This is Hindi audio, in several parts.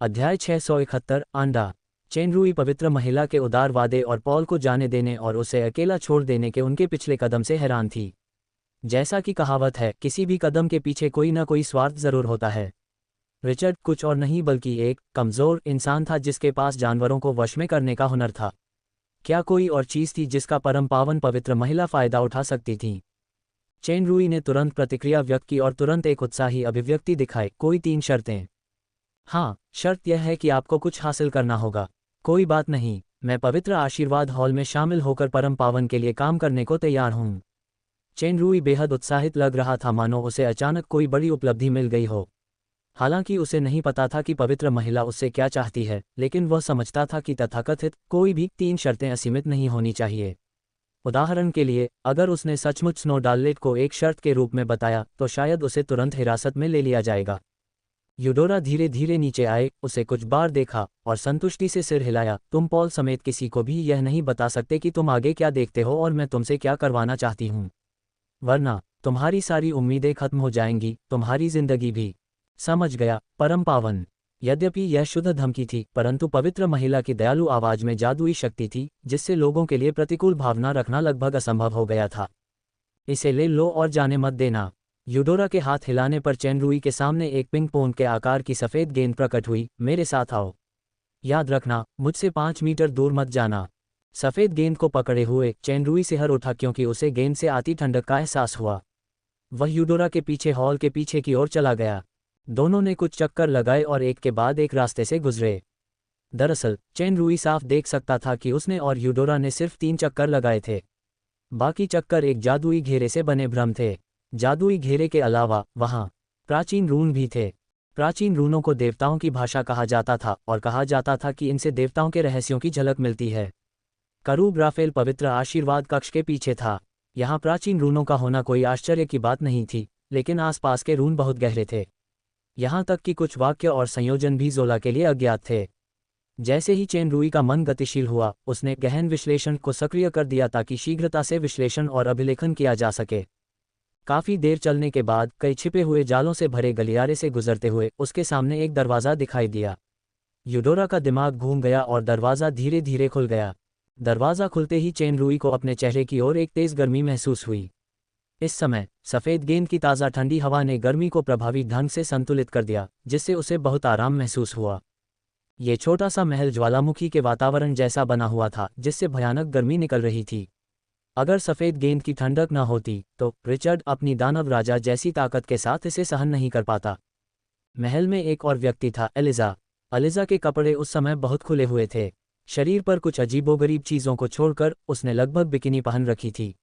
अध्याय 671 आंडा। चेनरुई पवित्र महिला के उदार वादे और पॉल को जाने देने और उसे अकेला छोड़ देने के उनके पिछले कदम से हैरान थी। जैसा कि कहावत है, किसी भी कदम के पीछे कोई ना कोई स्वार्थ जरूर होता है। रिचर्ड कुछ और नहीं बल्कि एक कमज़ोर इंसान था जिसके पास जानवरों को वश में करने का हुनर था। क्या कोई और चीज़ थी जिसका परम पावन पवित्र महिला फ़ायदा उठा सकती थी? चेनरुई ने तुरंत प्रतिक्रिया व्यक्त की और तुरंत एक उत्साही अभिव्यक्ति दिखाई। कोई 3 शर्तें। हाँ, शर्त यह है कि आपको कुछ हासिल करना होगा। कोई बात नहीं, मैं पवित्र आशीर्वाद हॉल में शामिल होकर परम पावन के लिए काम करने को तैयार हूँ। चेनरुई बेहद उत्साहित लग रहा था, मानो उसे अचानक कोई बड़ी उपलब्धि मिल गई हो। हालांकि उसे नहीं पता था कि पवित्र महिला उससे क्या चाहती है, लेकिन वह समझता था कि तथाकथित कोई भी 3 शर्तें असीमित नहीं होनी चाहिए। उदाहरण के लिए, अगर उसने सचमुच स्नोडालेट को एक शर्त के रूप में बताया तो शायद उसे तुरंत हिरासत में ले लिया जाएगा। यूडोरा धीरे धीरे नीचे आए, उसे कुछ बार देखा और संतुष्टि से सिर हिलाया। तुम पॉल समेत किसी को भी यह नहीं बता सकते कि तुम आगे क्या देखते हो और मैं तुमसे क्या करवाना चाहती हूँ, वरना तुम्हारी सारी उम्मीदें खत्म हो जाएंगी, तुम्हारी जिंदगी भी। समझ गया, परम पावन। यद्यपि यह शुद्ध धमकी थी, परंतु पवित्र महिला की दयालु आवाज में जादुई शक्ति थी जिससे लोगों के लिए प्रतिकूल भावना रखना लगभग असंभव हो गया था। इसे ले लो और जाने मत देना। यूडोरा के हाथ हिलाने पर चेनरुई के सामने एक पिंग पोंग के आकार की सफ़ेद गेंद प्रकट हुई। मेरे साथ आओ। याद रखना, मुझसे 5 मीटर दूर मत जाना। सफ़ेद गेंद को पकड़े हुए चेनरुई सिहर उठा क्योंकि उसे गेंद से आती ठंडक का एहसास हुआ। वह यूडोरा के पीछे हॉल के पीछे की ओर चला गया। दोनों ने कुछ चक्कर लगाए और एक के बाद एक रास्ते से गुजरे। दरअसल चेनरुई साफ देख सकता था कि उसने और यूडोरा ने सिर्फ 3 चक्कर लगाए थे। बाकी चक्कर एक जादुई घेरे से बने भ्रम थे। जादुई घेरे के अलावा वहाँ प्राचीन रून भी थे। प्राचीन रूनों को देवताओं की भाषा कहा जाता था और कहा जाता था कि इनसे देवताओं के रहस्यों की झलक मिलती है। करूब राफेल पवित्र आशीर्वाद कक्ष के पीछे था। यहाँ प्राचीन रूनों का होना कोई आश्चर्य की बात नहीं थी, लेकिन आसपास के रून बहुत गहरे थे। यहाँ तक कि कुछ वाक्य और संयोजन भी जोला के लिए अज्ञात थे। जैसे ही चेनरुई का मन गतिशील हुआ, उसने गहन विश्लेषण को सक्रिय कर दिया ताकि शीघ्रता से विश्लेषण और अभिलेखन किया जा सके। काफी देर चलने के बाद कई छिपे हुए जालों से भरे गलियारे से गुजरते हुए उसके सामने एक दरवाज़ा दिखाई दिया। यूडोरा का दिमाग घूम गया और दरवाज़ा धीरे धीरे खुल गया। दरवाज़ा खुलते ही चेनरुई को अपने चेहरे की ओर एक तेज़ गर्मी महसूस हुई। इस समय सफ़ेद गेंद की ताज़ा ठंडी हवा ने गर्मी को प्रभावी ढंग से संतुलित कर दिया, जिससे उसे बहुत आराम महसूस हुआ। ये छोटा सा महल ज्वालामुखी के वातावरण जैसा बना हुआ था जिससे भयानक गर्मी निकल रही थी। अगर सफ़ेद गेंद की ठंडक न होती तो रिचर्ड अपनी दानव राजा जैसी ताकत के साथ इसे सहन नहीं कर पाता। महल में एक और व्यक्ति था, एलिजा। एलिजा के कपड़े उस समय बहुत खुले हुए थे। शरीर पर कुछ अजीबोगरीब चीज़ों को छोड़कर उसने लगभग बिकिनी पहन रखी थी।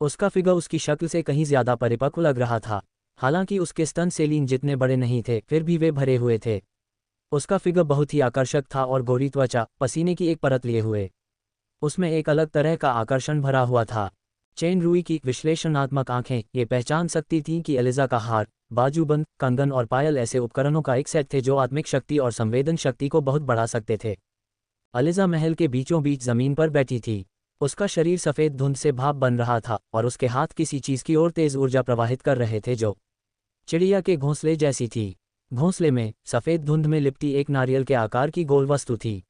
उसका फिगर उसकी शक्ल से कहीं ज़्यादा परिपक्व लग रहा था। हालांकि उसके स्तन सेलीन जितने बड़े नहीं थे, फिर भी वे भरे हुए थे। उसका फिगर बहुत ही आकर्षक था और गोरी त्वचा, पसीने की एक परत लिए हुए, उसमें एक अलग तरह का आकर्षण भरा हुआ था। चेनरुई की विश्लेषणात्मक आंखें ये पहचान सकती थीं कि एलिजा का हार, बाजूबंद, कंगन और पायल ऐसे उपकरणों का एक सेट थे जो आत्मिक शक्ति और संवेदन शक्ति को बहुत बढ़ा सकते थे। एलिजा महल के बीचों बीच जमीन पर बैठी थी। उसका शरीर सफ़ेद धुंध से भाप बन रहा था और उसके हाथ किसी चीज़ की ओर तेज ऊर्जा प्रवाहित कर रहे थे जो चिड़िया के घोंसले जैसी थी। घोंसले में सफ़ेद धुंध में लिपटी एक नारियल के आकार की गोल वस्तु थी।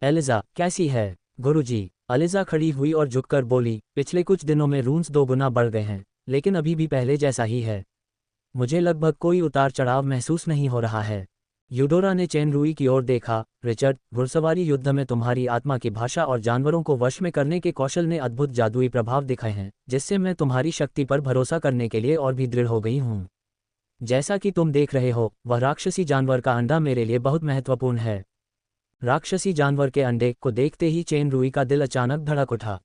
एलिजा, कैसी है गुरुजी? एलिजा खड़ी हुई और झुककर बोली, पिछले कुछ दिनों में रून्स 2 गुना बढ़ गए हैं, लेकिन अभी भी पहले जैसा ही है। मुझे लगभग कोई उतार चढ़ाव महसूस नहीं हो रहा है। यूडोरा ने चेनरुई की ओर देखा। रिचर्ड, घुड़सवारी युद्ध में तुम्हारी आत्मा की भाषा और जानवरों को वश में करने के कौशल ने अद्भुत जादुई प्रभाव दिखाए हैं, जिससे मैं तुम्हारी शक्ति पर भरोसा करने के लिए और भी दृढ़ हो गई हूँ। जैसा कि तुम देख रहे हो, वह राक्षसी जानवर का अंडा मेरे लिए बहुत महत्वपूर्ण है। राक्षसी जानवर के अंडे को देखते ही चेनरुई का दिल अचानक धड़क उठा।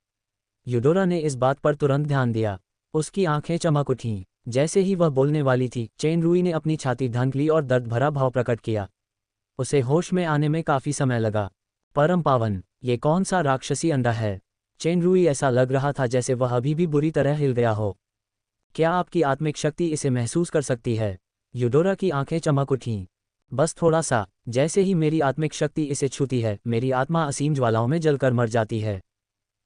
यूडोरा ने इस बात पर तुरंत ध्यान दिया। उसकी आंखें चमक उठीं। जैसे ही वह बोलने वाली थी, चेनरुई ने अपनी छाती ढांक ली और दर्द भरा भाव प्रकट किया। उसे होश में आने में काफी समय लगा। परम पावन, ये कौन सा राक्षसी अंडा है? चेनरुई ऐसा लग रहा था जैसे वह अभी भी बुरी तरह हिल गया हो। क्या आपकी आत्मिक शक्ति इसे महसूस कर सकती है? यूडोरा की आंखें चमक उठीं। बस थोड़ा सा। जैसे ही मेरी आत्मिक शक्ति इसे छूती है, मेरी आत्मा असीम ज्वालाओं में जलकर मर जाती है।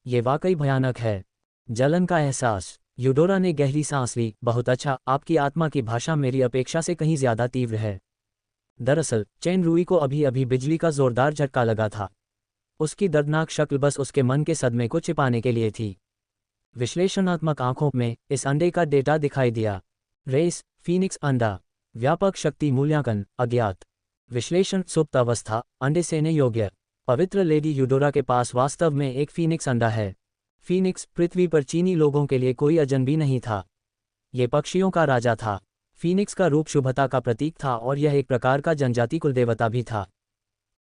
ये वाकई भयानक है। जलन का एहसास। यूडोरा ने गहरी सांस ली। बहुत अच्छा, आपकी आत्मा की भाषा मेरी अपेक्षा से कहीं ज्यादा तीव्र है। दरअसल चेन रूई को अभी अभी बिजली का जोरदार झटका लगा था। उसकी दर्दनाक शक्ल बस उसके मन के सदमे को छिपाने के लिए थी। विश्लेषणात्मक आंखों में इस अंडे का डेटा दिखाई दिया। रेस फीनिक्स अंडा, व्यापक शक्ति मूल्यांकन अज्ञात, विश्लेषण सुप्त अवस्था अंडे सेने योग्य। पवित्र लेडी यूडोरा के पास वास्तव में एक फीनिक्स अंडा है। फीनिक्स पृथ्वी पर चीनी लोगों के लिए कोई अजनबी नहीं था। ये पक्षियों का राजा था। फीनिक्स का रूप शुभता का प्रतीक था और यह एक प्रकार का जनजाति कुलदेवता भी था।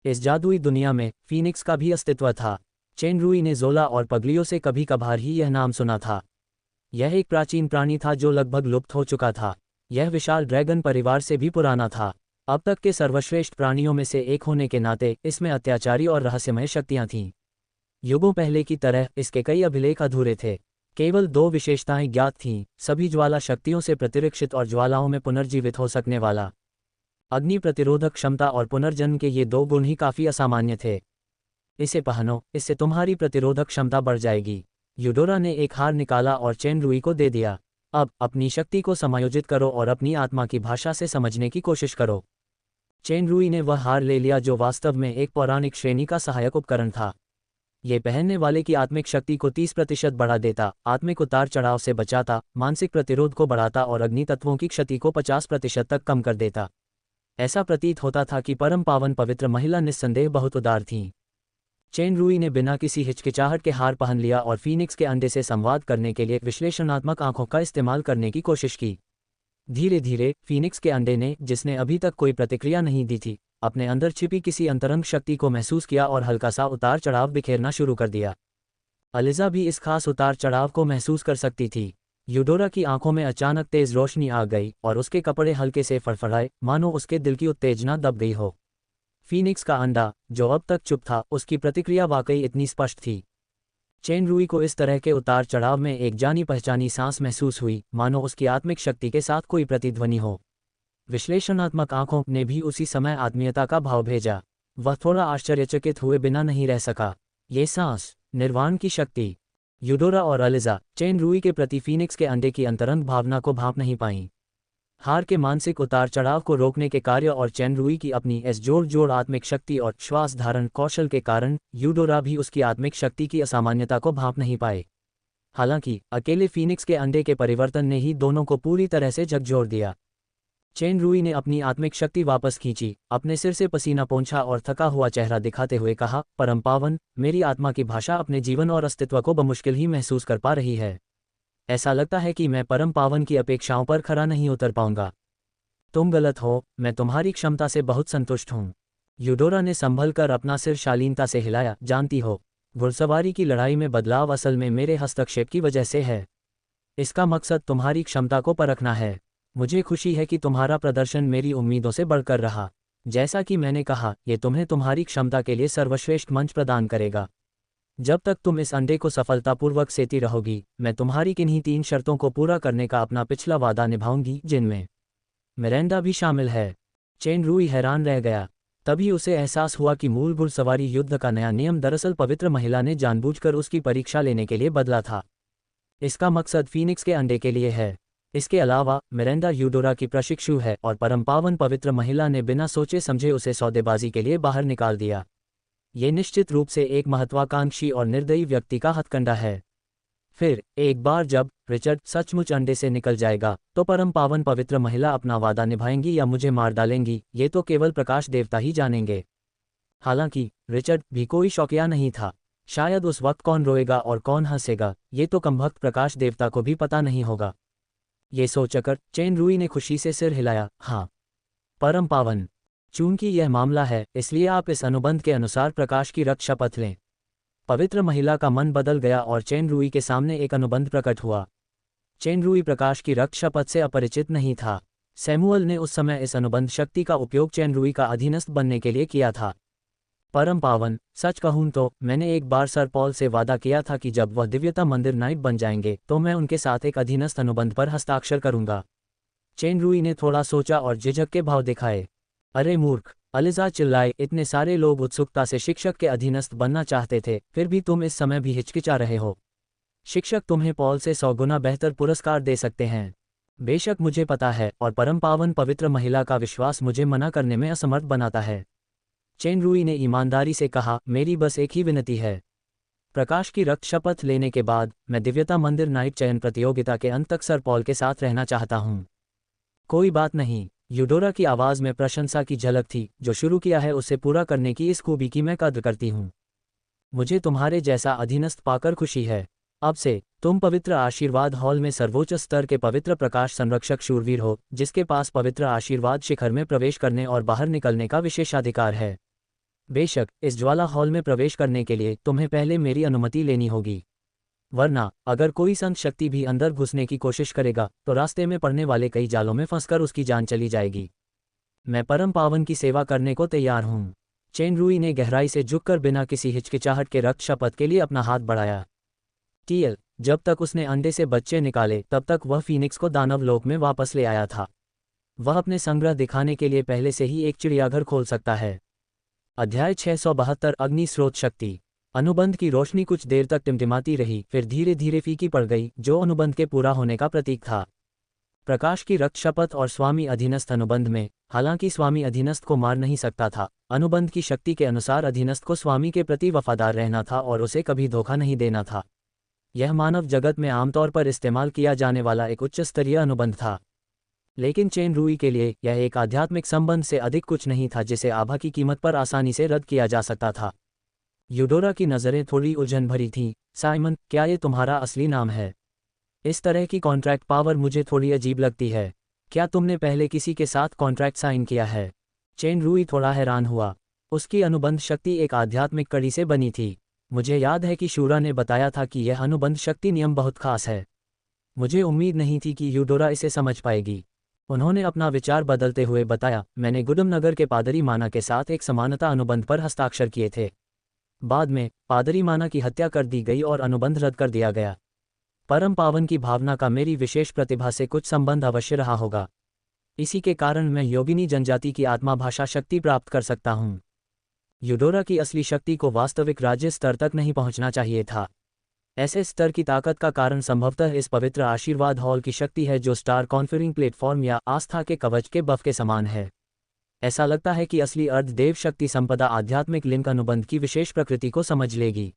इस जादुई दुनिया में फीनिक्स का भी अस्तित्व था। चेन रूई ने जोला और पगलियों से कभी कभार ही यह नाम सुना था। यह एक प्राचीन प्राणी था जो लगभग लुप्त हो चुका था। यह विशाल ड्रैगन परिवार से भी पुराना था। अब तक के सर्वश्रेष्ठ प्राणियों में से एक होने के नाते इसमें अत्याचारी और रहस्यमय शक्तियां थीं। युगों पहले की तरह इसके कई अभिलेख अधूरे थे। केवल 2 विशेषताएं ज्ञात थीं, सभी ज्वाला शक्तियों से प्रतिरक्षित और ज्वालाओं में पुनर्जीवित हो सकने वाला। अग्नि प्रतिरोधक क्षमता और पुनर्जन्म के ये 2 गुण ही काफ़ी असामान्य थे। इसे पहनो, इससे तुम्हारी प्रतिरोधक क्षमता बढ़ जाएगी। यूडोरा ने एक हार निकाला और चेन रूई को दे दिया। अब अपनी शक्ति को समायोजित करो और अपनी आत्मा की भाषा से समझने की कोशिश करो। चेन रूई ने वह हार ले लिया जो वास्तव में एक पौराणिक श्रेणी का सहायक उपकरण था। ये पहनने वाले की आत्मिक शक्ति को 30% बढ़ा देता, आत्मिक उतार चढ़ाव से बचाता, मानसिक प्रतिरोध को बढ़ाता और अग्नि तत्वों की क्षति को 50% तक कम कर देता। ऐसा प्रतीत होता था कि परम पावन पवित्र महिला निस्संदेह बहुत उदार थीं। चेन रूई ने बिना किसी हिचकिचाहट के हार पहन लिया और फीनिक्स के अंडे से संवाद करने के लिए विश्लेषणात्मक आंखों का इस्तेमाल करने की कोशिश की। धीरे धीरे फीनिक्स के अंडे ने, जिसने अभी तक कोई प्रतिक्रिया नहीं दी थी, अपने अंदर छिपी किसी अंतरंग शक्ति को महसूस किया और हल्का सा उतार चढ़ाव बिखेरना शुरू कर दिया। अलिजा भी इस खास उतार चढ़ाव को महसूस कर सकती थी। यूडोरा की आंखों में अचानक तेज रोशनी आ गई और उसके कपड़े हल्के से फड़फड़ाए, मानो उसके दिल की उत्तेजना दब गई हो। फीनिक्स का अंडा, जो अब तक चुप था, उसकी प्रतिक्रिया वाकई इतनी स्पष्ट थी। चेन रूई को इस तरह के उतार चढ़ाव में एक जानी पहचानी सांस महसूस हुई, मानो उसकी आत्मिक शक्ति के साथ कोई प्रतिध्वनि हो। विश्लेषणात्मक आंखों ने भी उसी समय आत्मीयता का भाव भेजा। वह थोड़ा आश्चर्यचकित हुए बिना नहीं रह सका। ये सांस, निर्वाण की शक्ति। यूडोरा और अलिजा चेन रूई के प्रति फीनिक्स के अंडे की अंतरंग भावना को भांप नहीं पाईं। हार के मानसिक उतार चढ़ाव को रोकने के कार्य और चेन रूई की अपनी इस जोड़ आत्मिक शक्ति और श्वास धारण कौशल के कारण यूडोरा भी उसकी आत्मिक शक्ति की असामान्यता को भांप नहीं पाए। हालांकि अकेले फीनिक्स के अंडे के परिवर्तन ने ही दोनों को पूरी तरह से झकझोर दिया। चेन रूई ने अपनी आत्मिक शक्ति वापस खींची, अपने सिर से पसीना पोंछा और थका हुआ चेहरा दिखाते हुए कहा, परम पावन, मेरी आत्मा की भाषा अपने जीवन और अस्तित्व को बमुश्किल ही महसूस कर पा रही है। ऐसा लगता है कि मैं परम पावन की अपेक्षाओं पर खरा नहीं उतर पाऊंगा। तुम गलत हो, मैं तुम्हारी क्षमता से बहुत संतुष्ट हूँ। यूडोरा ने संभल कर अपना सिर शालीनता से हिलाया, जानती हो, घुड़सवारी की लड़ाई में बदलाव असल में मेरे हस्तक्षेप की वजह से है। इसका मकसद तुम्हारी क्षमता को परखना है। मुझे खुशी है कि तुम्हारा प्रदर्शन मेरी उम्मीदों से बढ़कर रहा। जैसा कि मैंने कहा, ये तुम्हें तुम्हारी क्षमता के लिए सर्वश्रेष्ठ मंच प्रदान करेगा। जब तक तुम इस अंडे को सफलतापूर्वक सेती रहोगी, मैं तुम्हारी किन्हीं 3 शर्तों को पूरा करने का अपना पिछला वादा निभाऊंगी, जिनमें मिरेंडा भी शामिल है। चेन रूई हैरान रह गया। तभी उसे एहसास हुआ कि मूल घुड़सवारी युद्ध का नया नियम दरअसल पवित्र महिला ने जानबूझकर उसकी परीक्षा लेने के लिए बदला था। इसका मकसद फीनिक्स के अंडे के लिए है। इसके अलावा मिरेंडा यूडोरा की प्रशिक्षु है और परम पावन पवित्र महिला ने बिना सोचे समझे उसे सौदेबाजी के लिए बाहर निकाल दिया। ये निश्चित रूप से एक महत्वाकांक्षी और निर्दयी व्यक्ति का हथकंडा है। फिर एक बार जब रिचर्ड सचमुच अंडे से निकल जाएगा, तो परम पावन पवित्र महिला अपना वादा निभाएंगी या मुझे मार डालेंगी, ये तो केवल प्रकाश देवता ही जानेंगे। हालांकि रिचर्ड भी कोई शौकिया नहीं था। शायद उस वक्त कौन रोएगा और कौन हंसेगा, ये तो कमबख्त प्रकाश देवता को भी पता नहीं होगा। ये सोचकर चेन रूई ने खुशी से सिर हिलाया, हाँ परम पावन, चूंकि यह मामला है, इसलिए आप इस अनुबंध के अनुसार प्रकाश की रक्षा शपथ लें। पवित्र महिला का मन बदल गया और चेन रूई के सामने एक अनुबंध प्रकट हुआ। चेन रूई प्रकाश की रक्षा शपथ से अपरिचित नहीं था। सैमुअल ने उस समय इस अनुबंध शक्ति का उपयोग चेन रूई का अधीनस्थ बनने के लिए किया था। परम पावन, सच कहूं तो मैंने एक बार सर पॉल से वादा किया था कि जब वह दिव्यता मंदिर नाइट बन जाएंगे तो मैं उनके साथ एक अधीनस्थ अनुबंध पर हस्ताक्षर करूंगा। चेन रूई ने थोड़ा सोचा और झिझक के भाव दिखाए। अरे मूर्ख, अलिजा चिल्लाए, इतने सारे लोग उत्सुकता से शिक्षक के अधीनस्थ बनना चाहते थे, फिर भी तुम इस समय भी हिचकिचा रहे हो। शिक्षक तुम्हें पॉल से 100 गुना बेहतर पुरस्कार दे सकते हैं। बेशक मुझे पता है, और परम पावन पवित्र महिला का विश्वास मुझे मना करने में असमर्थ बनाता है। चेन रुई ने ईमानदारी से कहा, मेरी बस एक ही विनती है। प्रकाश की रक्त शपथ लेने के बाद मैं दिव्यता मंदिर नाइट चयन प्रतियोगिता के अंत तक सर पॉल के साथ रहना चाहता हूँ। कोई बात नहीं। यूडोरा की आवाज़ में प्रशंसा की झलक थी। जो शुरू किया है उसे पूरा करने की इस खूबी की मैं कद्र करती हूँ। मुझे तुम्हारे जैसा अधीनस्थ पाकर खुशी है। अब से तुम पवित्र आशीर्वाद हॉल में सर्वोच्च स्तर के पवित्र प्रकाश संरक्षक शूरवीर हो, जिसके पास पवित्र आशीर्वाद शिखर में प्रवेश करने और बाहर निकलने का विशेषाधिकार है। बेशक इस ज्वाला हॉल में प्रवेश करने के लिए तुम्हें पहले मेरी अनुमति लेनी होगी, वरना अगर कोई संत शक्ति भी अंदर घुसने की कोशिश करेगा तो रास्ते में पड़ने वाले कई जालों में फंसकर उसकी जान चली जाएगी। मैं परम पावन की सेवा करने को तैयार हूँ। चेन रुई ने गहराई से झुककर बिना किसी हिचकिचाहट के रक्त शपथ के लिए अपना हाथ बढ़ाया। टीएल, जब तक उसने अंडे से बच्चे निकाले तब तक वह फीनिक्स को दानव लोक में वापस ले आया था। वह अपने संग्रह दिखाने के लिए पहले से ही एक चिड़ियाघर खोल सकता है। अध्याय 672 अग्नि स्रोत शक्ति। अनुबंध की रोशनी कुछ देर तक टिमटिमाती रही, फिर धीरे धीरे फीकी पड़ गई, जो अनुबंध के पूरा होने का प्रतीक था। प्रकाश की रक्त शपथ और स्वामी अधीनस्थ अनुबंध में, हालांकि स्वामी अधीनस्थ को मार नहीं सकता था, अनुबंध की शक्ति के अनुसार अधीनस्थ को स्वामी के प्रति वफादार रहना था और उसे कभी धोखा नहीं देना था। यह मानव जगत में आमतौर पर इस्तेमाल किया जाने वाला एक उच्च स्तरीय अनुबंध था, लेकिन चेन रुई के लिए यह एक आध्यात्मिक संबंध से अधिक कुछ नहीं था जिसे आभा की कीमत पर आसानी से रद्द किया जा सकता था। यूडोरा की नज़रें थोड़ी उलझन भरी थीं। साइमन, क्या ये तुम्हारा असली नाम है? इस तरह की कॉन्ट्रैक्ट पावर मुझे थोड़ी अजीब लगती है। क्या तुमने पहले किसी के साथ कॉन्ट्रैक्ट साइन किया है? चेन रुई थोड़ा हैरान हुआ। उसकी अनुबंध शक्ति एक आध्यात्मिक कड़ी से बनी थी। मुझे याद है कि शूरा ने बताया था कि यह अनुबंध शक्ति नियम बहुत खास है। मुझे उम्मीद नहीं थी कि यूडोरा इसे समझ पाएगी। उन्होंने अपना विचार बदलते हुए बताया, मैंने गुडम नगर के पादरी माना के साथ एक समानता अनुबंध पर हस्ताक्षर किए थे। बाद में पादरी माना की हत्या कर दी गई और अनुबंध रद्द कर दिया गया। परम पावन की भावना का मेरी विशेष प्रतिभा से कुछ संबंध अवश्य रहा होगा। इसी के कारण मैं योगिनी जनजाति की आत्मा भाषा शक्ति प्राप्त कर सकता हूँ। यूडोरा की असली शक्ति को वास्तविक राज्य स्तर तक नहीं पहुँचना चाहिए था। ऐसे स्तर की ताकत का कारण संभवतः इस पवित्र आशीर्वाद हॉल की शक्ति है, जो स्टार कॉन्फरिंग प्लेटफॉर्म या आस्था के कवच के बफ के समान है। ऐसा लगता है कि असली अर्धदेव शक्ति संपदा आध्यात्मिक लिंक अनुबंध की विशेष प्रकृति को समझ लेगी।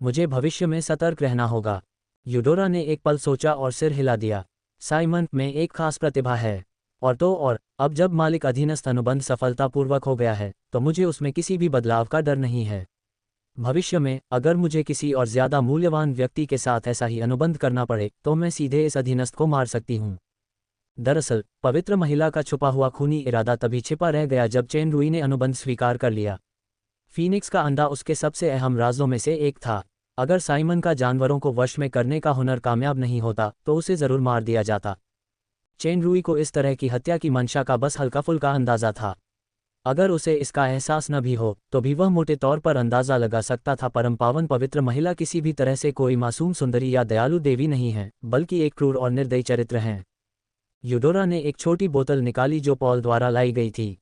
मुझे भविष्य में सतर्क रहना होगा। यूडोरा ने एक पल सोचा और सिर हिला दिया। साइमन, में एक खास प्रतिभा है। और अब जब मालिक अधीनस्थ अनुबंध सफलतापूर्वक हो गया है तो मुझे उसमें किसी भी बदलाव का डर नहीं है। भविष्य में अगर मुझे किसी और ज्यादा मूल्यवान व्यक्ति के साथ ऐसा ही अनुबंध करना पड़े तो मैं सीधे इस अधीनस्थ को मार सकती हूँ। दरअसल पवित्र महिला का छुपा हुआ खूनी इरादा तभी छिपा रह गया जब चेन रुई ने अनुबंध स्वीकार कर लिया। फीनिक्स का अंडा उसके सबसे अहम राजों में से एक था। अगर साइमन का जानवरों को वश में करने का हुनर कामयाब नहीं होता तो उसे जरूर मार दिया जाता। चेन रुई को इस तरह की हत्या की मंशा का बस हल्का फुल्का अंदाजा था। अगर उसे इसका एहसास न भी हो तो भी वह मोटे तौर पर अंदाजा लगा सकता था, परम पावन पवित्र महिला किसी भी तरह से कोई मासूम सुंदरी या दयालु देवी नहीं है, बल्कि एक क्रूर और निर्दयी चरित्र हैं। यूडोरा ने एक छोटी बोतल निकाली जो पॉल द्वारा लाई गई थी।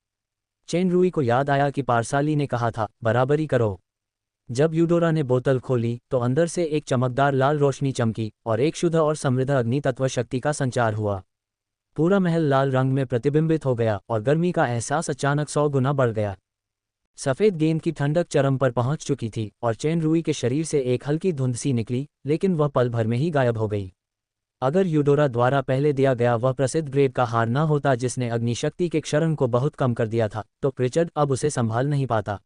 चेन रुई को याद आया कि पारसाली ने कहा था, बराबरी करो। जब यूडोरा ने बोतल खोली तो अंदर से एक चमकदार लाल रोशनी चमकी और एक शुद्ध और समृद्ध अग्नि तत्व शक्ति का संचार हुआ। पूरा महल लाल रंग में प्रतिबिंबित हो गया और गर्मी का एहसास अचानक 100 गुना बढ़ गया। सफ़ेद गेंद की ठंडक चरम पर पहुंच चुकी थी और चेन रुई के शरीर से एक हल्की धुंध सी निकली, लेकिन वह पल भर में ही गायब हो गई। अगर यूडोरा द्वारा पहले दिया गया वह प्रसिद्ध ग्रेड का हार न होता जिसने अग्निशक्ति के क्षरण को बहुत कम कर दिया था, तो प्रिचर्ड अब उसे संभाल नहीं पाता।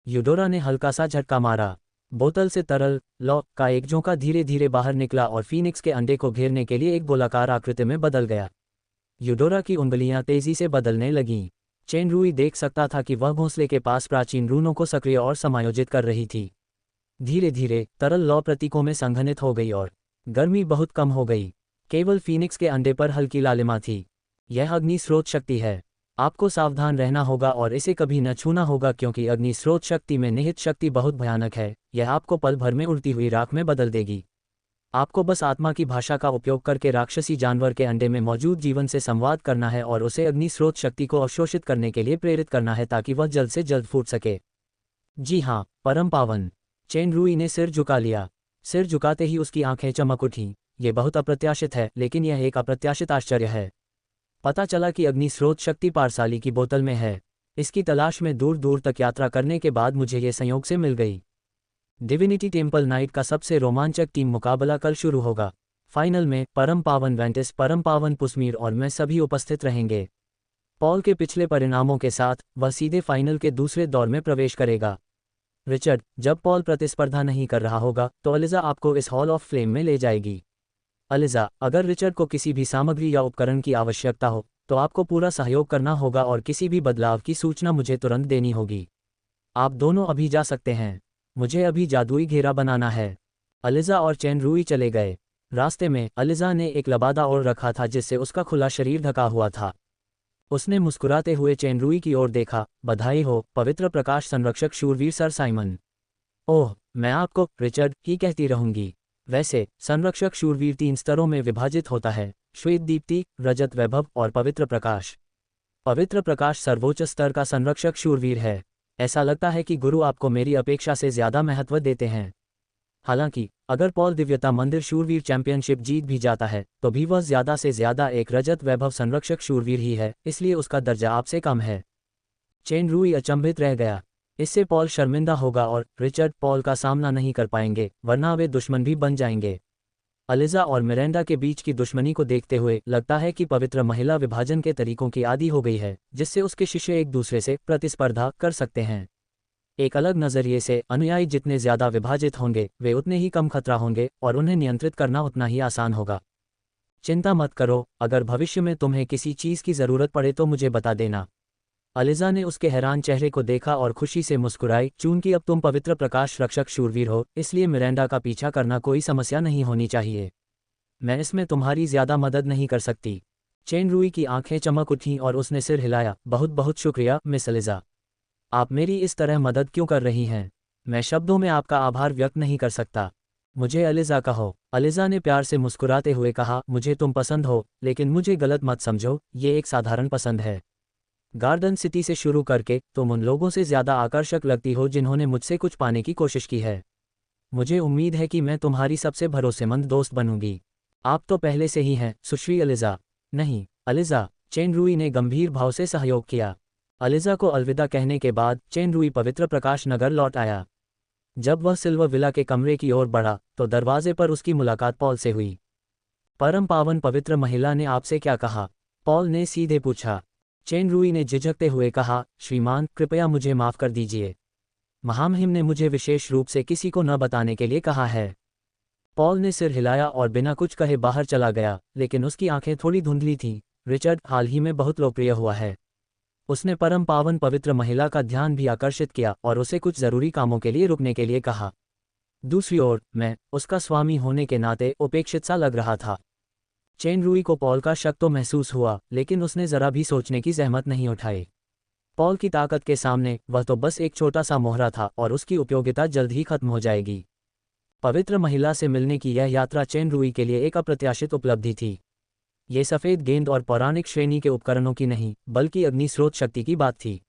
यूडोरा ने हल्का सा झटका मारा। बोतल से तरल लौ का एक झोंका धीरे धीरे बाहर निकला और फीनिक्स के अंडे को घेरने के लिए एक गोलाकार आकृति में बदल गया। यूडोरा की उंगलियां तेजी से बदलने लगीं। चेन रुई देख सकता था कि वह घोंसले के पास प्राचीन रूनों को सक्रिय और समायोजित कर रही थी। धीरे धीरे तरल लौ प्रतीकों में संघनित हो गई और गर्मी बहुत कम हो गई। केवल फीनिक्स के अंडे पर हल्की लालिमा थी। यह अग्नि स्रोत शक्ति है। आपको सावधान रहना होगा और इसे कभी न छूना होगा, क्योंकि अग्नि स्रोत शक्ति में निहित शक्ति बहुत भयानक है। यह आपको पल भर में उड़ती हुई राख में बदल देगी। आपको बस आत्मा की भाषा का उपयोग करके राक्षसी जानवर के अंडे में मौजूद जीवन से संवाद करना है और उसे अग्नि स्रोत शक्ति को अवशोषित करने के लिए प्रेरित करना है ताकि वह जल्द से जल्द फूट सके। जी हाँ, परम पावन। चेन रुई ने सिर झुका लिया। सिर झुकाते ही उसकी आंखें चमक उठीं। ये बहुत अप्रत्याशित है, लेकिन यह एक अप्रत्याशित आश्चर्य है। पता चला कि अग्नि स्रोत शक्ति पारसाली की बोतल में है। इसकी तलाश में दूर दूर तक यात्रा करने के बाद मुझे ये संयोग से मिल गई। डिविनिटी टेम्पल नाइट का सबसे रोमांचक टीम मुकाबला कल शुरू होगा। फाइनल में परम पावन वेंटिस, परम पावन पुस्मीर और मैं सभी उपस्थित रहेंगे। पॉल के पिछले परिणामों के साथ वह सीधे फाइनल के दूसरे दौर में प्रवेश करेगा। रिचर्ड, जब पॉल प्रतिस्पर्धा नहीं कर रहा होगा तो अलिजा आपको इस हॉल ऑफ फ्लेम में ले जाएगी। अलिजा, अगर रिचर्ड को किसी भी सामग्री या उपकरण की आवश्यकता हो तो आपको पूरा सहयोग करना होगा और किसी भी बदलाव की सूचना मुझे तुरंत देनी होगी। आप दोनों अभी जा सकते हैं। मुझे अभी जादुई घेरा बनाना है। अलिजा और चैन रूई चले गए। रास्ते में अलिजा ने एक लबादा ओढ़ रखा था जिससे उसका खुला शरीर ढका हुआ था। उसने मुस्कुराते हुए चैन रूई की ओर देखा। बधाई हो पवित्र प्रकाश संरक्षक शूरवीर सर साइमन। ओह, मैं आपको रिचर्ड ही कहती रहूंगी। वैसे संरक्षक शूरवीर 3 स्तरों में विभाजित होता है: श्वेत दीप्ति, रजत वैभव और पवित्र प्रकाश। पवित्र प्रकाश सर्वोच्च स्तर का संरक्षक शूरवीर है। ऐसा लगता है कि गुरु आपको मेरी अपेक्षा से ज्यादा महत्व देते हैं। हालांकि अगर पॉल दिव्यता मंदिर शूरवीर चैंपियनशिप जीत भी जाता है तो भी वह ज्यादा से ज्यादा एक रजत वैभव संरक्षक शूरवीर ही है, इसलिए उसका दर्जा आपसे कम है। चैन रूई अचंभित रह गया। इससे पॉल शर्मिंदा होगा और रिचर्ड पॉल का सामना नहीं कर पाएंगे, वरना वे दुश्मन भी बन जाएंगे। अलिजा और मिरेंडा के बीच की दुश्मनी को देखते हुए लगता है कि पवित्र महिला विभाजन के तरीकों की आदी हो गई है, जिससे उसके शिष्य एक दूसरे से प्रतिस्पर्धा कर सकते हैं। एक अलग नजरिए से अनुयायी जितने ज्यादा विभाजित होंगे वे उतने ही कम खतरा होंगे और उन्हें नियंत्रित करना उतना ही आसान होगा। चिंता मत करो, अगर भविष्य में तुम्हें किसी चीज की जरूरत पड़े तो मुझे बता देना। अलिजा ने उसके हैरान चेहरे को देखा और खुशी से मुस्कुराई। चूंकि अब तुम पवित्र प्रकाश रक्षक शूरवीर हो, इसलिए मिरेंडा का पीछा करना कोई समस्या नहीं होनी चाहिए। मैं इसमें तुम्हारी ज्यादा मदद नहीं कर सकती। चैन रूई की आंखें चमक उठीं और उसने सिर हिलाया। बहुत बहुत शुक्रिया मिस अलिजा। आप मेरी इस तरह मदद क्यों कर रही हैं? मैं शब्दों में आपका आभार व्यक्त नहीं कर सकता। मुझे अलिजा कहो। अलिजा ने प्यार से मुस्कुराते हुए कहा, मुझे तुम पसंद हो, लेकिन मुझे गलत मत समझो, ये एक साधारण पसंद है। गार्डन सिटी से शुरू करके तुम उन लोगों से ज्यादा आकर्षक लगती हो जिन्होंने मुझसे कुछ पाने की कोशिश की है। मुझे उम्मीद है कि मैं तुम्हारी सबसे भरोसेमंद दोस्त बनूंगी। आप तो पहले से ही हैं, सुश्री अलिजा। नहीं अलिजा, चैन रूई ने गंभीर भाव से सहयोग किया। अलिजा को अलविदा कहने के बाद चैन रूई पवित्र प्रकाश नगर लौट आया। जब वह सिल्वर विला के कमरे की ओर बढ़ा तो दरवाजे पर उसकी मुलाकात पॉल से हुई। परम पावन पवित्र महिला ने आपसे क्या कहा? पॉल ने सीधे पूछा। चैन रूई ने झिझकते हुए कहा, श्रीमान कृपया मुझे माफ कर दीजिए। महामहिम ने मुझे विशेष रूप से किसी को न बताने के लिए कहा है। पॉल ने सिर हिलाया और बिना कुछ कहे बाहर चला गया, लेकिन उसकी आंखें थोड़ी धुंधली थीं। रिचर्ड हाल ही में बहुत लोकप्रिय हुआ है। उसने परम पावन पवित्र महिला का ध्यान भी आकर्षित किया और उसे कुछ जरूरी कामों के लिए रुकने के लिए कहा। दूसरी ओर मैं उसका स्वामी होने के नाते उपेक्षित सा लग रहा था। चैन रूई को पॉल का शक तो महसूस हुआ, लेकिन उसने जरा भी सोचने की जहमत नहीं उठाई। पॉल की ताकत के सामने वह तो बस एक छोटा सा मोहरा था और उसकी उपयोगिता जल्द ही खत्म हो जाएगी। पवित्र महिला से मिलने की यह यात्रा चैन रूई के लिए एक अप्रत्याशित उपलब्धि थी। ये सफ़ेद गेंद और पौराणिक श्रेणी के उपकरणों की नहीं, बल्कि अग्नि स्रोत शक्ति की बात थी।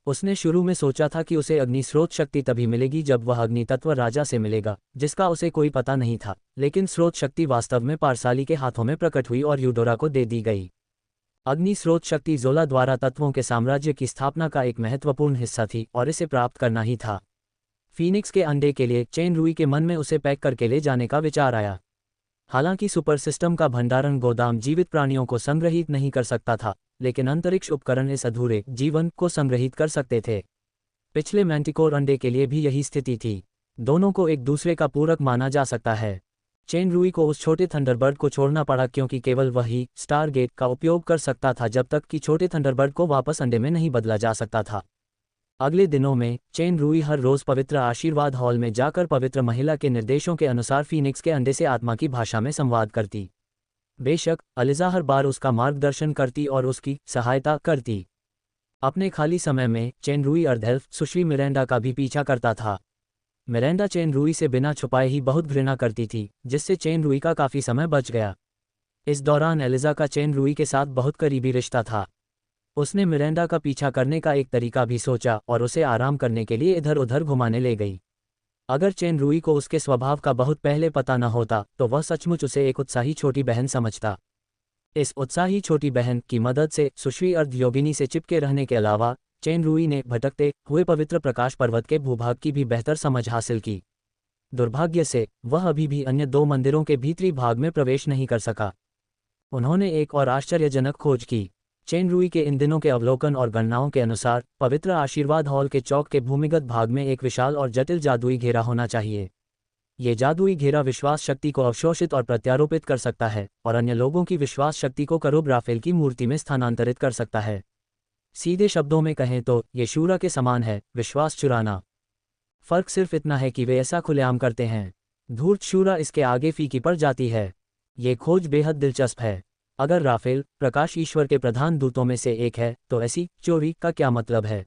उसने शुरू में सोचा था कि उसे अग्नि स्रोत शक्ति तभी मिलेगी जब वह अग्नि तत्व राजा से मिलेगा, जिसका उसे कोई पता नहीं था, लेकिन स्रोत शक्ति वास्तव में पारसाली के हाथों में प्रकट हुई और यूडोरा को दे दी गई। अग्नि स्रोत शक्ति जोला द्वारा तत्वों के साम्राज्य की स्थापना का एक महत्वपूर्ण हिस्सा थी और इसे प्राप्त करना ही था। फीनिक्स के अंडे के लिए चैन रूई के मन में उसे पैक करके ले जाने का विचार आया। हालांकि सुपर सिस्टम का भंडारण गोदाम जीवित प्राणियों को संग्रहित नहीं कर सकता था, लेकिन अंतरिक्ष उपकरण इस अधूरे जीवन को संग्रहित कर सकते थे। पिछले मैंटिकोर अंडे के लिए भी यही स्थिति थी। दोनों को एक दूसरे का पूरक माना जा सकता है। चैन रूई को उस छोटे थंडरबर्ड को छोड़ना पड़ा क्योंकि केवल वही स्टारगेट का उपयोग कर सकता था जब तक कि छोटे थंडरबर्ड को वापस अंडे में नहीं बदला जा सकता था। अगले दिनों में चैन रूई हर रोज पवित्र आशीर्वाद हॉल में जाकर पवित्र महिला के निर्देशों के अनुसार फीनिक्स के अंडे से आत्मा की भाषा में संवाद करती। बेशक अलिजा हर बार उसका मार्गदर्शन करती और उसकी सहायता करती। अपने खाली समय में चैन रूई अर्धेल्फ सुश्री मिरेंडा का भी पीछा करता था। मिरेंडा चैन रूई से बिना छुपाए ही बहुत घृणा करती थी, जिससे चैन रूई का काफी समय बच गया। इस दौरान एलिजा का चैन रूई के साथ बहुत करीबी रिश्ता था। उसने मिरेंडा का पीछा करने का एक तरीका भी सोचा और उसे आराम करने के लिए इधर उधर घुमाने ले गई। अगर चेन रूई को उसके स्वभाव का बहुत पहले पता न होता तो वह सचमुच उसे एक उत्साही छोटी बहन समझता। इस उत्साही छोटी बहन की मदद से सुश्री अर्धयोगिनी से चिपके रहने के अलावा चेन रूई ने भटकते हुए पवित्र प्रकाश पर्वत के भूभाग की भी बेहतर समझ हासिल की। दुर्भाग्य से वह अभी भी अन्य 2 मंदिरों के भीतरी भाग में प्रवेश नहीं कर सका। उन्होंने एक और आश्चर्यजनक खोज की। चेन रूई के इन दिनों के अवलोकन और गणनाओं के अनुसार पवित्र आशीर्वाद हॉल के चौक के भूमिगत भाग में एक विशाल और जटिल जादुई घेरा होना चाहिए। ये जादुई घेरा विश्वास शक्ति को अवशोषित और प्रत्यारोपित कर सकता है और अन्य लोगों की विश्वास शक्ति को करूब राफेल की मूर्ति में स्थानांतरित कर सकता है। सीधे शब्दों में कहें तो ये शूरा के समान है, विश्वास चुराना। फर्क सिर्फ इतना है कि वे ऐसा खुलेआम करते हैं। धूर्त शूरा इसके आगे फीकी पड़ जाती है। ये खोज बेहद दिलचस्प है। अगर राफेल प्रकाश ईश्वर के प्रधान दूतों में से एक है तो ऐसी चोरी का क्या मतलब है?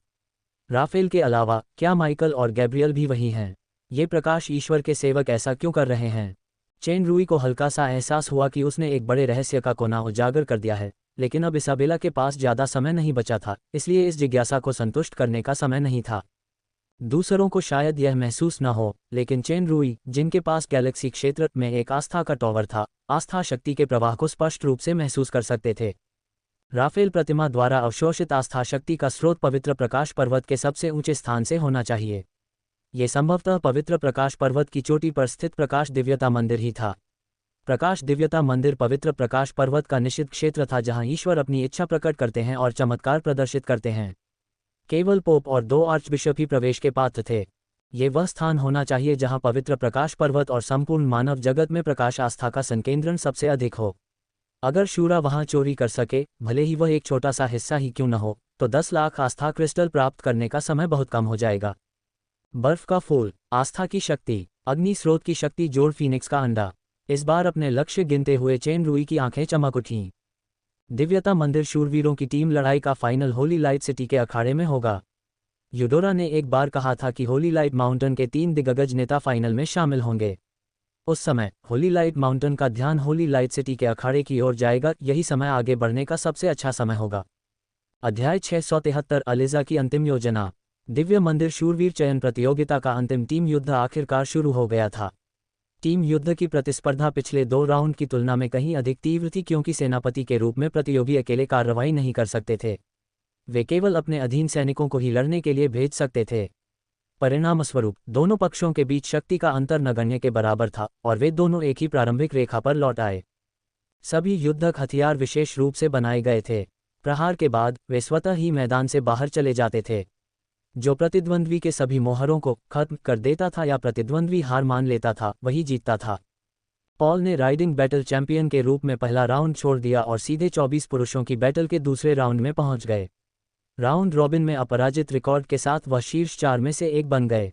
राफेल के अलावा क्या माइकल और गैब्रियल भी वही हैं? ये प्रकाश ईश्वर के सेवक ऐसा क्यों कर रहे हैं? चेन रूई को हल्का सा एहसास हुआ कि उसने एक बड़े रहस्य का कोना उजागर कर दिया है, लेकिन अब इसाबेला के पास ज़्यादा समय नहीं बचा था, इसलिए इस जिज्ञासा को संतुष्ट करने का समय नहीं था। दूसरों को शायद यह महसूस न हो, लेकिन चेन रूई, जिनके पास गैलेक्सी क्षेत्र में एक आस्था का टॉवर था, आस्था शक्ति के प्रवाह को स्पष्ट रूप से महसूस कर सकते थे। राफेल प्रतिमा द्वारा अवशोषित आस्था शक्ति का स्रोत पवित्र प्रकाश पर्वत के सबसे ऊंचे स्थान से होना चाहिए। ये संभवतः पवित्र प्रकाश पर्वत की चोटी पर स्थित प्रकाश दिव्यता मंदिर ही था। प्रकाश दिव्यता मंदिर पवित्र प्रकाश पर्वत का निषिद्ध क्षेत्र था जहां ईश्वर अपनी इच्छा प्रकट करते हैं और चमत्कार प्रदर्शित करते हैं। केवल पोप और 2 आर्चबिशप ही प्रवेश के पात्र थे। ये वह स्थान होना चाहिए जहां पवित्र प्रकाश पर्वत और संपूर्ण मानव जगत में प्रकाश आस्था का संकेंद्रण सबसे अधिक हो। अगर शूरा वहां चोरी कर सके, भले ही वह एक छोटा सा हिस्सा ही क्यों न हो, तो 10 लाख आस्था क्रिस्टल प्राप्त करने का समय बहुत कम हो जाएगा। बर्फ का फूल, आस्था की शक्ति, अग्नि स्रोत की शक्ति जोड़ फीनिक्स का अंडा। इस बार अपने लक्ष्य गिनते हुए चेन रूई की आंखें चमक उठीं। दिव्यता मंदिर शूरवीरों की टीम लड़ाई का फाइनल होली लाइट सिटी के अखाड़े में होगा। यूडोरा ने एक बार कहा था कि होली लाइट माउंटेन के 3 दिग्गज नेता फाइनल में शामिल होंगे। उस समय होली लाइट माउंटेन का ध्यान होली लाइट सिटी के अखाड़े की ओर जाएगा। यही समय आगे बढ़ने का सबसे अच्छा समय होगा। अध्याय 673 अलीजा की अंतिम योजना। दिव्य मंदिर शूरवीर चयन प्रतियोगिता का अंतिम टीम युद्ध आखिरकार शुरू हो गया था। टीम युद्ध की प्रतिस्पर्धा पिछले 2 राउंड की तुलना में कहीं अधिक तीव्र थी, क्योंकि सेनापति के रूप में प्रतियोगी अकेले कार्रवाई नहीं कर सकते थे। वे केवल अपने अधीन सैनिकों को ही लड़ने के लिए भेज सकते थे। परिणामस्वरूप दोनों पक्षों के बीच शक्ति का अंतर नगण्य के बराबर था और वे दोनों एक ही प्रारंभिक रेखा पर लौट आए। सभी युद्धक हथियार विशेष रूप से बनाए गए थे। प्रहार के बाद वे स्वतः ही मैदान से बाहर चले जाते थे। जो प्रतिद्वंद्वी के सभी मोहरों को खत्म कर देता था या प्रतिद्वंद्वी हार मान लेता था, वही जीतता था। पॉल ने राइडिंग बैटल चैंपियन के रूप में पहला राउंड छोड़ दिया और सीधे 24 पुरुषों की बैटल के दूसरे राउंड में पहुंच गए। राउंड रॉबिन में अपराजित रिकॉर्ड के साथ वह शीर्ष 4 में से एक बन गए।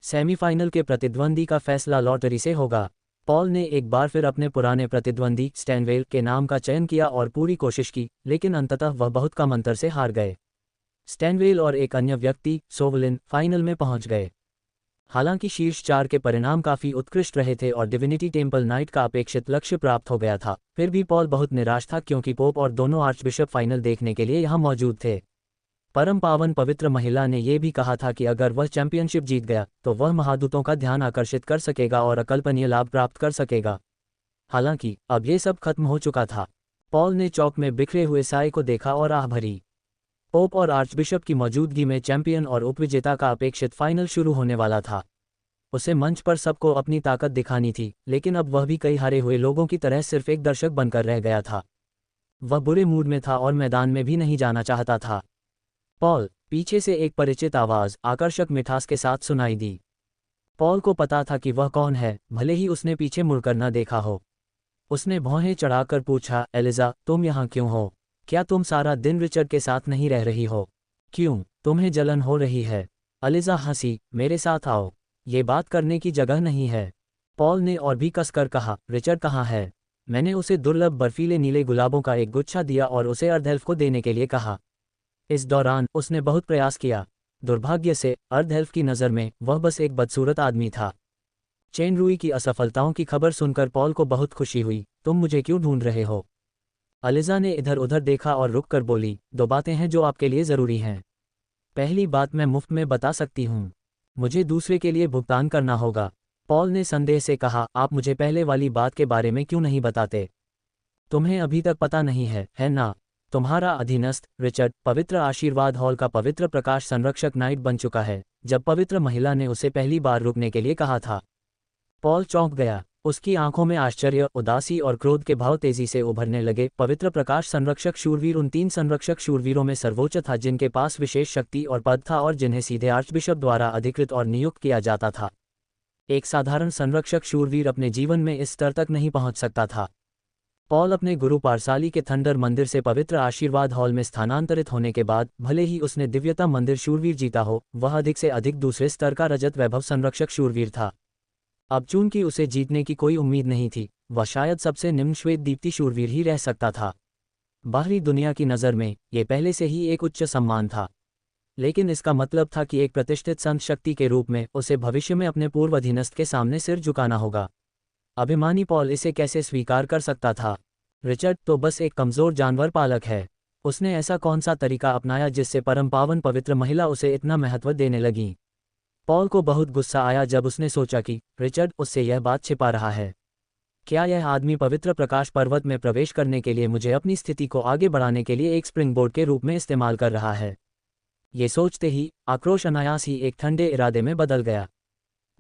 सेमीफाइनल के प्रतिद्वंदी का फैसला लॉटरी से होगा। पॉल ने एक बार फिर अपने पुराने प्रतिद्वंदी स्टैनवेल के नाम का चयन किया और पूरी कोशिश की, लेकिन अंततः वह बहुत कम अंतर से हार गए। स्टैनवेल और एक अन्य व्यक्ति सोवलिन फाइनल में पहुंच गए। हालांकि शीर्ष 4 के परिणाम काफी उत्कृष्ट रहे थे और डिविनिटी टेम्पल नाइट का अपेक्षित लक्ष्य प्राप्त हो गया था, फिर भी पॉल बहुत निराश था, क्योंकि पोप और दोनों आर्चबिशप फाइनल देखने के लिए यहां मौजूद थे। परम पावन पवित्र महिला ने यह भी कहा था कि अगर वह चैंपियनशिप जीत गया तो वह महादूतों का ध्यान आकर्षित कर सकेगा और अकल्पनीय लाभ प्राप्त कर सकेगा। हालांकि अब यह सब खत्म हो चुका था। पॉल ने चौक में बिखरे हुए साए को देखा और आह भरी। पोप और आर्चबिशप की मौजूदगी में चैंपियन और उपविजेता का अपेक्षित फाइनल शुरू होने वाला था। उसे मंच पर सबको अपनी ताकत दिखानी थी, लेकिन अब वह भी कई हारे हुए लोगों की तरह सिर्फ एक दर्शक बनकर रह गया था। वह बुरे मूड में था और मैदान में भी नहीं जाना चाहता था। पॉल, पीछे से एक परिचित आवाज आकर्षक मिठास के साथ सुनाई दी। पॉल को पता था कि वह कौन है, भले ही उसने पीछे मुड़कर न देखा हो। उसने भौहें चढ़ाकर पूछा, एलिजा, तुम यहाँ क्यों हो? क्या तुम सारा दिन रिचर्ड के साथ नहीं रह रही हो? क्यों, तुम्हें जलन हो रही है? एलिजा हंसी, मेरे साथ आओ, ये बात करने की जगह नहीं है। पॉल ने और भी कसकर कहा, रिचर्ड कहाँ है? मैंने उसे दुर्लभ बर्फीले नीले गुलाबों का एक गुच्छा दिया और उसे अर्धएल्फ को देने के लिए कहा। इस दौरान उसने बहुत प्रयास किया। दुर्भाग्य से अर्धएल्फ की नज़र में वह बस एक बदसूरत आदमी था। चेन रूई की असफलताओं की खबर सुनकर पॉल को बहुत खुशी हुई। तुम मुझे क्यों ढूंढ रहे हो? एलिजा ने इधर उधर देखा और रुक कर बोली, 2 बातें हैं जो आपके लिए ज़रूरी हैं। पहली बात मैं मुफ्त में बता सकती हूँ। मुझे दूसरे के लिए भुगतान करना होगा। पॉल ने संदेह से कहा, आप मुझे पहले वाली बात के बारे में क्यों नहीं बताते? तुम्हें अभी तक पता नहीं है ना? तुम्हारा अधीनस्थ रिचर्ड पवित्र आशीर्वाद हॉल का पवित्र प्रकाश संरक्षक नाइट बन चुका है, जब पवित्र महिला ने उसे पहली बार रुकने के लिए कहा था। पॉल चौंक गया। उसकी आंखों में आश्चर्य, उदासी और क्रोध के भाव तेजी से उभरने लगे। पवित्र प्रकाश संरक्षक शूरवीर उन 3 संरक्षक शूरवीरों में सर्वोच्च था जिनके पास विशेष शक्ति और पद था और जिन्हें सीधे आर्चबिशप द्वारा अधिकृत और नियुक्त किया जाता था। एक साधारण संरक्षक शूरवीर अपने जीवन में इस स्तर तक नहीं पहुंच सकता था। पॉल अपने गुरु पारसाली के थंडर मंदिर से पवित्र आशीर्वाद हॉल में स्थानांतरित होने के बाद, भले ही उसने दिव्यता मंदिर शूरवीर जीता हो, वह अधिक से अधिक दूसरे स्तर का रजत वैभव संरक्षक शूरवीर था। अब चूंकि उसे जीतने की कोई उम्मीद नहीं थी, वह शायद सबसे निम्न श्वेत दीप्ति शूरवीर ही रह सकता था। बाहरी दुनिया की नज़र में ये पहले से ही एक उच्च सम्मान था, लेकिन इसका मतलब था कि एक प्रतिष्ठित संत शक्ति के रूप में उसे भविष्य में अपने पूर्व अधीनस्थ के सामने सिर झुकाना होगा। अभिमानी पॉल इसे कैसे स्वीकार कर सकता था? रिचर्ड तो बस एक कमज़ोर जानवर पालक है। उसने ऐसा कौन सा तरीका अपनाया जिससे परम पावन पवित्र महिला उसे इतना महत्व देने लगी? पॉल को बहुत गुस्सा आया जब उसने सोचा कि रिचर्ड उससे यह बात छिपा रहा है। क्या यह आदमी पवित्र प्रकाश पर्वत में प्रवेश करने के लिए मुझे अपनी स्थिति को आगे बढ़ाने के लिए एक स्प्रिंगबोर्ड के रूप में इस्तेमाल कर रहा है? ये सोचते ही आक्रोश अनायास ही एक ठंडे इरादे में बदल गया।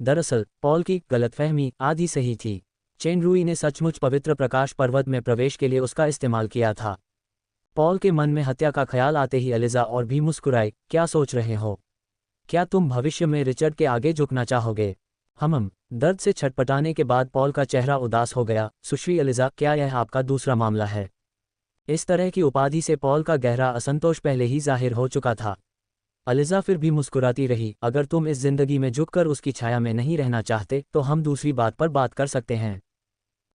दरअसल पॉल की गलतफहमी आधी सही थी। चेन रूई ने सचमुच पवित्र प्रकाश पर्वत में प्रवेश के लिए उसका इस्तेमाल किया था। पॉल के मन में हत्या का ख्याल आते ही एलिजा और भी मुस्कुराई। क्या सोच रहे हो? क्या तुम भविष्य में रिचर्ड के आगे झुकना चाहोगे? दर्द से छटपटाने के बाद पॉल का चेहरा उदास हो गया। सुश्री एलिजा, क्या यह आपका दूसरा मामला है? इस तरह की उपाधि से पॉल का गहरा असंतोष पहले ही जाहिर हो चुका था। एलिजा फिर भी मुस्कुराती रही। अगर तुम इस जिंदगी में झुककर उसकी छाया में नहीं रहना चाहते तो हम दूसरी बात पर बात कर सकते हैं।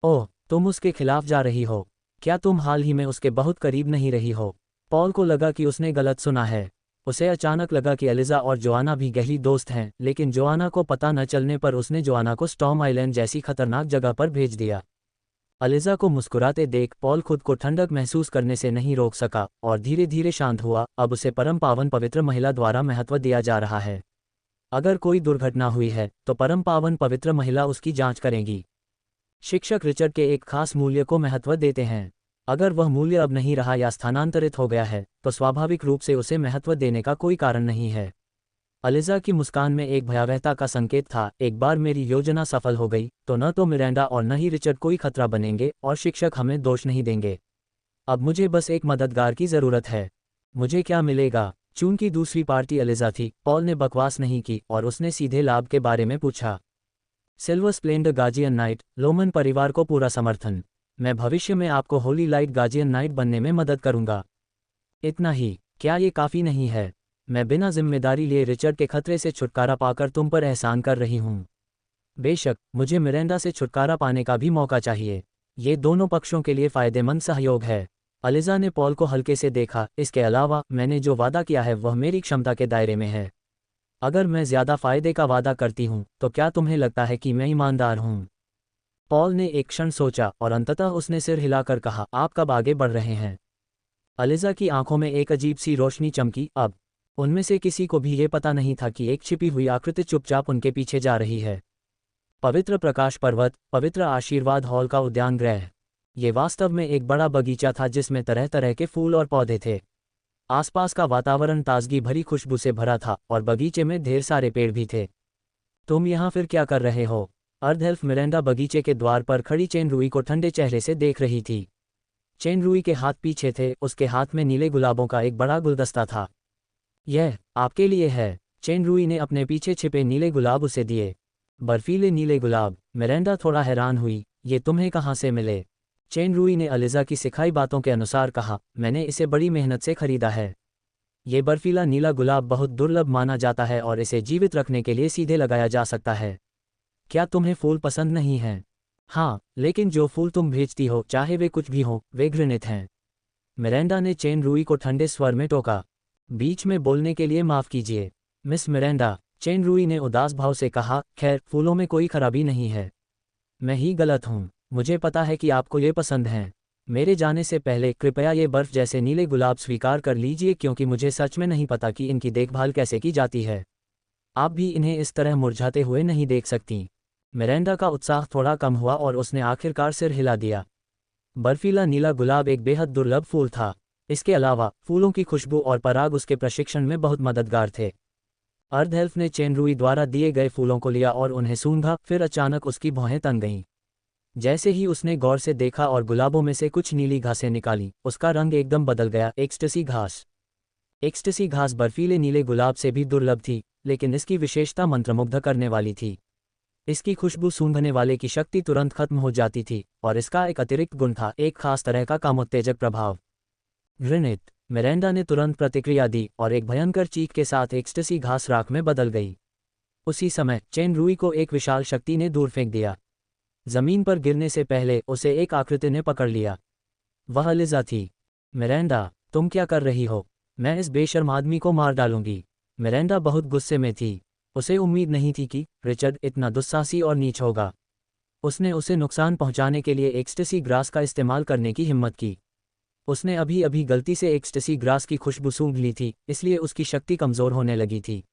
ओह, तुम उसके खिलाफ जा रही हो? क्या तुम हाल ही में उसके बहुत करीब नहीं रही हो? पॉल को लगा कि उसने गलत सुना है। उसे अचानक लगा कि एलिजा और जोआना भी गहरी दोस्त हैं, लेकिन जोआना को पता न चलने पर उसने जोआना को स्टॉर्म आइलैंड जैसी खतरनाक जगह पर भेज दिया। एलिजा को मुस्कुराते देख पॉल खुद को ठंडक महसूस करने से नहीं रोक सका और धीरे धीरे शांत हुआ। अब उसे परम पावन पवित्र महिला द्वारा महत्व दिया जा रहा है। अगर कोई दुर्घटना हुई है तो परम पावन पवित्र महिला उसकी जांच करेगी। शिक्षक रिचर्ड के एक खास मूल्य को महत्व देते हैं। अगर वह मूल्य अब नहीं रहा या स्थानांतरित हो गया है तो स्वाभाविक रूप से उसे महत्व देने का कोई कारण नहीं है। एलिजा की मुस्कान में एक भयावहता का संकेत था। एक बार मेरी योजना सफल हो गई तो न तो मिरांडा और न ही रिचर्ड कोई खतरा बनेंगे और शिक्षक हमें दोष नहीं देंगे। अब मुझे बस एक मददगार की ज़रूरत है। मुझे क्या मिलेगा? चूंकि दूसरी पार्टी एलिजा थी, पॉल ने बकवास नहीं की और उसने सीधे लाभ के बारे में पूछा। Silver Splendor guardian night, Loman परिवार को पूरा समर्थन। मैं भविष्य में आपको होली लाइट गार्जियन नाइट बनने में मदद करूंगा। इतना ही? क्या ये काफ़ी नहीं है? मैं बिना जिम्मेदारी लिए रिचर्ड के खतरे से छुटकारा पाकर तुम पर एहसान कर रही हूँ। बेशक मुझे मिरांडा से छुटकारा पाने का भी मौका चाहिए। ये दोनों पक्षों के लिए फ़ायदेमंद सहयोग है। एलिजा ने पॉल को हल्के से देखा। इसके अलावा मैंने जो वादा किया है वह मेरी क्षमता के दायरे में है। अगर मैं ज़्यादा फ़ायदे का वादा करती हूँ तो क्या तुम्हें लगता है कि मैं ईमानदार हूँ? पॉल ने एक क्षण सोचा और अंततः उसने सिर हिलाकर कहा, आप कब आगे बढ़ रहे हैं? एलिजा की आंखों में एक अजीब सी रोशनी चमकी। अब उनमें से किसी को भी ये पता नहीं था कि एक छिपी हुई आकृति चुपचाप उनके पीछे जा रही है। पवित्र प्रकाश पर्वत, पवित्र आशीर्वाद हॉल का उद्यान गृह। ये वास्तव में एक बड़ा बगीचा था जिसमें तरह तरह के फूल और पौधे थे। आसपास का वातावरण ताजगी भरी खुशबू से भरा था और बगीचे में ढेर सारे पेड़ भी थे। तुम यहाँ फिर क्या कर रहे हो? अर्धएल्फ मिरांडा बगीचे के द्वार पर खड़ी चेन रूई को ठंडे चेहरे से देख रही थी। चेन रूई के हाथ पीछे थे। उसके हाथ में नीले गुलाबों का एक बड़ा गुलदस्ता था। यह आपके लिए है। चेन रूई ने अपने पीछे छिपे नीले गुलाब उसे दिए। बर्फीले नीले गुलाब। मिरांडा थोड़ा हैरान हुई। ये तुम्हें कहाँ से मिले? चेन रूई ने एलिजा की सिखाई बातों के अनुसार कहा, मैंने इसे बड़ी मेहनत से खरीदा है। ये बर्फीला नीला गुलाब बहुत दुर्लभ माना जाता है और इसे जीवित रखने के लिए सीधे लगाया जा सकता है। क्या तुम्हें फूल पसंद नहीं हैं? हाँ, लेकिन जो फूल तुम भेजती हो, चाहे वे कुछ भी हो, वे घृणित हैं। मिरांडा ने चेन रूई को ठंडे स्वर में टोका। बीच में बोलने के लिए माफ़ कीजिए मिस मिरांडा, चेन रूई ने उदास भाव से कहा। खैर, फूलों में कोई खराबी नहीं है। मैं ही गलत हूँ। मुझे पता है कि आपको ये पसंद हैं। मेरे जाने से पहले कृपया ये बर्फ़ जैसे नीले गुलाब स्वीकार कर लीजिए, क्योंकि मुझे सच में नहीं पता कि इनकी देखभाल कैसे की जाती है। आप भी इन्हें इस तरह मुरझाते हुए नहीं देख सकती। मिरांडा का उत्साह थोड़ा कम हुआ और उसने आखिरकार सिर हिला दिया। बर्फीला नीला गुलाब एक बेहद दुर्लभ फूल था। इसके अलावा फूलों की खुशबू और पराग उसके प्रशिक्षण में बहुत मददगार थे। अर्ध एल्फ ने चेनरुई द्वारा दिए गए फूलों को लिया और उन्हें सूंघा, फिर अचानक उसकी भौहें तन गईं। जैसे ही उसने गौर से देखा और गुलाबों में से कुछ नीली घासें निकाली, उसका रंग एकदम बदल गया। एक्सटेसी घास। एक्सटेसी घास बर्फीले नीले गुलाब से भी दुर्लभ थी, लेकिन इसकी विशेषता मंत्रमुग्ध करने वाली थी। इसकी खुशबू सूंघने वाले की शक्ति तुरंत खत्म हो जाती थी, और इसका एक अतिरिक्त गुण था, एक खास तरह का कामोत्तेजक प्रभाव। घृणित। मिरांडा ने तुरंत प्रतिक्रिया दी और एक भयंकर चीख के साथ एक्सटेसी घास राख में बदल गई। उसी समय चेनरुई को एक विशाल शक्ति ने दूर फेंक दिया। जमीन पर गिरने से पहले उसे एक आकृति ने पकड़ लिया। वह अलिज़ा थी। मिरांडा, तुम क्या कर रही हो? मैं इस बेशर्म आदमी को मार डालूंगी। मिरांडा बहुत गुस्से में थी। उसे उम्मीद नहीं थी कि रिचर्ड इतना दुस्साहसी और नीच होगा। उसने उसे नुकसान पहुंचाने के लिए एक्सटेसी ग्रास का इस्तेमाल करने की हिम्मत की। उसने अभी अभी गलती से एक्सटेसी ग्रास की खुशबू सूंघ ली थी, इसलिए उसकी शक्ति कमज़ोर होने लगी थी।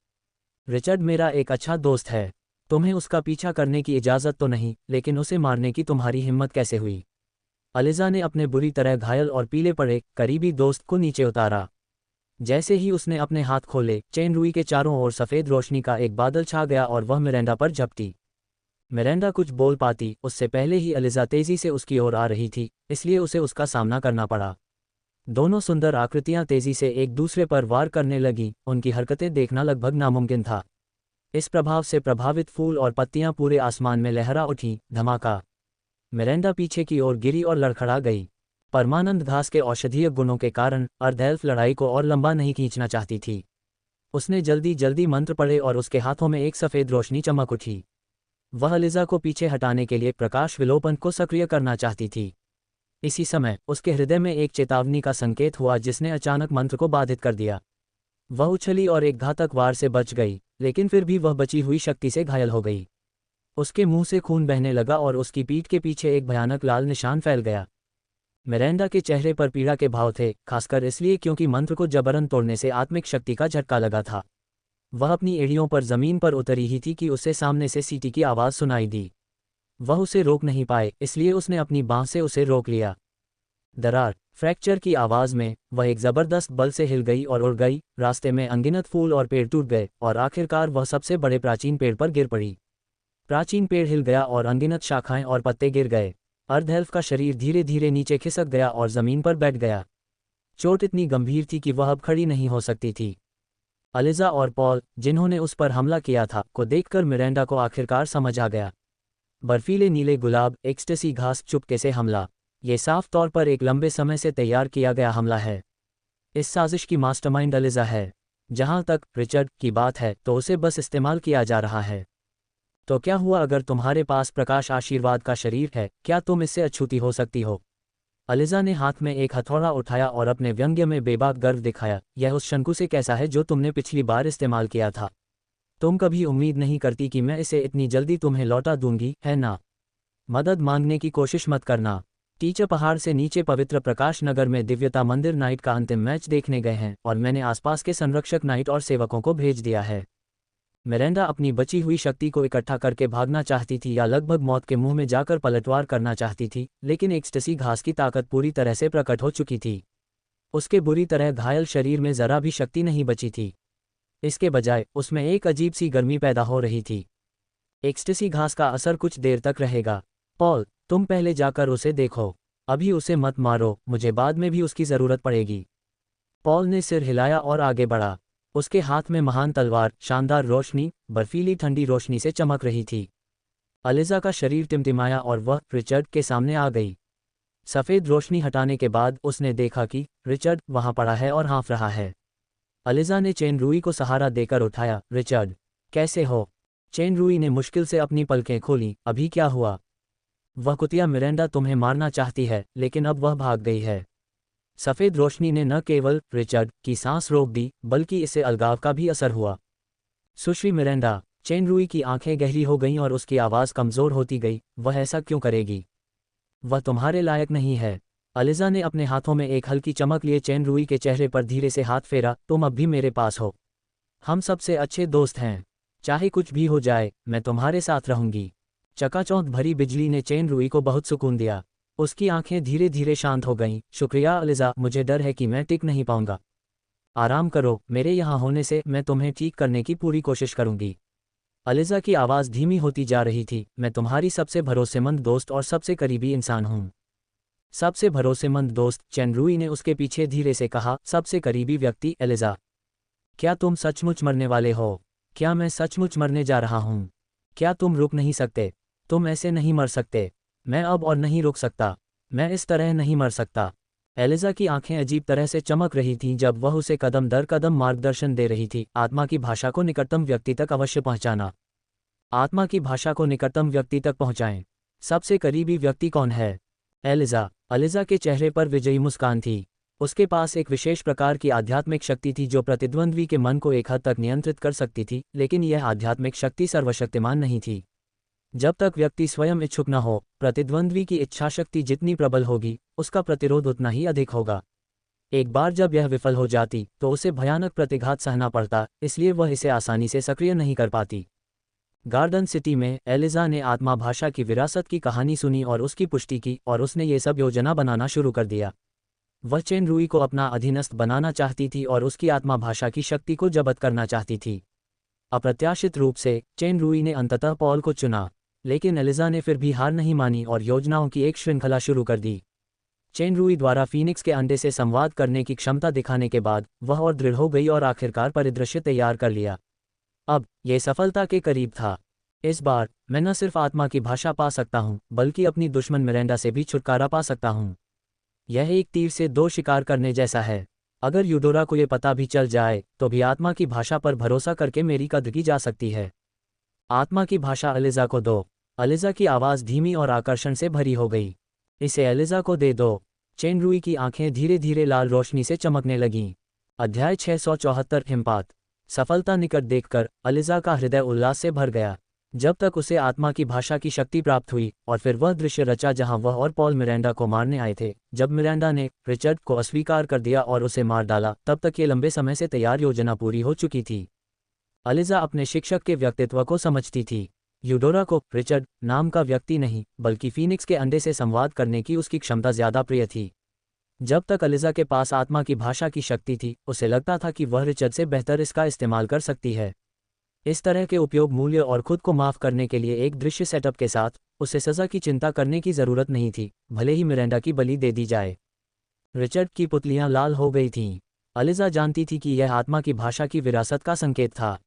रिचर्ड मेरा एक अच्छा दोस्त है। तुम्हें उसका पीछा करने की इजाज़त तो नहीं, लेकिन उसे मारने की तुम्हारी हिम्मत कैसे हुई? अलिज़ा ने अपने बुरी तरह घायल और पीले पड़े करीबी दोस्त को नीचे उतारा। जैसे ही उसने अपने हाथ खोले, चेनरुई के चारों ओर सफ़ेद रोशनी का एक बादल छा गया और वह मिरांडा पर झपटी। मिरांडा कुछ बोल पाती उससे पहले ही अलिज़ा तेज़ी से उसकी ओर आ रही थी, इसलिए उसे उसका सामना करना पड़ा। दोनों सुंदर आकृतियां तेज़ी से एक दूसरे पर वार करने लगीं, उनकी हरकतें देखना लगभग नामुमकिन था। इस प्रभाव से प्रभावित फूल और पत्तियां पूरे आसमान में लहरा उठीं। धमाका। मिरांडा पीछे की ओर गिरी और लड़खड़ा गई। परमानंद घास के औषधीय गुणों के कारण अर्ध एल्फ लड़ाई को और लंबा नहीं खींचना चाहती थी। उसने जल्दी जल्दी मंत्र पढ़े और उसके हाथों में एक सफ़ेद रोशनी चमक उठी। वह अलिज़ा को पीछे हटाने के लिए प्रकाश विलोपन को सक्रिय करना चाहती थी। इसी समय उसके हृदय में एक चेतावनी का संकेत हुआ जिसने अचानक मंत्र को बाधित कर दिया। वह उछली और एक घातक वार से बच गई, लेकिन फिर भी वह बची हुई शक्ति से घायल हो गई। उसके मुंह से खून बहने लगा और उसकी पीठ के पीछे एक भयानक लाल निशान फैल गया। मिरांडा के चेहरे पर पीड़ा के भाव थे, खासकर इसलिए क्योंकि मंत्र को जबरन तोड़ने से आत्मिक शक्ति का झटका लगा था। वह अपनी एड़ियों पर जमीन पर उतरी ही थी कि उसे सामने से सीटी की आवाज़ सुनाई दी। वह उसे रोक नहीं पाए, इसलिए उसने अपनी बाँह से उसे रोक लिया। दरार, फ्रैक्चर की आवाज़ में वह एक ज़बरदस्त बल से हिल गई और उड़ गई। रास्ते में अनगिनत फूल और पेड़ टूट गए और आखिरकार वह सबसे बड़े प्राचीन पेड़ पर गिर पड़ी। प्राचीन पेड़ हिल गया और अनगिनत शाखाएं और पत्ते गिर गए। अर्ध एल्फ का शरीर धीरे धीरे नीचे खिसक गया और ज़मीन पर बैठ गया। चोट इतनी गंभीर थी कि वह अब खड़ी नहीं हो सकती थी। अलिज़ा और पॉल, जिन्होंने उस पर हमला किया था, को देखकर मिरांडा को आखिरकार समझ आ गया। बर्फीले नीले गुलाब, एक्सटेसी घास, चुपके से हमला। ये साफ तौर पर एक लंबे समय से तैयार किया गया हमला है। इस साजिश की मास्टरमाइंड अलिज़ा है। जहां तक रिचर्ड की बात है तो उसे बस इस्तेमाल किया जा रहा है। तो क्या हुआ अगर तुम्हारे पास प्रकाश आशीर्वाद का शरीर है? क्या तुम इससे अछूती हो सकती हो? अलिज़ा ने हाथ में एक हथौड़ा उठाया और अपने व्यंग्य में बेबाक गर्व दिखाया। यह उस शंकु से कैसा है जो तुमने पिछली बार इस्तेमाल किया था? तुम कभी उम्मीद नहीं करती कि मैं इसे इतनी जल्दी तुम्हें लौटा दूंगी, है ना? मदद मांगने की कोशिश मत करना। टीचर पहाड़ से नीचे पवित्र प्रकाश नगर में दिव्यता मंदिर नाइट का अंतिम मैच देखने गए हैं और मैंने आसपास के संरक्षक नाइट और सेवकों को भेज दिया है। मिरांडा अपनी बची हुई शक्ति को इकट्ठा करके भागना चाहती थी या लगभग मौत के मुंह में जाकर पलटवार करना चाहती थी, लेकिन एक्सटेसी घास की ताकत पूरी तरह से प्रकट हो चुकी थी। उसके बुरी तरह घायल शरीर में जरा भी शक्ति नहीं बची थी। इसके बजाय उसमें एक अजीब सी गर्मी पैदा हो रही थी। एक्सटेसी घास का असर कुछ देर तक रहेगा। पॉल, तुम पहले जाकर उसे देखो। अभी उसे मत मारो, मुझे बाद में भी उसकी ज़रूरत पड़ेगी। पॉल ने सिर हिलाया और आगे बढ़ा। उसके हाथ में महान तलवार, शानदार रोशनी, बर्फीली ठंडी रोशनी से चमक रही थी। अलिज़ा का शरीर टिमटिमाया और वह रिचर्ड के सामने आ गई। सफ़ेद रोशनी हटाने के बाद उसने देखा कि रिचर्ड वहाँ पड़ा है और हाँफ रहा है। अलिज़ा ने चेनरुई को सहारा देकर उठाया। रिचर्ड, कैसे हो? चेनरुई ने मुश्किल से अपनी पलकें खोलीं। अभी क्या हुआ? वह कुतिया मिरांडा तुम्हें मारना चाहती है, लेकिन अब वह भाग गई है। सफ़ेद रोशनी ने न केवल रिचर्ड की सांस रोक दी, बल्कि इससे अलगाव का भी असर हुआ। सुश्री मिरांडा। चेनरुई की आंखें गहरी हो गईं और उसकी आवाज़ कमज़ोर होती गई। वह ऐसा क्यों करेगी? वह तुम्हारे लायक नहीं है। अलिज़ा ने अपने हाथों में एक हल्की चमक लिए चेनरुई के चेहरे पर धीरे से हाथ फेरा। तुम अब भी मेरे पास हो। हम सबसे अच्छे दोस्त हैं। चाहे कुछ भी हो जाए, मैं तुम्हारे साथ रहूंगी। चकाचौंध भरी बिजली ने चेन रुई को बहुत सुकून दिया। उसकी आंखें धीरे धीरे शांत हो गईं। शुक्रिया अलिजा, मुझे डर है कि मैं टिक नहीं पाऊंगा। आराम करो, मेरे यहाँ होने से मैं तुम्हें ठीक करने की पूरी कोशिश करूंगी। अलिजा की आवाज़ धीमी होती जा रही थी। मैं तुम्हारी सबसे भरोसेमंद दोस्त और सबसे करीबी इंसान हूँ। सबसे भरोसेमंद दोस्त, चेन रुई ने उसके पीछे धीरे से कहा। सबसे करीबी व्यक्ति एलिजा, क्या तुम सचमुच मरने वाले हो? क्या मैं सचमुच मरने जा रहा हूँ? क्या तुम रुक नहीं सकते? तुम ऐसे नहीं मर सकते। मैं अब और नहीं रुक सकता। मैं इस तरह नहीं मर सकता। एलिजा की आंखें अजीब तरह से चमक रही थीं जब वह उसे कदम दर कदम मार्गदर्शन दे रही थी। आत्मा की भाषा को निकटतम व्यक्ति तक अवश्य पहुंचाना। आत्मा की भाषा को निकटतम व्यक्ति तक पहुंचाएं। सबसे करीबी व्यक्ति कौन है? एलिजा। अलिजा के चेहरे पर विजयी मुस्कान थी। उसके पास एक विशेष प्रकार की आध्यात्मिक शक्ति थी जो प्रतिद्वंद्वी के मन को एक हद तक नियंत्रित कर सकती थी, लेकिन यह आध्यात्मिक शक्ति सर्वशक्तिमान नहीं थी। जब तक व्यक्ति स्वयं इच्छुक न हो, प्रतिद्वंद्वी की इच्छाशक्ति जितनी प्रबल होगी, उसका प्रतिरोध उतना ही अधिक होगा। एक बार जब यह विफल हो जाती तो उसे भयानक प्रतिघात सहना पड़ता, इसलिए वह इसे आसानी से सक्रिय नहीं कर पाती। गार्डन सिटी में एलिजा ने आत्मा भाषा की विरासत की कहानी सुनी और उसकी पुष्टि की, और उसने ये सब योजना बनाना शुरू कर दिया। वह चेन रुई को अपना अधीनस्थ बनाना चाहती थी और उसकी आत्मा भाषा की शक्ति को जब्त करना चाहती थी। अप्रत्याशित रूप से चेन रुई ने अंततः पॉल को चुना, लेकिन एलिजा ने फिर भी हार नहीं मानी और योजनाओं की एक श्रृंखला शुरू कर दी। चेन रुई द्वारा फीनिक्स के अंडे से संवाद करने की क्षमता दिखाने के बाद वह और दृढ़ हो गई और आखिरकार परिदृश्य तैयार कर लिया। अब यह सफलता के करीब था। इस बार मैं न सिर्फ आत्मा की भाषा पा सकता हूं, बल्कि अपनी दुश्मन मिरेंडा से भी छुटकारा पा सकता हूं। यह एक तीर से दो शिकार करने जैसा है। अगर यूडोरा को यह पता भी चल जाए तो भी आत्मा की भाषा पर भरोसा करके मेरी कद्र की जा सकती है। आत्मा की भाषा एलिजा को दो। एलिजा की आवाज़ धीमी और आकर्षण से भरी हो गई। इसे एलिजा को दे दो। चेन रुई की आंखें धीरे धीरे लाल रोशनी से चमकने लगीं। अध्याय 674 हिमपात। सफलता निकट देखकर एलिजा का हृदय उल्लास से भर गया। जब तक उसे आत्मा की भाषा की शक्ति प्राप्त हुई और फिर वह दृश्य रचा जहां वह और पॉल मिरेंडा को मारने आए थे। जब मिरेंडा ने रिचर्ड को अस्वीकार कर दिया और उसे मार डाला, तब तक ये लंबे समय से तैयार योजना पूरी हो चुकी थी। एलिजा अपने शिक्षक के व्यक्तित्व को समझती थी। यूडोरा को रिचर्ड नाम का व्यक्ति नहीं, बल्कि फीनिक्स के अंडे से संवाद करने की उसकी क्षमता ज्यादा प्रिय थी। जब तक एलिजा के पास आत्मा की भाषा की शक्ति थी, उसे लगता था कि वह रिचर्ड से बेहतर इसका इस्तेमाल कर सकती है। इस तरह के उपयोग मूल्य और खुद को माफ करने के लिए एक दृश्य सेटअप के साथ उसे सजा की चिंता करने की जरूरत नहीं थी, भले ही मिरेंडा की बलि दे दी जाए। रिचर्ड की पुतलियां लाल हो गई थीं। एलिजा जानती थी कि यह आत्मा की भाषा की विरासत का संकेत था।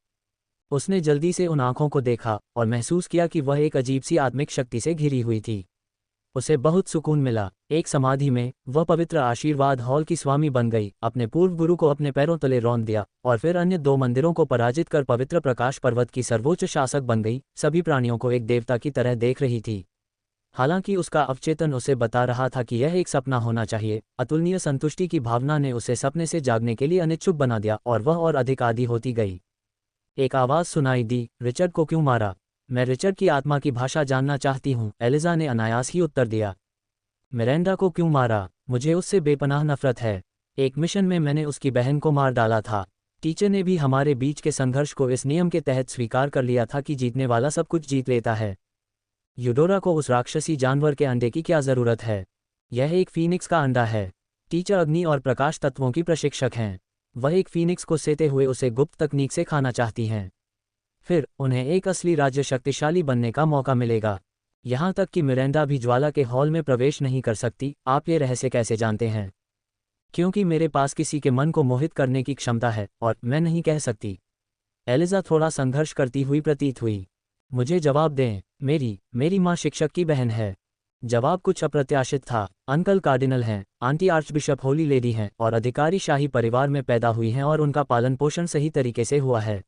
उसने जल्दी से उन आंखों को देखा और महसूस किया कि वह एक अजीब सी आत्मिक शक्ति से घिरी हुई थी। उसे बहुत सुकून मिला। एक समाधि में वह पवित्र आशीर्वाद हॉल की स्वामी बन गई, अपने पूर्व गुरु को अपने पैरों तले रौंद दिया और फिर अन्य 2 मंदिरों को पराजित कर पवित्र प्रकाश पर्वत की सर्वोच्च शासक बन गई। सभी प्राणियों को एक देवता की तरह देख रही थी। हालांकि उसका अवचेतन उसे बता रहा था कि यह एक सपना होना चाहिए। अतुलनीय संतुष्टि की भावना ने उसे सपने से जागने के लिए अनिच्छुक बना दिया और वह और अधिक आदी होती गई। एक आवाज़ सुनाई दी, रिचर्ड को क्यों मारा? मैं रिचर्ड की आत्मा की भाषा जानना चाहती हूँ, एलिजा ने अनायास ही उत्तर दिया। मिरेंडा को क्यों मारा? मुझे उससे बेपनाह नफरत है। एक मिशन में मैंने उसकी बहन को मार डाला था। टीचर ने भी हमारे बीच के संघर्ष को इस नियम के तहत स्वीकार कर लिया था कि जीतने वाला सब कुछ जीत लेता है। यूडोरा को उस राक्षसी जानवर के अंडे की क्या ज़रूरत है? यह एक फीनिक्स का अंडा है। टीचर अग्नि और प्रकाश तत्वों की प्रशिक्षक हैं। वह एक फीनिक्स को सेते हुए उसे गुप्त तकनीक से खाना चाहती हैं। फिर उन्हें एक असली राज्य शक्तिशाली बनने का मौका मिलेगा। यहाँ तक कि मिरेंडा भी ज्वाला के हॉल में प्रवेश नहीं कर सकती। आप ये रहस्य कैसे जानते हैं? क्योंकि मेरे पास किसी के मन को मोहित करने की क्षमता है और मैं नहीं कह सकती। एलिजा थोड़ा संघर्ष करती हुई प्रतीत हुई। मुझे जवाब दें। मेरी माँ शिक्षक की बहन है। जवाब कुछ अप्रत्याशित था। अंकल कार्डिनल हैं, आंटी आर्चबिशप होली लेडी हैं और अधिकारी शाही परिवार में पैदा हुई हैं और उनका पालन पोषण सही तरीके से हुआ है।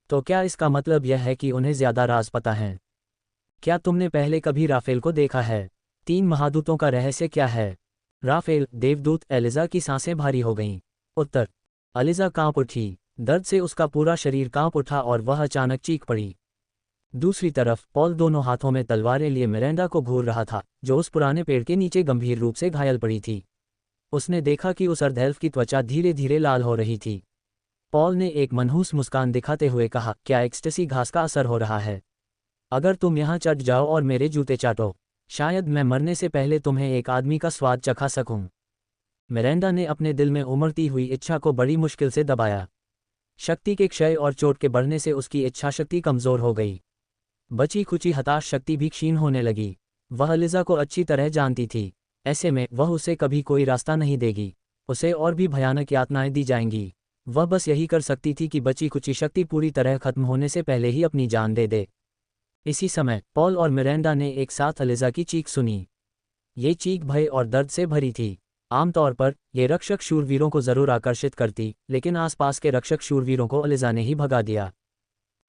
तो क्या इसका मतलब यह है कि उन्हें ज्यादा राज पता हैं? क्या तुमने पहले कभी राफेल को देखा है? 3 महादूतों का रहस्य क्या है? राफेल देवदूत। एलिजा की सांसें भारी हो गईं। उत्तर। एलिजा कांप उठी। दर्द से उसका पूरा शरीर कांप उठा और वह अचानक चीख पड़ी। दूसरी तरफ पॉल दोनों हाथों में तलवारें लिए मिरेंडा को घूर रहा था, जो उस पुराने पेड़ के नीचे गंभीर रूप से घायल पड़ी थी। उसने देखा कि उस अर्धएल्फ की त्वचा धीरे धीरे लाल हो रही थी। पॉल ने एक मनहूस मुस्कान दिखाते हुए कहा, क्या एक्सटेसी घास का असर हो रहा है? अगर तुम यहाँ चढ़ जाओ और मेरे जूते चाटो, शायद मैं मरने से पहले तुम्हें एक आदमी का स्वाद चखा सकूं। मिरांडा ने अपने दिल में उमड़ती हुई इच्छा को बड़ी मुश्किल से दबाया। शक्ति के क्षय और चोट के बढ़ने से उसकी इच्छाशक्ति कमजोर हो गई। बची खुची हताश शक्ति भी क्षीण होने लगी। वह लिज़ा को अच्छी तरह जानती थी। ऐसे में वह उसे कभी कोई रास्ता नहीं देगी। उसे और भी भयानक यातनाएं दी जाएंगी। वह बस यही कर सकती थी कि बची खुची शक्ति पूरी तरह खत्म होने से पहले ही अपनी जान दे दे। इसी समय पॉल और मिरांडा ने एक साथ लिज़ा की चीख सुनी। ये चीख भय और दर्द से भरी थी। आमतौर पर ये रक्षक शूरवीरों को जरूर आकर्षित करती, लेकिन आसपास के रक्षक शूरवीरों को एलिज़ा ने ही भगा दिया।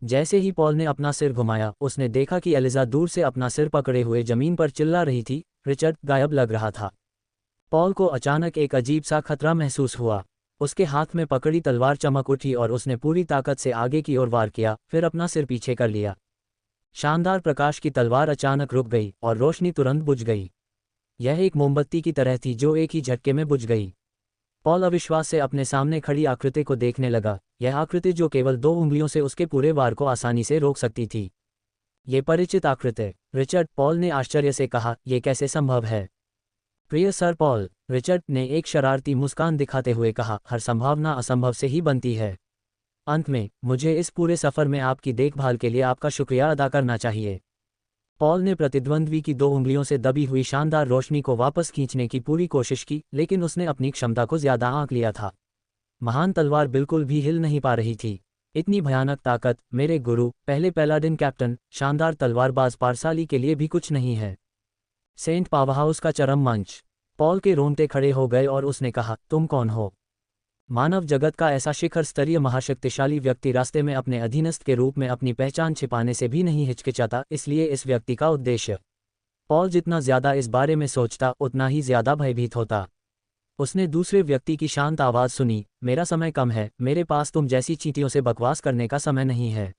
जैसे ही पॉल ने अपना सिर घुमाया, उसने देखा कि एलिज़ा दूर से अपना सिर पकड़े हुए जमीन पर चिल्ला रही थी। रिचर्ड गायब लग रहा था। पॉल को अचानक एक अजीब सा खतरा महसूस हुआ। उसके हाथ में पकड़ी तलवार चमक उठी और उसने पूरी ताकत से आगे की ओर वार किया, फिर अपना सिर पीछे कर लिया। शानदार प्रकाश की तलवार अचानक रुक गई और रोशनी तुरंत बुझ गई। यह एक मोमबत्ती की तरह थी जो एक ही झटके में बुझ गई। पॉल अविश्वास से अपने सामने खड़ी आकृति को देखने लगा। यह आकृति जो केवल 2 उंगलियों से उसके पूरे वार को आसानी से रोक सकती थी। ये परिचित आकृति। रिचर्ड, पॉल ने आश्चर्य से कहा, यह कैसे संभव है? प्रिय सर पॉल, रिचर्ड ने एक शरारती मुस्कान दिखाते हुए कहा, हर संभावना असंभव से ही बनती है। अंत में मुझे इस पूरे सफर में आपकी देखभाल के लिए आपका शुक्रिया अदा करना चाहिए। पॉल ने प्रतिद्वंद्वी की 2 उंगलियों से दबी हुई शानदार रोशनी को वापस खींचने की पूरी कोशिश की, लेकिन उसने अपनी क्षमता को ज्यादा आंक लिया था। महान तलवार बिल्कुल भी हिल नहीं पा रही थी। इतनी भयानक ताकत, मेरे गुरु, पहले पैलाडिन कैप्टन, शानदार तलवारबाज पारसाली के लिए भी कुछ नहीं है। सेंट पावरहाउस का चरम मंच। पॉल के रोंगटे खड़े हो गए और उसने कहा, तुम कौन हो? मानव जगत का ऐसा शिखर स्तरीय महाशक्तिशाली व्यक्ति रास्ते में अपने अधीनस्थ के रूप में अपनी पहचान छिपाने से भी नहीं हिचकिचाता, इसलिए इस व्यक्ति का उद्देश्य। पॉल जितना ज्यादा इस बारे में सोचता, उतना ही ज्यादा भयभीत होता। उसने दूसरे व्यक्ति की शांत आवाज सुनी, मेरा समय कम है, मेरे पास तुम जैसी चींटियों से बकवास करने का समय नहीं है।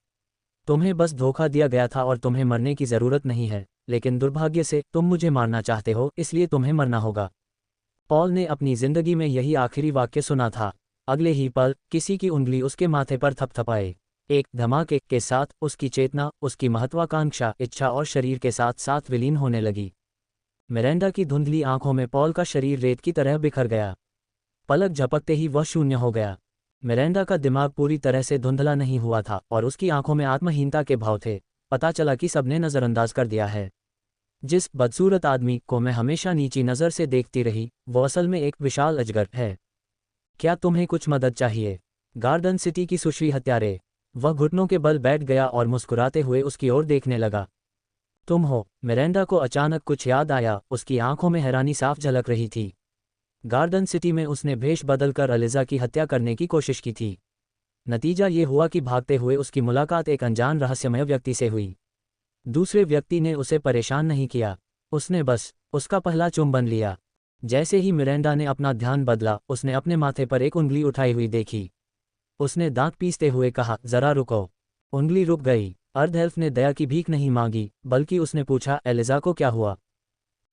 तुम्हें बस धोखा दिया गया था और तुम्हें मरने की जरूरत नहीं है, लेकिन दुर्भाग्य से तुम मुझे मारना चाहते हो, इसलिए तुम्हें मरना होगा। पॉल ने अपनी जिंदगी में यही आखिरी वाक्य सुना था। अगले ही पल किसी की उंगली उसके माथे पर थपथपाए। एक धमाके के साथ उसकी चेतना, उसकी महत्वाकांक्षा, इच्छा और शरीर के साथ साथ विलीन होने लगी। मिरांडा की धुंधली आंखों में पॉल का शरीर रेत की तरह बिखर गया। पलक झपकते ही वह शून्य हो गया। मिरांडा का दिमाग पूरी तरह से धुंधला नहीं हुआ था और उसकी आंखों में आत्महीनता के भाव थे। पता चला कि सबने नजरअंदाज कर दिया है। जिस बदसूरत आदमी को मैं हमेशा नीची नज़र से देखती रही, वो असल में एक विशाल अजगर है। क्या तुम्हें कुछ मदद चाहिए? गार्डन सिटी की सुश्री हत्यारे। वह घुटनों के बल बैठ गया और मुस्कुराते हुए उसकी ओर देखने लगा। तुम हो? मिरांडा को अचानक कुछ याद आया। उसकी आंखों में हैरानी साफ झलक रही थी। गार्डन सिटी में उसने भेष बदलकर एलिज़ा की हत्या करने की कोशिश की थी। नतीजा ये हुआ कि भागते हुए उसकी मुलाकात एक अनजान रहस्यमय व्यक्ति से हुई। दूसरे व्यक्ति ने उसे परेशान नहीं किया, उसने बस उसका पहला चुंबन लिया। जैसे ही मिरांडा ने अपना ध्यान बदला, उसने अपने माथे पर एक उंगली उठाई हुई देखी। उसने दांत पीसते हुए कहा, जरा रुको। उंगली रुक गई। अर्धएल्फ ने दया की भीख नहीं मांगी, बल्कि उसने पूछा, एलिज़ा को क्या हुआ?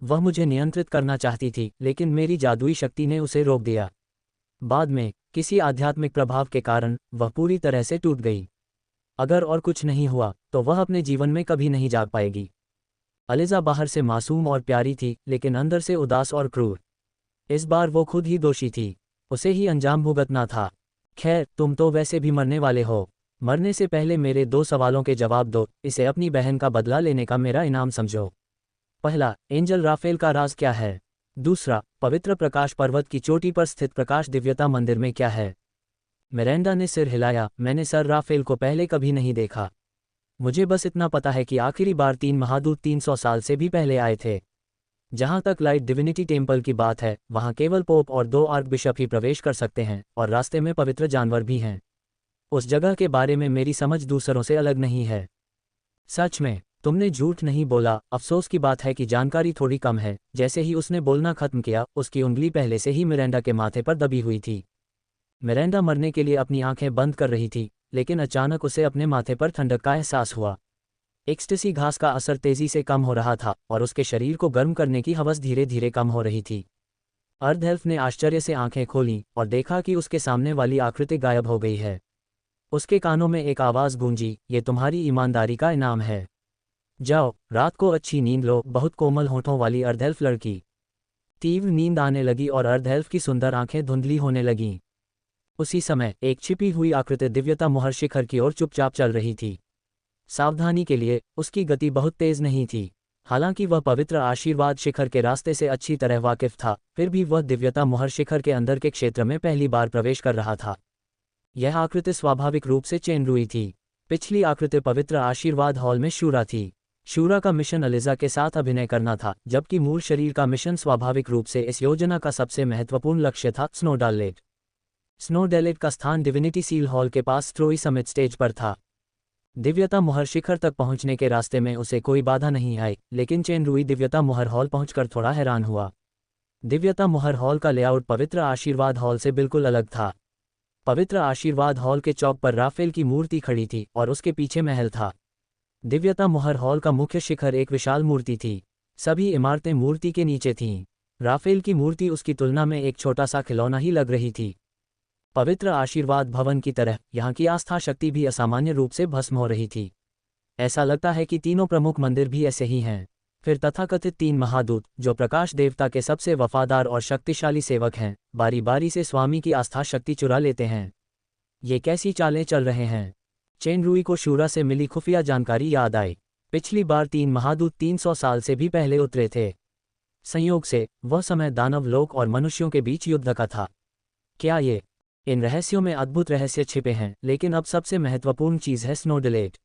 वह मुझे नियंत्रित करना चाहती थी, लेकिन मेरी जादुई शक्ति ने उसे रोक दिया। बाद में किसी आध्यात्मिक प्रभाव के कारण वह पूरी तरह से टूट गई। अगर और कुछ नहीं हुआ तो वह अपने जीवन में कभी नहीं जाग पाएगी। एलिज़ा बाहर से मासूम और प्यारी थी, लेकिन अंदर से उदास और क्रूर। इस बार वो खुद ही दोषी थी। उसे ही अंजाम भुगतना था। खैर, तुम तो वैसे भी मरने वाले हो। मरने से पहले मेरे 2 सवालों के जवाब दो। इसे अपनी बहन का बदला लेने का मेरा इनाम समझो। पहला, एंजल राफेल का राज क्या है? दूसरा, पवित्र प्रकाश पर्वत की चोटी पर स्थित प्रकाश दिव्यता मंदिर में क्या है? मिरांडा ने सिर हिलाया। मैंने सर राफेल को पहले कभी नहीं देखा। मुझे बस इतना पता है कि आखिरी बार 3 महादूत 300 साल से भी पहले आए थे। जहां तक लाइट डिविनिटी टेम्पल की बात है, वहां केवल पोप और 2 आर्क बिशप ही प्रवेश कर सकते हैं, और रास्ते में पवित्र जानवर भी हैं। उस जगह के बारे में मेरी समझ दूसरों से अलग नहीं है। सच में, तुमने झूठ नहीं बोला। अफसोस की बात है कि जानकारी थोड़ी कम है। जैसे ही उसने बोलना खत्म किया, उसकी उंगली पहले से ही मिरांडा के माथे पर दबी हुई थी। मिरांडा मरने के लिए अपनी आंखें बंद कर रही थी, लेकिन अचानक उसे अपने माथे पर ठंडक का एहसास हुआ। एक्सटेसी घास का असर तेजी से कम हो रहा था और उसके शरीर को गर्म करने की हवस धीरे धीरे कम हो रही थी। अर्ध एल्फ ने आश्चर्य से आंखें खोलीं और देखा कि उसके सामने वाली आकृति गायब हो गई है। उसके कानों में एक आवाज़ गूंजी, ये तुम्हारी ईमानदारी का इनाम है। जाओ, रात को अच्छी नींद लो। बहुत कोमल होठों वाली अर्ध एल्फ लड़की। तीव्र नींद आने लगी और अर्ध एल्फ की सुंदर आंखें धुंधली होने लगीं। उसी समय एक छिपी हुई आकृति दिव्यता मोहर शिखर की ओर चुपचाप चल रही थी। सावधानी के लिए उसकी गति बहुत तेज नहीं थी। हालांकि वह पवित्र आशीर्वाद शिखर के रास्ते से अच्छी तरह वाकिफ था, फिर भी वह दिव्यता मोहर शिखर के अंदर के क्षेत्र में पहली बार प्रवेश कर रहा था। यह आकृति स्वाभाविक रूप से चेनरुई थी। पिछली आकृति पवित्र आशीर्वाद हॉल में शूरा थी। शूरा का मिशन अलिजा के साथ अभिनय करना था, जबकि मूल शरीर का मिशन स्वाभाविक रूप से इस योजना का सबसे महत्वपूर्ण लक्ष्य था, स्नोडालेट। स्नोडेलेट का स्थान डिविनिटी सील हॉल के पास स्ट्रोई समिट स्टेज पर था। दिव्यता मोहर शिखर तक पहुंचने के रास्ते में उसे कोई बाधा नहीं आई, लेकिन चेनरुई दिव्यता मोहर हॉल पहुंचकर थोड़ा हैरान हुआ। दिव्यता मोहर हॉल का लेआउट पवित्र आशीर्वाद हॉल से बिल्कुल अलग था। पवित्र आशीर्वाद हॉल के चौक पर राफेल की मूर्ति खड़ी थी और उसके पीछे महल था। दिव्यता मोहर हॉल का मुख्य शिखर एक विशाल मूर्ति थी। सभी इमारतें मूर्ति के नीचे थीं। राफेल की मूर्ति उसकी तुलना में एक छोटा सा खिलौना ही लग रही थी। पवित्र आशीर्वाद भवन की तरह यहाँ की आस्था शक्ति भी असामान्य रूप से भस्म हो रही थी। ऐसा लगता है कि तीनों प्रमुख मंदिर भी ऐसे ही हैं। फिर तथाकथित 3 महादूत, जो प्रकाश देवता के सबसे वफादार और शक्तिशाली सेवक हैं, बारी बारी से स्वामी की आस्था शक्ति चुरा लेते हैं। ये कैसी चालें चल रहे हैं? चेनरुई को शूरा से मिली खुफिया जानकारी याद आई। पिछली बार 3 महादूत 300 साल से भी पहले उतरे थे। संयोग से वह समय दानव लोक और मनुष्यों के बीच युद्ध का था। क्या ये? इन रहस्यों में अद्भुत रहस्य छिपे हैं, लेकिन अब सबसे महत्वपूर्ण चीज़ है स्नोडेलेट।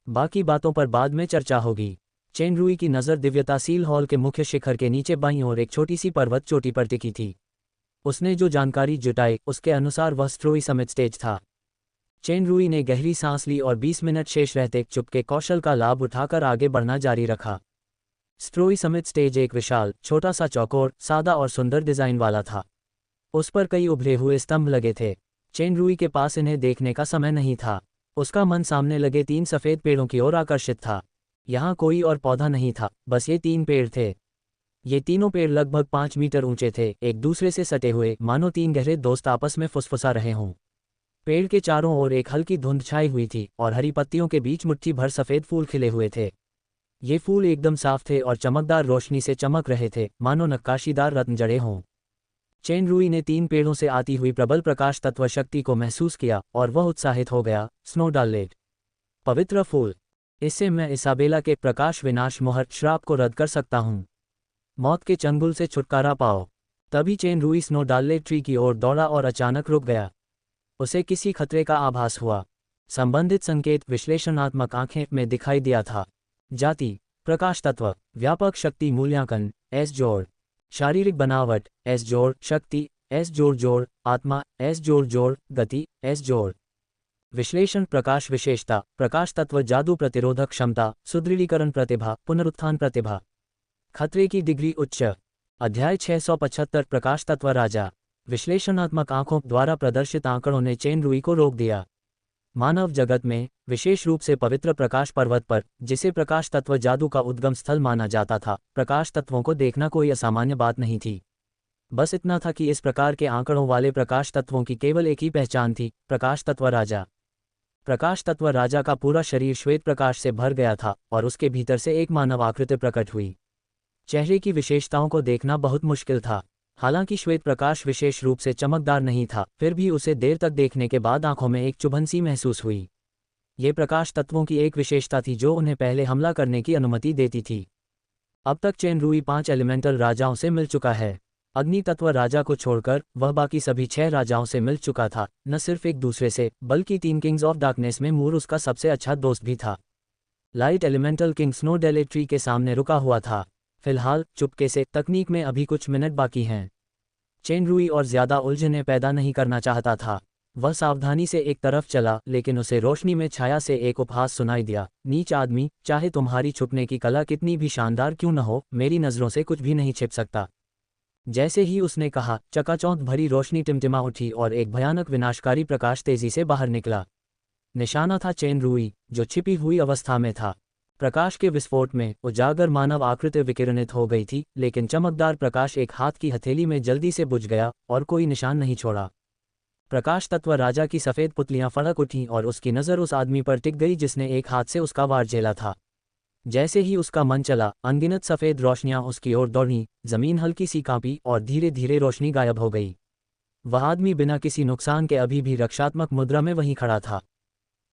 बाकी बातों पर बाद में चर्चा होगी। चेनरुई की नज़र दिव्यता सील हॉल के मुख्य शिखर के नीचे बाईं ओर एक छोटी सी पर्वत चोटी पर टिकी थी। उसने जो जानकारी जुटाई उसके अनुसार वह स्ट्रोई समिट स्टेज था। चेनरुई ने गहरी सांस ली और 20 मिनट शेष रहते चुपके कौशल का लाभ उठाकर आगे बढ़ना जारी रखा। स्ट्रोई समिट स्टेज एक विशाल, छोटा सा चौकोर, सादा और सुंदर डिज़ाइन वाला था। उस पर कई उभरे हुए स्तंभ लगे थे। चेनरुई के पास इन्हें देखने का समय नहीं था। उसका मन सामने लगे 3 सफ़ेद पेड़ों की ओर आकर्षित था। यहाँ कोई और पौधा नहीं था, बस ये 3 पेड़ थे। ये तीनों पेड़ लगभग 5 मीटर ऊंचे थे, एक दूसरे से सटे हुए, मानो 3 गहरे दोस्त आपस में फुसफुसा रहे हों। पेड़ के चारों ओर एक हल्की धुंध छाई हुई थी और हरी पत्तियों के बीच मुट्ठी भर सफ़ेद फूल खिले हुए थे। ये फूल एकदम साफ थे और चमकदार रोशनी से चमक रहे थे, मानो नक्काशीदार रत्न जड़े हों। चेनरुई ने 3 पेड़ों से आती हुई प्रबल प्रकाश तत्व शक्ति को महसूस किया और वह उत्साहित हो गया। स्नोडालेट, पवित्र फूल, इससे मैं इसाबेला के प्रकाश विनाश मोहर श्राप को रद्द कर सकता हूँ। मौत के चंगुल से छुटकारा पाओ। तभी चेनरुई स्नोडालेट ट्री की ओर दौड़ा और अचानक रुक गया। उसे किसी खतरे का आभास हुआ। संबंधित संकेत विश्लेषणात्मक आंखें में दिखाई दिया था। जाति, प्रकाश तत्व, व्यापक शक्ति मूल्यांकन, एस जोड़, शारीरिक बनावट, एस जोड़, शक्ति, एस जोड़ जोड़, आत्मा, एस जोड़ जोड़, गति, एस जोड़। विश्लेषण प्रकाश विशेषता, प्रकाश तत्व जादू प्रतिरोधक क्षमता, सुदृढ़ीकरण प्रतिभा, पुनरुत्थान प्रतिभा। खतरे की डिग्री उच्च। अध्याय 675 प्रकाश तत्व राजा। विश्लेषणात्मक आंखों द्वारा प्रदर्शित आंकड़ों ने चेनरुई को रोक दिया। मानव जगत में, विशेष रूप से पवित्र प्रकाश पर्वत पर, जिसे प्रकाश तत्व जादू का उद्गम स्थल माना जाता था, प्रकाश तत्वों को देखना कोई असामान्य बात नहीं थी। बस इतना था कि इस प्रकार के आंकड़ों वाले प्रकाश तत्वों की केवल एक ही पहचान थी, प्रकाश तत्व राजा। प्रकाश तत्व राजा का पूरा शरीर श्वेत प्रकाश से भर गया था और उसके भीतर से एक मानव आकृति प्रकट हुई। चेहरे की विशेषताओं को देखना बहुत मुश्किल था। हालांकि श्वेत प्रकाश विशेष रूप से चमकदार नहीं था, फिर भी उसे देर तक देखने के बाद आंखों में एक चुभन सी महसूस हुई। ये प्रकाश तत्वों की एक विशेषता थी जो उन्हें पहले हमला करने की अनुमति देती थी। अब तक चेनरुई 5 एलिमेंटल राजाओं से मिल चुका है। अग्नि तत्व राजा को छोड़कर वह बाकी सभी 6 राजाओं से मिल चुका था, न सिर्फ एक दूसरे से, बल्कि 3 किंग्स ऑफ डार्कनेस में मूर उसका सबसे अच्छा दोस्त भी था। लाइट एलिमेंटल किंग स्नोडेलेट ट्री के सामने रुका हुआ था। फिलहाल चुपके से तकनीक में अभी कुछ मिनट बाकी हैं। चेनरुई और ज्यादा उलझने पैदा नहीं करना चाहता था। वह सावधानी से एक तरफ चला, लेकिन उसे रोशनी में छाया से एक उपहास सुनाई दिया। नीच आदमी, चाहे तुम्हारी छुपने की कला कितनी भी शानदार क्यों न हो, मेरी नज़रों से कुछ भी नहीं छिप सकता। जैसे ही उसने कहा, चकाचौंध भरी रोशनी टिमटिमा उठी और एक भयानक विनाशकारी प्रकाश तेजी से बाहर निकला। निशाना था चेनरुई, जो छिपी हुई अवस्था में था। प्रकाश के विस्फोट में उजागर मानव आकृति विकिरणित हो गई थी, लेकिन चमकदार प्रकाश एक हाथ की हथेली में जल्दी से बुझ गया और कोई निशान नहीं छोड़ा। प्रकाश तत्व राजा की सफ़ेद पुतलियां फड़क उठीं और उसकी नज़र उस आदमी पर टिक गई जिसने एक हाथ से उसका वार झेला था। जैसे ही उसका मन चला, अनगिनत सफ़ेद रोशनियां उसकी ओर दौड़ीं, ज़मीन हल्की सी कांपी और धीरे धीरे रोशनी गायब हो गई। वह आदमी बिना किसी नुकसान के अभी भी रक्षात्मक मुद्रा में वहीं खड़ा था।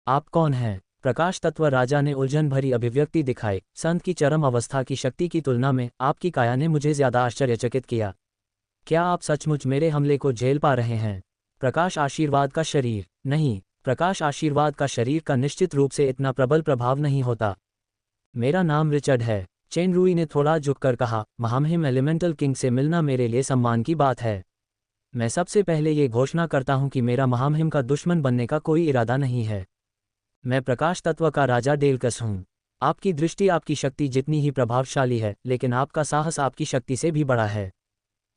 आप कौन हैं? प्रकाश तत्व राजा ने उलझन भरी अभिव्यक्ति दिखाई। संत की चरम अवस्था की शक्ति की तुलना में आपकी काया ने मुझे ज्यादा आश्चर्यचकित किया। क्या आप सचमुच मेरे हमले को झेल पा रहे हैं? प्रकाश आशीर्वाद का शरीर? नहीं, प्रकाश आशीर्वाद का शरीर का निश्चित रूप से इतना प्रबल प्रभाव नहीं होता। मेरा नाम रिचर्ड है, चेन रूई ने थोड़ा झुककर कहा। महामहिम एलिमेंटल किंग से मिलना मेरे लिए सम्मान की बात है। मैं सबसे पहले ये घोषणा करता हूं कि मेरा महामहिम का दुश्मन बनने का कोई इरादा नहीं है। मैं प्रकाश तत्व का राजा डेलकस हूं। आपकी दृष्टि, आपकी शक्ति जितनी ही प्रभावशाली है, लेकिन आपका साहस आपकी शक्ति से भी बड़ा है।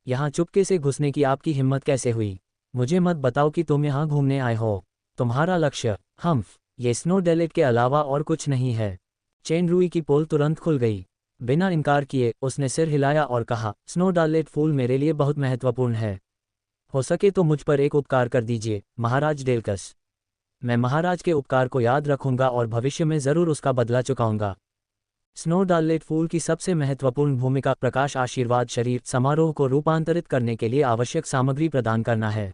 यहाँ चुपके से घुसने की आपकी हिम्मत कैसे हुई? मुझे मत बताओ कि तुम यहाँ घूमने आए हो। तुम्हारा लक्ष्य हम्फ ये स्नो डेलेट के अलावा और कुछ नहीं है। चेन रूई की पोल तुरंत खुल गई। बिना इनकार किए उसने सिर हिलाया और कहा, स्नो डालेट फूल मेरे लिए बहुत महत्वपूर्ण है। हो सके तो मुझ पर एक उपकार कर दीजिए महाराज डेलकस। मैं महाराज के उपकार को याद रखूंगा और भविष्य में जरूर उसका बदला चुकाऊंगा। स्नो डालेट फूल की सबसे महत्वपूर्ण भूमिका प्रकाश आशीर्वाद शरीर समारोह को रूपांतरित करने के लिए आवश्यक सामग्री प्रदान करना है।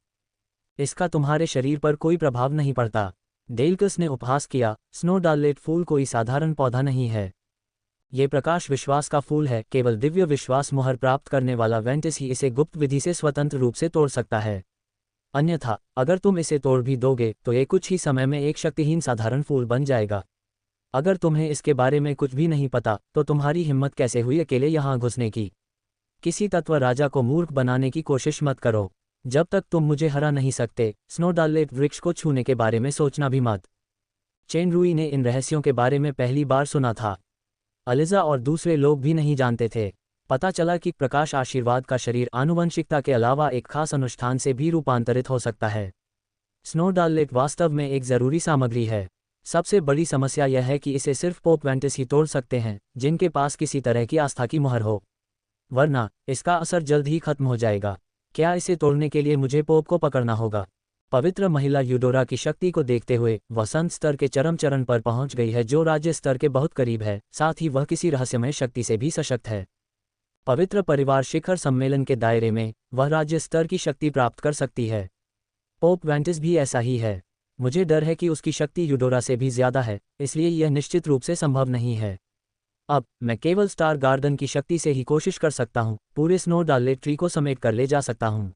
इसका तुम्हारे शरीर पर कोई प्रभाव नहीं पड़ता। डेलकस ने उपहास किया, स्नो डालेट फूल कोई साधारण पौधा नहीं है। ये प्रकाश विश्वास का फूल है। केवल दिव्य विश्वास मुहर प्राप्त करने वाला वेंटिस ही इसे गुप्त विधि से स्वतंत्र रूप से तोड़ सकता है। अन्यथा अगर तुम इसे तोड़ भी दोगे तो ये कुछ ही समय में एक शक्तिहीन साधारण फूल बन जाएगा। अगर तुम्हें इसके बारे में कुछ भी नहीं पता तो तुम्हारी हिम्मत कैसे हुई अकेले यहाँ घुसने की? किसी तत्व राजा को मूर्ख बनाने की कोशिश मत करो। जब तक तुम मुझे हरा नहीं सकते, स्नो डालेट वृक्ष को छूने के बारे में सोचना भी मत। चेन रूई ने इन रहस्यों के बारे में पहली बार सुना था। अलिजा और दूसरे लोग भी नहीं जानते थे। पता चला कि प्रकाश आशीर्वाद का शरीर आनुवंशिकता के अलावा एक खास अनुष्ठान से भी रूपांतरित हो सकता है। स्नो डालेट वास्तव में एक ज़रूरी सामग्री है। सबसे बड़ी समस्या यह है कि इसे सिर्फ पोप वेंटिस ही तोड़ सकते हैं, जिनके पास किसी तरह की आस्था की मुहर हो, वरना इसका असर जल्द ही खत्म हो जाएगा। क्या इसे तोड़ने के लिए मुझे पोप को पकड़ना होगा? पवित्र महिला यूडोरा की शक्ति को देखते हुए वह संत स्तर के चरम चरण पर पहुंच गई है, जो राज्य स्तर के बहुत करीब है। साथ ही वह किसी रहस्यमय शक्ति से भी सशक्त है। पवित्र परिवार शिखर सम्मेलन के दायरे में वह राज्य स्तर की शक्ति प्राप्त कर सकती है। पोप वेंटिस भी ऐसा ही है। मुझे डर है कि उसकी शक्ति यूडोरा से भी ज्यादा है, इसलिए यह निश्चित रूप से संभव नहीं है। अब मैं केवल स्टार गार्डन की शक्ति से ही कोशिश कर सकता हूँ। पूरे स्नो डालेट ट्री को समेट कर ले जा सकता हूँ।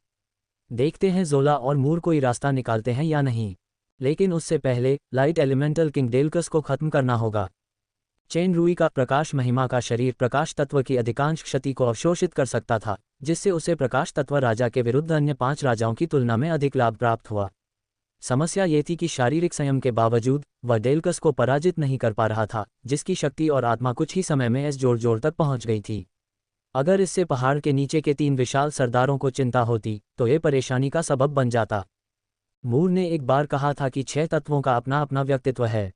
देखते हैं जोला और मूर कोई रास्ता निकालते हैं या नहीं। लेकिन उससे पहले लाइट एलिमेंटल किंग डेलकस को खत्म करना होगा। चेन रूई का प्रकाश महिमा का शरीर प्रकाश तत्व की अधिकांश क्षति को अवशोषित कर सकता था, जिससे उसे प्रकाश तत्व राजा के विरुद्ध अन्य 5 राजाओं की तुलना में अधिक लाभ प्राप्त हुआ। समस्या ये थी कि शारीरिक संयम के बावजूद वह डेलकस को पराजित नहीं कर पा रहा था, जिसकी शक्ति और आत्मा कुछ ही समय में इस जोड़ तक पहुंच गई थी। अगर इससे पहाड़ के नीचे के 3 विशाल सरदारों को चिंता होती तो ये परेशानी का सबब बन जाता। मूर ने एक बार कहा था कि 6 तत्वों का अपना अपना व्यक्तित्व है।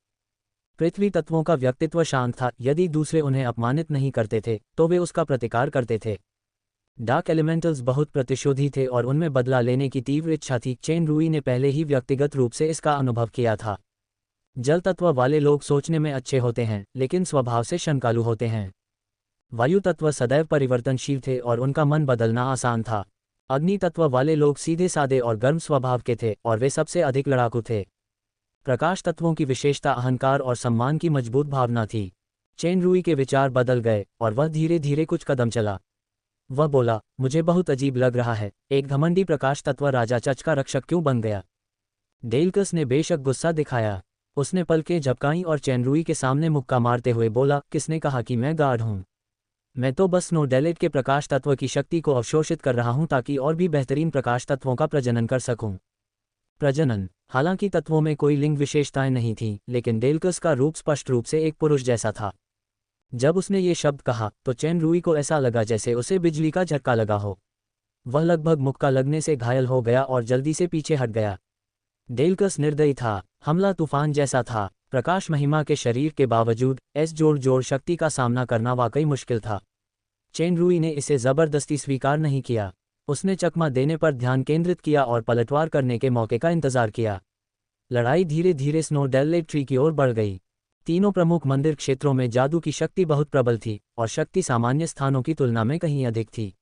पृथ्वी तत्वों का व्यक्तित्व शांत था। यदि दूसरे उन्हें अपमानित नहीं करते थे तो वे उसका प्रतिकार करते थे। डार्क एलिमेंटल्स बहुत प्रतिशोधी थे और उनमें बदला लेने की तीव्र इच्छा थी। चेन रूई ने पहले ही व्यक्तिगत रूप से इसका अनुभव किया था। जल तत्व वाले लोग सोचने में अच्छे होते हैं, लेकिन स्वभाव से शंकालु होते हैं। वायु तत्व सदैव परिवर्तनशील थे और उनका मन बदलना आसान था। अग्नि तत्व वाले लोग सीधे साधे और गर्म स्वभाव के थे और वे सबसे अधिक लड़ाकू थे। प्रकाश तत्वों की विशेषता अहंकार और सम्मान की मजबूत भावना थी। चेन रूई के विचार बदल गए और वह धीरे धीरे कुछ कदम चला। वह बोला, मुझे बहुत अजीब लग रहा है, एक घमंडी प्रकाश तत्व राजा चच का रक्षक क्यों बन गया? डेलकस ने बेशक गुस्सा दिखाया। उसने पलकें झपकाईं और चेन रूई के सामने मुक्का मारते हुए बोला, किसने कहा कि मैं गार्ड हूँ? मैं तो बस स्नो डेलेट के प्रकाश तत्व की शक्ति को अवशोषित कर रहा हूँ ताकि और भी बेहतरीन प्रकाश तत्वों का प्रजनन कर सकूं। प्रजनन? हालांकि तत्वों में कोई लिंग विशेषताएं नहीं थीं, लेकिन डेलकस का रूप स्पष्ट रूप से एक पुरुष जैसा था। जब उसने ये शब्द कहा तो चेन रूई को ऐसा लगा जैसे उसे बिजली का झटका लगा हो। वह लगभग मुक्का लगने से घायल हो गया और जल्दी से पीछे हट गया। डेलकस निर्दयी था। हमला तूफान जैसा था। प्रकाश महिमा के शरीर के बावजूद इस जोड़ शक्ति का सामना करना वाकई मुश्किल था। चेन रुई ने इसे जबरदस्ती स्वीकार नहीं किया। उसने चकमा देने पर ध्यान केंद्रित किया और पलटवार करने के मौके का इंतजार किया। लड़ाई धीरे धीरे स्नोडेल लेक ट्री की ओर बढ़ गई। तीनों प्रमुख मंदिर क्षेत्रों में जादू की शक्ति बहुत प्रबल थी और शक्ति सामान्य स्थानों की तुलना में कहीं अधिक थी।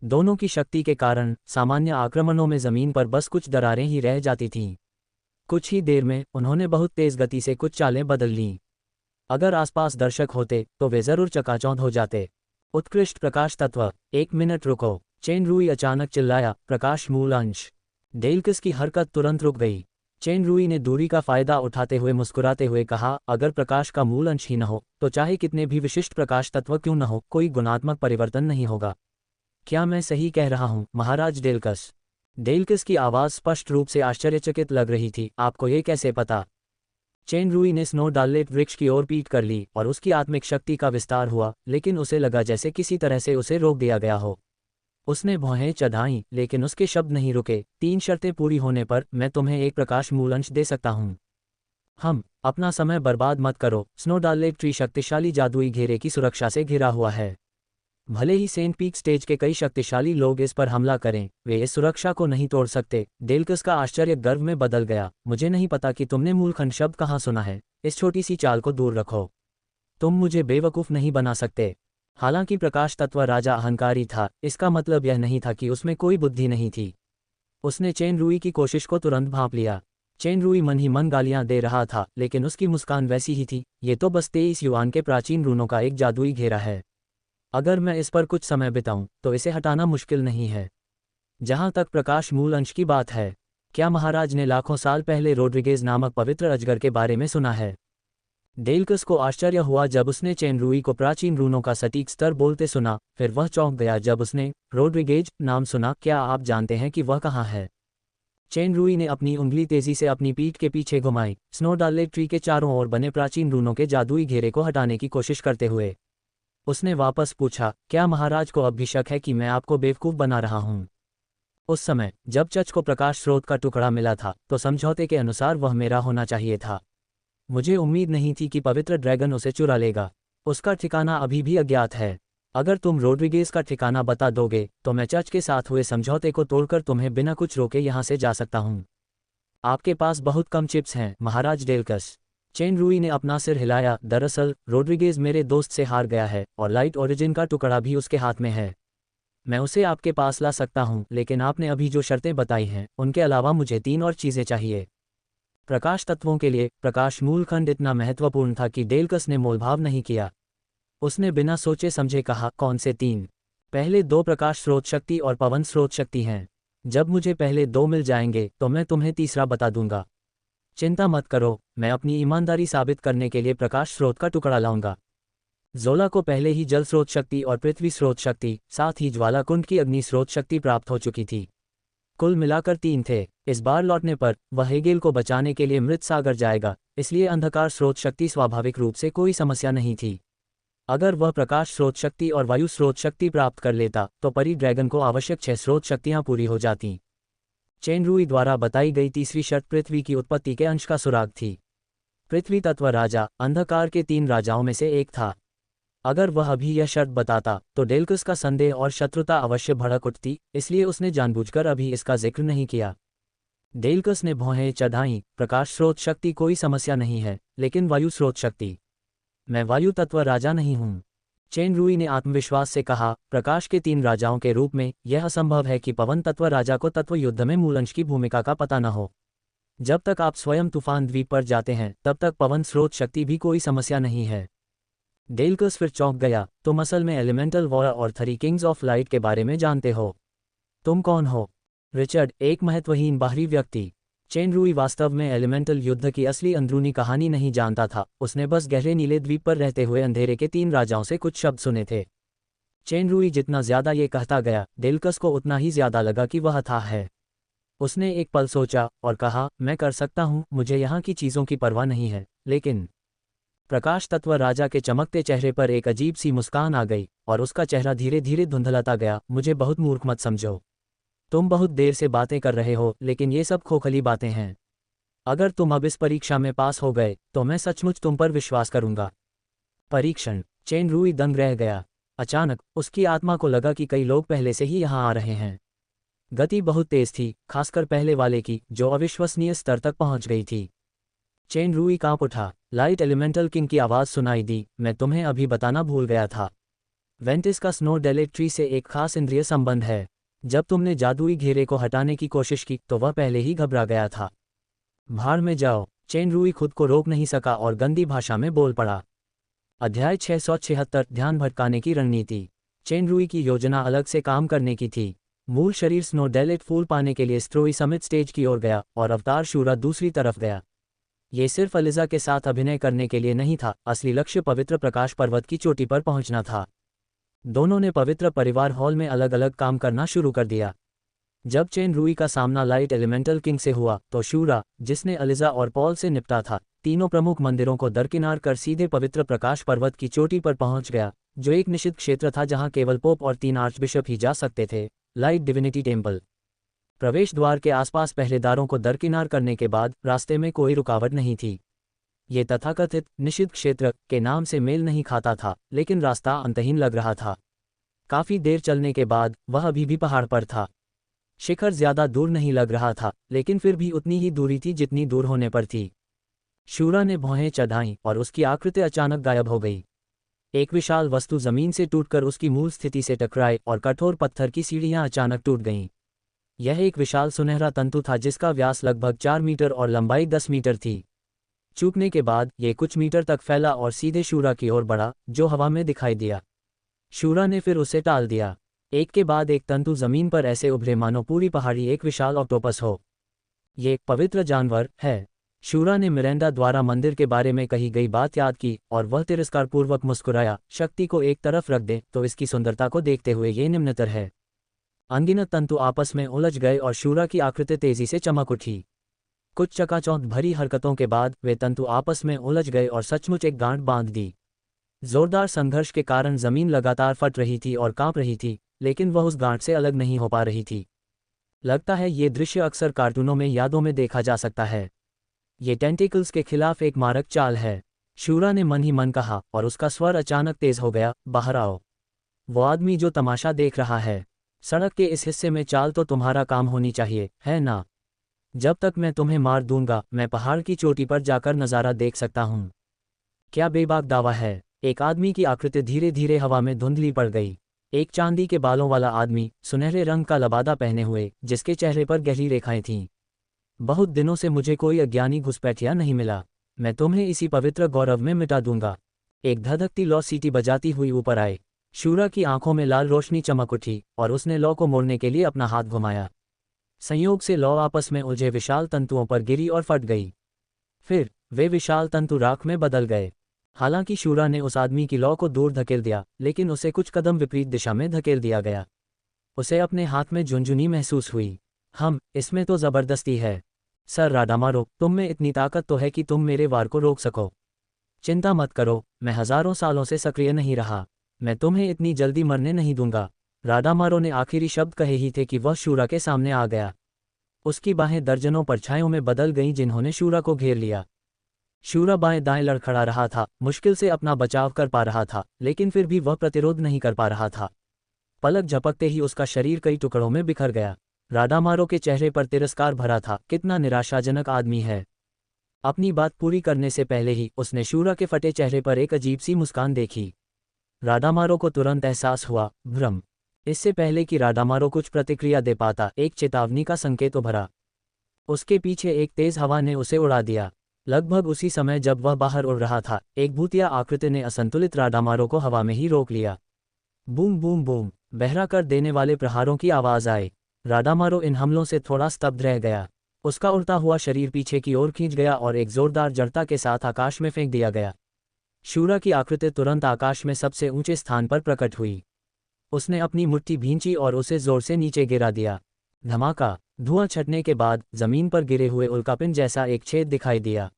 दोनों की शक्ति के कारण सामान्य आक्रमणों में जमीन पर बस कुछ दरारें ही रह जाती थीं। कुछ ही देर में उन्होंने बहुत तेज गति से कुछ चालें बदल लीं। अगर आसपास दर्शक होते तो वे जरूर चकाचौंध हो जाते। उत्कृष्ट प्रकाश तत्व, 1 मिनट रुको, चेन रुई अचानक चिल्लाया। प्रकाश मूल अंश। डेल्किस की हरकत तुरंत रुक गई। चेन रुई ने दूरी का फायदा उठाते हुए मुस्कुराते हुए कहा, अगर प्रकाश का मूल अंश ही न हो तो चाहे कितने भी विशिष्ट प्रकाश तत्व क्यों न हो, कोई गुणात्मक परिवर्तन नहीं होगा। क्या मैं सही कह रहा हूँ महाराज डेल्कस? डेल्किस की आवाज़ स्पष्ट रूप से आश्चर्यचकित लग रही थी। आपको ये कैसे पता? चेन रुई ने स्नोडालेट वृक्ष की ओर पीठ कर ली और उसकी आत्मिक शक्ति का विस्तार हुआ, लेकिन उसे लगा जैसे किसी तरह से उसे रोक दिया गया हो। उसने भौहें चढ़ाईं, लेकिन उसके शब्द नहीं रुके। 3 शर्तें पूरी होने पर मैं तुम्हें एक प्रकाश मूल अंश दे सकता हूँ। अपना समय बर्बाद मत करो। स्नोडालेट ट्री शक्तिशाली जादुई घेरे की सुरक्षा से घिरा हुआ है। भले ही सेंट पीक स्टेज के कई शक्तिशाली लोग इस पर हमला करें, वे इस सुरक्षा को नहीं तोड़ सकते। डेल्कस का आश्चर्य गर्व में बदल गया। मुझे नहीं पता कि तुमने मूलखंड शब्द कहाँ सुना है। इस छोटी सी चाल को दूर रखो। तुम मुझे बेवकूफ़ नहीं बना सकते। हालांकि प्रकाश तत्व राजा अहंकारी था, इसका मतलब यह नहीं था कि उसमें कोई बुद्धि नहीं थी। उसने चेन रुई की कोशिश को तुरंत भांप लिया। चेन रुई मन ही मन गालियां दे रहा था, लेकिन उसकी मुस्कान वैसी ही थी। ये तो बस 23 युआन के प्राचीन रूनों का एक जादुई घेरा है। अगर मैं इस पर कुछ समय बिताऊं तो इसे हटाना मुश्किल नहीं है। जहां तक प्रकाश मूल अंश की बात है, क्या महाराज ने लाखों साल पहले रोड्रिगेज नामक पवित्र अजगर के बारे में सुना है? डेल्कस को आश्चर्य हुआ जब उसने चेन रुई को प्राचीन रूनों का सटीक स्तर बोलते सुना। फिर वह चौंक गया जब उसने रोड्रिगेज नाम सुना। क्या आप जानते हैं कि वह कहाँ है? चेन रुई ने अपनी उंगली तेजी से अपनी पीठ के पीछे घुमाई, स्नोडालेट ट्री के चारों ओर बने प्राचीन रूनों के जादुई घेरे को हटाने की कोशिश करते हुए। उसने वापस पूछा, क्या महाराज को अब भी शक है कि मैं आपको बेवकूफ़ बना रहा हूँ? उस समय जब चच को प्रकाश स्रोत का टुकड़ा मिला था तो समझौते के अनुसार वह मेरा होना चाहिए था। मुझे उम्मीद नहीं थी कि पवित्र ड्रैगन उसे चुरा लेगा। उसका ठिकाना अभी भी अज्ञात है। अगर तुम रोड्रिगेज का ठिकाना बता दोगे तो मैं चच के साथ हुए समझौते को तोड़कर तुम्हें बिना कुछ रोके यहाँ से जा सकता हूँ। आपके पास बहुत कम चिप्स हैं महाराज डेल्कस। चेन रुई ने अपना सिर हिलाया। दरअसल रोड्रिगेज मेरे दोस्त से हार गया है और लाइट ओरिजिन का टुकड़ा भी उसके हाथ में है। मैं उसे आपके पास ला सकता हूँ, लेकिन आपने अभी जो शर्तें बताई हैं उनके अलावा मुझे 3 और चीज़ें चाहिए। प्रकाश तत्वों के लिए प्रकाश मूलखंड इतना महत्वपूर्ण था कि डेल्कस ने मोलभाव नहीं किया। उसने बिना सोचे समझे कहा, कौन से 3? पहले 2 प्रकाश स्रोत शक्ति और पवन स्रोत शक्ति हैं। जब मुझे पहले 2 मिल जाएंगे तो मैं तुम्हें तीसरा बता दूंगा। चिंता मत करो, मैं अपनी ईमानदारी साबित करने के लिए प्रकाश स्रोत का टुकड़ा लाऊंगा। जोला को पहले ही जल स्रोत शक्ति और पृथ्वी स्रोत शक्ति, साथ ही ज्वाला कुंड की अग्नि स्रोत शक्ति प्राप्त हो चुकी थी। कुल मिलाकर 3 थे। इस बार लौटने पर वह हेगेल को बचाने के लिए मृत सागर जाएगा, इसलिए अंधकार स्रोत शक्ति स्वाभाविक रूप से कोई समस्या नहीं थी। अगर वह प्रकाश स्रोत शक्ति और वायु स्रोत शक्ति प्राप्त कर लेता तो परी ड्रैगन को आवश्यक 6 स्रोत शक्तियां पूरी हो जातीं। चेन रुई द्वारा बताई गई तीसरी शर्त पृथ्वी की उत्पत्ति के अंश का सुराग थी। पृथ्वी तत्व राजा अंधकार के 3 राजाओं में से एक था। अगर वह अभी यह शर्त बताता तो डेल्कस का संदेह और शत्रुता अवश्य भड़क उठती, इसलिए उसने जानबूझकर अभी इसका जिक्र नहीं किया। डेल्कस ने भौहें चढ़ाईं। प्रकाश स्रोत शक्ति कोई समस्या नहीं है, लेकिन वायु स्रोत शक्ति? मैं वायु तत्व राजा नहीं हूँ। चेन रुई ने आत्मविश्वास से कहा, प्रकाश के 3 राजाओं के रूप में यह असंभव है कि पवन तत्व राजा को तत्व युद्ध में मूलअंश की भूमिका का पता न हो। जब तक आप स्वयं तूफान द्वीप पर जाते हैं तब तक पवन स्रोत शक्ति भी कोई समस्या नहीं है। डेल्कस फिर चौंक गया। तुम असल में एलिमेंटल वॉर और 3 किंग्स ऑफ लाइट के बारे में जानते हो? तुम कौन हो? रिचर्ड, एक महत्वहीन बाहरी व्यक्ति। चेन रुई वास्तव में एलिमेंटल युद्ध की असली अंदरूनी कहानी नहीं जानता था। उसने बस गहरे नीले द्वीप पर रहते हुए अंधेरे के 3 राजाओं से कुछ शब्द सुने थे। चेन रुई जितना ज्यादा ये कहता गया, डेल्कस को उतना ही ज्यादा लगा कि वह था है। उसने एक पल सोचा और कहा, मैं कर सकता हूँ, मुझे यहाँ की चीज़ों की परवाह नहीं है। लेकिन प्रकाश तत्व राजा के चमकते चेहरे पर एक अजीब सी मुस्कान आ गई और उसका चेहरा धीरे धीरे धुंधलाता गया। मुझे बहुत मूर्ख मत समझो। तुम बहुत देर से बातें कर रहे हो, लेकिन ये सब खोखली बातें हैं। अगर तुम अब इस परीक्षा में पास हो गए तो मैं सचमुच तुम पर विश्वास करूंगा। परीक्षण। चेन रूई दंग रह गया। अचानक उसकी आत्मा को लगा कि कई लोग पहले से ही यहाँ आ रहे हैं। गति बहुत तेज थी, खासकर पहले वाले की, जो अविश्वसनीय स्तर तक पहुंच गई थी। चेन रूई कांप उठा। लाइट एलिमेंटल किंग की आवाज़ सुनाई दी, मैं तुम्हें अभी बताना भूल गया था। वेंटिस का स्नो डेलेट्री से एक खास इंद्रिय संबंध है। जब तुमने जादुई घेरे को हटाने की कोशिश की तो वह पहले ही घबरा गया था। भाड़ में जाओ। चेन रूई खुद को रोक नहीं सका और गंदी भाषा में बोल पड़ा। अध्याय 676 ध्यान भटकाने की रणनीति। चेन रूई की योजना अलग से काम करने की थी। मूल शरीर स्नो डेलेट फूल पाने के लिए स्ट्रोई समिट स्टेज की ओर गया और अवतार शूरा दूसरी तरफ गया। ये सिर्फ अलिजा के साथ अभिनय करने के लिए नहीं था, असली लक्ष्य पवित्र प्रकाश पर्वत की चोटी पर पहुंचना था। दोनों ने पवित्र परिवार हॉल में अलग अलग काम करना शुरू कर दिया। जब चेन रूई का सामना लाइट एलिमेंटल किंग से हुआ तो शूरा, जिसने अलिजा और पॉल से निपटा था, तीनों प्रमुख मंदिरों को दरकिनार कर सीधे पवित्र प्रकाश पर्वत की चोटी पर पहुंच गया, जो एक निश्चित क्षेत्र था जहां केवल पोप और 3 आर्चबिशप ही जा सकते थे, लाइट डिविनिटी टेम्पल। प्रवेश द्वार के आसपास पहरेदारों को दरकिनार करने के बाद रास्ते में कोई रुकावट नहीं थी। ये तथाकथित निषिद्ध क्षेत्र के नाम से मेल नहीं खाता था, लेकिन रास्ता अंतहीन लग रहा था। काफी देर चलने के बाद वह अभी भी पहाड़ पर था। शिखर ज्यादा दूर नहीं लग रहा था, लेकिन फिर भी उतनी ही दूरी थी जितनी दूर होने पर थी। शूरा ने भौहें चढ़ाईं और उसकी आकृति अचानक गायब हो गई। एक विशाल वस्तु जमीन से टूटकर उसकी मूल स्थिति से टकराई और कठोर पत्थर की सीढ़ियां अचानक टूट गईं। यह एक विशाल सुनहरा तंतु था जिसका व्यास लगभग 4 मीटर और लंबाई 10 मीटर थी। चूकने के बाद ये कुछ मीटर तक फैला और सीधे शूरा की ओर बढ़ा, जो हवा में दिखाई दिया। शूरा ने फिर उसे टाल दिया। एक के बाद एक तंतु जमीन पर ऐसे उभरे मानो पूरी पहाड़ी एक विशाल ऑक्टोपस हो। ये पवित्र जानवर है। शूरा ने मिरेंडा द्वारा मंदिर के बारे में कही गई बात याद की और वह तिरस्कारपूर्वक मुस्कुराया। शक्ति को एक तरफ रख दे तो इसकी सुंदरता को देखते हुए ये निम्नतर है। अनगिनत तंतु आपस में उलझ गए और शूरा की आकृति तेजी से चमक उठी। कुछ चकाचौंध भरी हरकतों के बाद वे तंतु आपस में उलझ गए और सचमुच एक गांठ बांध दी। जोरदार संघर्ष के कारण जमीन लगातार फट रही थी और कांप रही थी, लेकिन वह उस गांठ से अलग नहीं हो पा रही थी। लगता है ये दृश्य अक्सर कार्टूनों में यादों में देखा जा सकता है। ये टेंटिकल्स के खिलाफ एक मारक चाल है, शूरा ने मन ही मन कहा और उसका स्वर अचानक तेज हो गया। बाहर आओ। वो आदमी जो तमाशा देख रहा है। सड़क के इस हिस्से में चाल तो तुम्हारा काम होनी चाहिए, है ना? जब तक मैं तुम्हें मार दूंगा मैं पहाड़ की चोटी पर जाकर नज़ारा देख सकता हूँ। क्या बेबाक दावा है। एक आदमी की आकृति धीरे धीरे हवा में धुंधली पड़ गई। एक चांदी के बालों वाला आदमी, सुनहरे रंग का लबादा पहने हुए, जिसके चेहरे पर गहरी रेखाएं थीं। बहुत दिनों से मुझे कोई अज्ञानी घुसपैठिया नहीं मिला। मैं तुम्हें इसी पवित्र गौरव में मिटा दूंगा। एक धधकती लौ सीटी बजाती हुई ऊपर आए। शूरा की आंखों में लाल रोशनी चमक उठी और उसने लौ को मोड़ने के लिए अपना हाथ घुमाया। संयोग से लौ आपस में उलझे विशाल तंतुओं पर गिरी और फट गई। फिर वे विशाल तंतु राख में बदल गए। हालांकि शूरा ने उस आदमी की लौ को दूर धकेल दिया, लेकिन उसे कुछ कदम विपरीत दिशा में धकेल दिया गया। उसे अपने हाथ में झुंझुनी महसूस हुई। इसमें तो जबरदस्ती है। सर राडामारो, तुम में इतनी ताकत तो है कि तुम मेरे वार को रोक सको। चिंता मत करो, मैं हजारों सालों से सक्रिय नहीं रहा। मैं तुम्हें इतनी जल्दी मरने नहीं दूंगा। राडामारो ने आखिरी शब्द कहे ही थे कि वह शूरा के सामने आ गया। उसकी बाहें दर्जनों परछाइयों में बदल गईं जिन्होंने शूरा को घेर लिया। शूरा बाएं दाएं लड़खड़ा रहा था, मुश्किल से अपना बचाव कर पा रहा था, लेकिन फिर भी वह प्रतिरोध नहीं कर पा रहा था। पलक झपकते ही उसका शरीर कई टुकड़ों में बिखर गया। राडामारो के चेहरे पर तिरस्कार भरा था। कितना निराशाजनक आदमी है। अपनी बात पूरी करने से पहले ही उसने शूरा के फटे चेहरे पर एक अजीब सी मुस्कान देखी। राडामारो को तुरंत एहसास हुआ, भ्रम। इससे पहले कि राडामारो कुछ प्रतिक्रिया दे पाता, एक चेतावनी का संकेत उभरा। उसके पीछे एक तेज हवा ने उसे उड़ा दिया। लगभग उसी समय जब वह बाहर उड़ रहा था, एक भूतिया आकृति ने असंतुलित राडामारो को हवा में ही रोक लिया। बूम बूम बूम, बहरा कर देने वाले प्रहारों की आवाज आई। राडामारो इन हमलों से थोड़ा स्तब्ध रह गया। उसका उड़ता हुआ शरीर पीछे की ओर खींच गया और एक जोरदार जड़ता के साथ आकाश में फेंक दिया गया। शूरा की आकृति तुरंत आकाश में सबसे ऊंचे स्थान पर प्रकट हुई। उसने अपनी मुट्ठी भींची और उसे जोर से नीचे गिरा दिया। धमाका। धुआं छटने के बाद जमीन पर गिरे हुए उल्कापिंड जैसा एक छेद दिखाई दिया।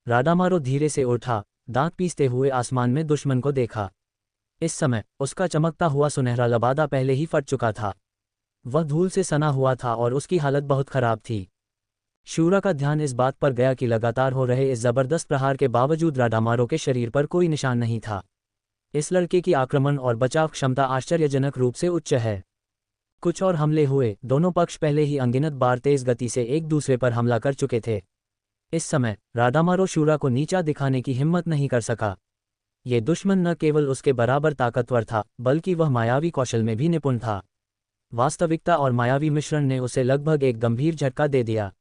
राडामारो धीरे से उठा, दांत पीसते हुए आसमान में दुश्मन को देखा। इस समय उसका चमकता हुआ सुनहरा लबादा पहले ही फट चुका था। वह धूल से सना हुआ था और उसकी हालत बहुत खराब थी। शूरा का ध्यान इस बात पर गया कि लगातार हो रहे इस जबरदस्त प्रहार के बावजूद राडामारो के शरीर पर कोई निशान नहीं था। इस लड़के की आक्रमण और बचाव क्षमता आश्चर्यजनक रूप से उच्च है। कुछ और हमले हुए, दोनों पक्ष पहले ही अनगिनत बार तेज गति से एक दूसरे पर हमला कर चुके थे। इस समय राडामारो शूरा को नीचा दिखाने की हिम्मत नहीं कर सका। ये दुश्मन न केवल उसके बराबर ताकतवर था, बल्कि वह मायावी कौशल में भी निपुण था। वास्तविकता और मायावी मिश्रण ने उसे लगभग एक गंभीर झटका दे दिया।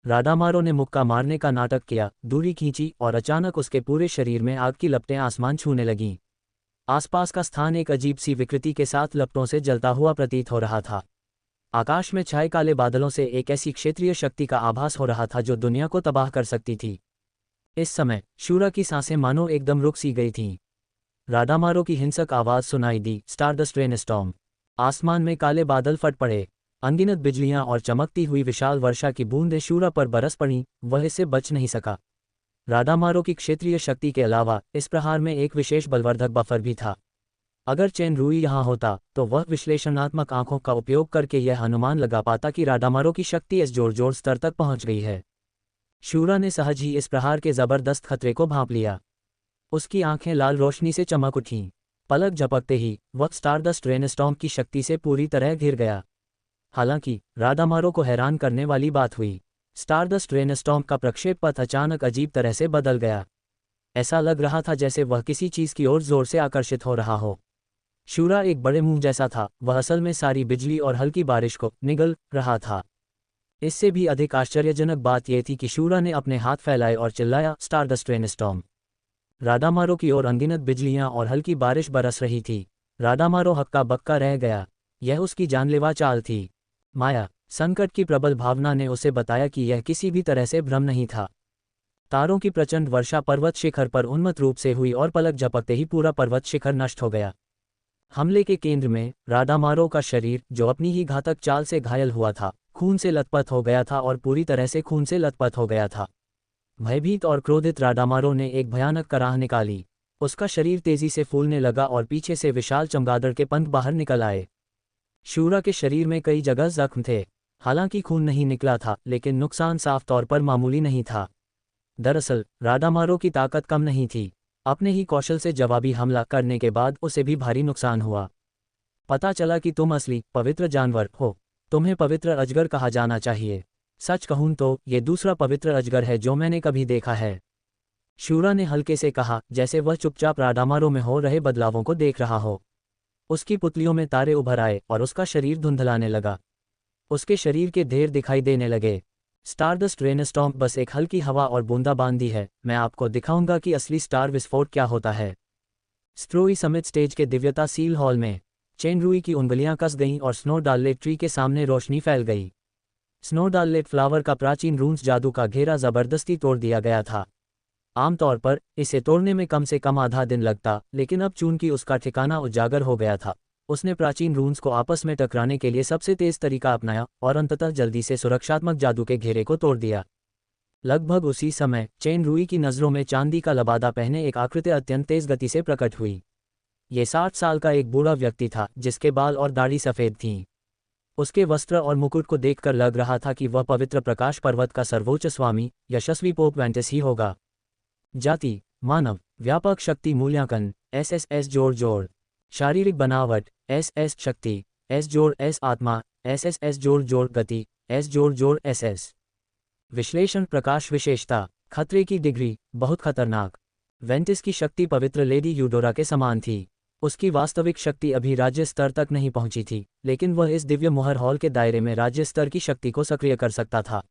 राडामारो ने मुक्का मारने का नाटक किया, दूरी खींची और अचानक उसके पूरे शरीर में आग की लपटें आसमान छूने लगीं। आसपास का स्थान एक अजीब सी विकृति के साथ लपटों से जलता हुआ प्रतीत हो रहा था। आकाश में छाए काले बादलों से एक ऐसी क्षेत्रीय शक्ति का आभास हो रहा था जो दुनिया को तबाह कर सकती थी। इस समय शूरा की सांसें मानो एकदम रुक सी गई थीं। राडामारो की हिंसक आवाज सुनाई दी, स्टारडस्ट रेनस्टॉर्म। आसमान में काले बादल फट पड़े, अनगिनत बिजलियां और चमकती हुई विशाल वर्षा की बूंदें शूरा पर बरस पड़ीं। वह इससे बच नहीं सका। राडामारो की क्षेत्रीय शक्ति के अलावा इस प्रहार में एक विशेष बलवर्धक बफर भी था। अगर चेन रूई यहाँ होता तो वह विश्लेषणात्मक आंखों का उपयोग करके यह अनुमान लगा पाता कि राडामारो की शक्ति इस जोड़ स्तर तक पहुंच गई है। शूरा ने सहज ही इस प्रहार के जबरदस्त खतरे को भांप लिया। उसकी आंखें लाल रोशनी से चमक उठीं। पलक झपकते ही वह स्टारडस्ट रेनस्टॉर्म की शक्ति से पूरी तरह घिर गया। हालांकि राडामारो को हैरान करने वाली बात हुई। स्टारडस्ट रेनस्टॉर्म का प्रक्षेप पथ अचानक अजीब तरह से बदल गया। ऐसा लग रहा था जैसे वह किसी चीज की ओर जोर से आकर्षित हो रहा हो। शूरा एक बड़े मुंह जैसा था, वह असल में सारी बिजली और हल्की बारिश को निगल रहा था। इससे भी अधिक आश्चर्यजनक बात यह थी कि शूरा ने अपने हाथ फैलाए और चिल्लाया, स्टारडस्ट रेनस्टॉर्म। राडामारो की ओर अनगिनत बिजलियां और हल्की बारिश बरस रही थी। राडामारो हक्का बक्का रह गया। यह उसकी जानलेवा चाल थी। माया, संकट की प्रबल भावना ने उसे बताया कि यह किसी भी तरह से भ्रम नहीं था। तारों की प्रचंड वर्षा पर्वत शिखर पर उन्मत्त रूप से हुई और पलक झपकते ही पूरा पर्वत शिखर नष्ट हो गया। हमले के केंद्र में राडामारो का शरीर, जो अपनी ही घातक चाल से घायल हुआ था, खून से लथपथ हो गया था और पूरी तरह से खून से लथपथ हो गया था। भयभीत और क्रोधित राडामारो ने एक भयानक कराह निकाली। उसका शरीर तेजी से फूलने लगा और पीछे से विशाल चमगादड़ के पंख बाहर निकल आए। शूरा के शरीर में कई जगह जख्म थे। हालांकि खून नहीं निकला था, लेकिन नुकसान साफ तौर पर मामूली नहीं था। दरअसल राडामारो की ताकत कम नहीं थी। अपने ही कौशल से जवाबी हमला करने के बाद उसे भी भारी नुकसान हुआ। पता चला कि तुम असली पवित्र जानवर हो। तुम्हें पवित्र अजगर कहा जाना चाहिए। सच कहूं तो ये दूसरा पवित्र अजगर है जो मैंने कभी देखा है। शूरा ने हल्के से कहा, जैसे वह चुपचाप राडामारो में हो रहे बदलावों को देख रहा हो। उसकी पुतलियों में तारे उभर आए और उसका शरीर धुंधलाने लगा। उसके शरीर के ढेर दिखाई देने लगे। स्टारडस्ट रेनस्टॉर्म बस एक हल्की हवा और बूंदाबांदी है। मैं आपको दिखाऊंगा कि असली स्टार विस्फोट क्या होता है। स्ट्रोई समिट स्टेज के दिव्यता सील हॉल में चेन रूई की उंगलियां कस गईं और स्नोडाललेट ट्री के सामने रोशनी फैल गई। स्नोडाललेट फ्लावर का प्राचीन रून्स जादू का घेरा जबरदस्ती तोड़ दिया गया था। आमतौर पर इसे तोड़ने में कम से कम आधा दिन लगता, लेकिन अब चूंकि उसका ठिकाना उजागर हो गया था, उसने प्राचीन रून्स को आपस में टकराने के लिए सबसे तेज तरीका अपनाया और अंततः जल्दी से सुरक्षात्मक जादू के घेरे को तोड़ दिया। लगभग उसी समय चेन रूई की नज़रों में चांदी का लबादा पहने एक आकृति अत्यंत तेज गति से प्रकट हुई। ये 60 साल का एक बूढ़ा व्यक्ति था, जिसके बाल और दाढ़ी सफ़ेद थीं। उसके वस्त्र और मुकुट को देखकर लग रहा था कि वह पवित्र प्रकाश पर्वत का सर्वोच्च स्वामी, यशस्वी पोप वेंटिस ही होगा। जाति, मानव, व्यापक शक्ति मूल्यांकन, SSS जोड़। शारीरिक बनावट, SS शक्ति, S आत्मा, SSS गति, S SS। विश्लेषण प्रकाश विशेषता, खतरे की डिग्री, बहुत खतरनाक। वेंटिस की शक्ति पवित्र लेडी यूडोरा के समान थी। उसकी वास्तविक शक्ति अभी राज्य स्तर तक नहीं पहुंची थी, लेकिन वह इस दिव्य मोहर हॉल के दायरे में राज्य स्तर की शक्ति को सक्रिय कर सकता था।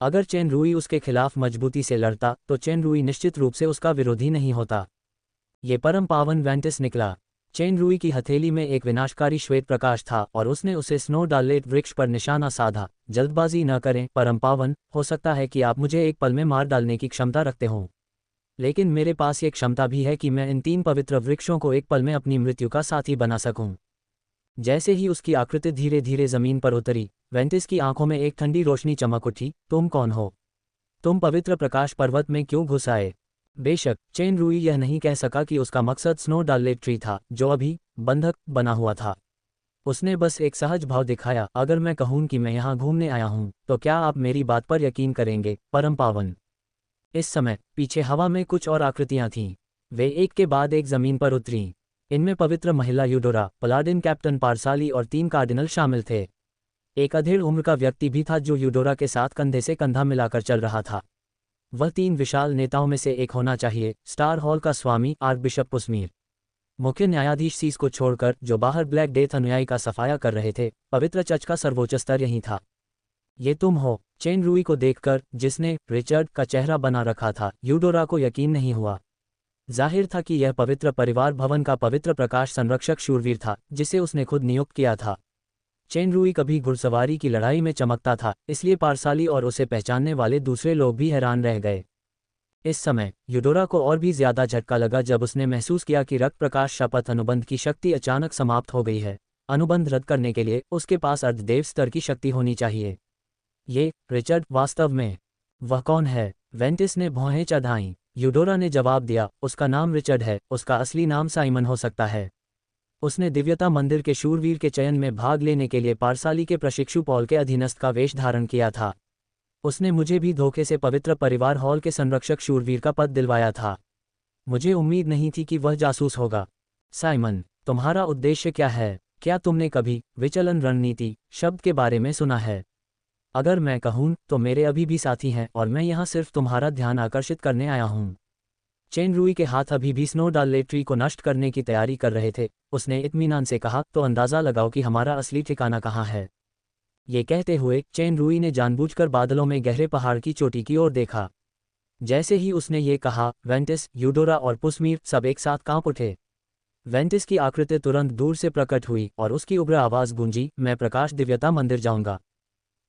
अगर चेन रूई उसके खिलाफ मजबूती से लड़ता तो चेन रूई निश्चित रूप से उसका विरोधी नहीं होता। ये परम पावन वेंटिस निकला। चेन रूई की हथेली में एक विनाशकारी श्वेत प्रकाश था और उसने उसे स्नोडाललेट वृक्ष पर निशाना साधा। जल्दबाजी न करें परम पावन, हो सकता है कि आप मुझे एक पल में मार डालने की क्षमता रखते हों, लेकिन मेरे पास ये क्षमता भी है कि मैं इन 3 पवित्र वृक्षों को एक पल में अपनी मृत्यु का साथी बना सकूं। जैसे ही उसकी आकृति धीरे धीरे जमीन पर उतरी, वेंटिस की आंखों में एक ठंडी रोशनी चमक उठी। तुम कौन हो? तुम पवित्र प्रकाश पर्वत में क्यों घुस आए? बेशक चेन रूई यह नहीं कह सका कि उसका मकसद स्नोडाललेट ट्री था, जो अभी बंधक बना हुआ था। उसने बस एक सहज भाव दिखाया, अगर मैं कहूं कि मैं यहाँ घूमने आया हूँ तो क्या आप मेरी बात पर यकीन करेंगे, परम पावन। इस समय पीछे हवा में कुछ और आकृतियां थीं। वे एक के बाद एक जमीन पर उतरीं। इनमें पवित्र महिला यूडोरा, पलाडिन कैप्टन पारसाली और 3 कार्डिनल शामिल थे। एक अधेड़ उम्र का व्यक्ति भी था जो यूडोरा के साथ कंधे से कंधा मिलाकर चल रहा था। वह 3 विशाल नेताओं में से एक होना चाहिए, स्टार हॉल का स्वामी आर्कबिशप पुस्मीर। मुख्य न्यायाधीश सीस को छोड़कर जो बाहर ब्लैक डेथ अनुयायी का सफाया कर रहे थे, पवित्र चर्च का सर्वोच्च स्तर यही था। ये तुम हो? चेन रूई को देखकर, जिसने रिचर्ड का चेहरा बना रखा था, यूडोरा को यकीन नहीं हुआ। जाहिर था कि यह पवित्र परिवार भवन का पवित्र प्रकाश संरक्षक शूरवीर था, जिसे उसने खुद नियुक्त किया था। चेन रूई कभी घुड़सवारी की लड़ाई में चमकता था, इसलिए पारसाली और उसे पहचानने वाले दूसरे लोग भी हैरान रह गए। इस समय यूडोरा को और भी ज्यादा झटका लगा जब उसने महसूस किया कि रक्त प्रकाश शपथ अनुबंध की शक्ति अचानक समाप्त हो गई है। अनुबंध रद्द करने के लिए उसके पास अर्धदेव स्तर की शक्ति होनी चाहिए। ये रिचर्ड वास्तव में वह कौन है? वेंटिस ने भौहें चढ़ाईं। यूडोरा ने जवाब दिया, उसका नाम रिचर्ड है, उसका असली नाम साइमन हो सकता है। उसने दिव्यता मंदिर के शूरवीर के चयन में भाग लेने के लिए पारसाली के प्रशिक्षु पॉल के अधीनस्थ का वेश धारण किया था। उसने मुझे भी धोखे से पवित्र परिवार हॉल के संरक्षक शूरवीर का पद दिलवाया था। मुझे उम्मीद नहीं थी कि वह जासूस होगा। साइमन, तुम्हारा उद्देश्य क्या है? क्या तुमने कभी विचलन रणनीति शब्द के बारे में सुना है? अगर मैं कहूं तो मेरे अभी भी साथी हैं और मैं यहाँ सिर्फ तुम्हारा ध्यान आकर्षित करने आया हूँ। चेन रूई के हाथ अभी भी स्नोडालेट्री को नष्ट करने की तैयारी कर रहे थे। उसने इत्मीनान से कहा, तो अंदाजा लगाओ कि हमारा असली ठिकाना कहाँ है। ये कहते हुए चेन रूई ने जानबूझकर बादलों में गहरे पहाड़ की चोटी की ओर देखा। जैसे ही उसने ये कहा, वेंटिस, यूडोरा और पुस्मीर सब एक साथ कांप उठे। वेंटिस की आकृति तुरंत दूर से प्रकट हुई और उसकी उग्र आवाज गूंजी, मैं प्रकाश दिव्यता मंदिर जाऊंगा।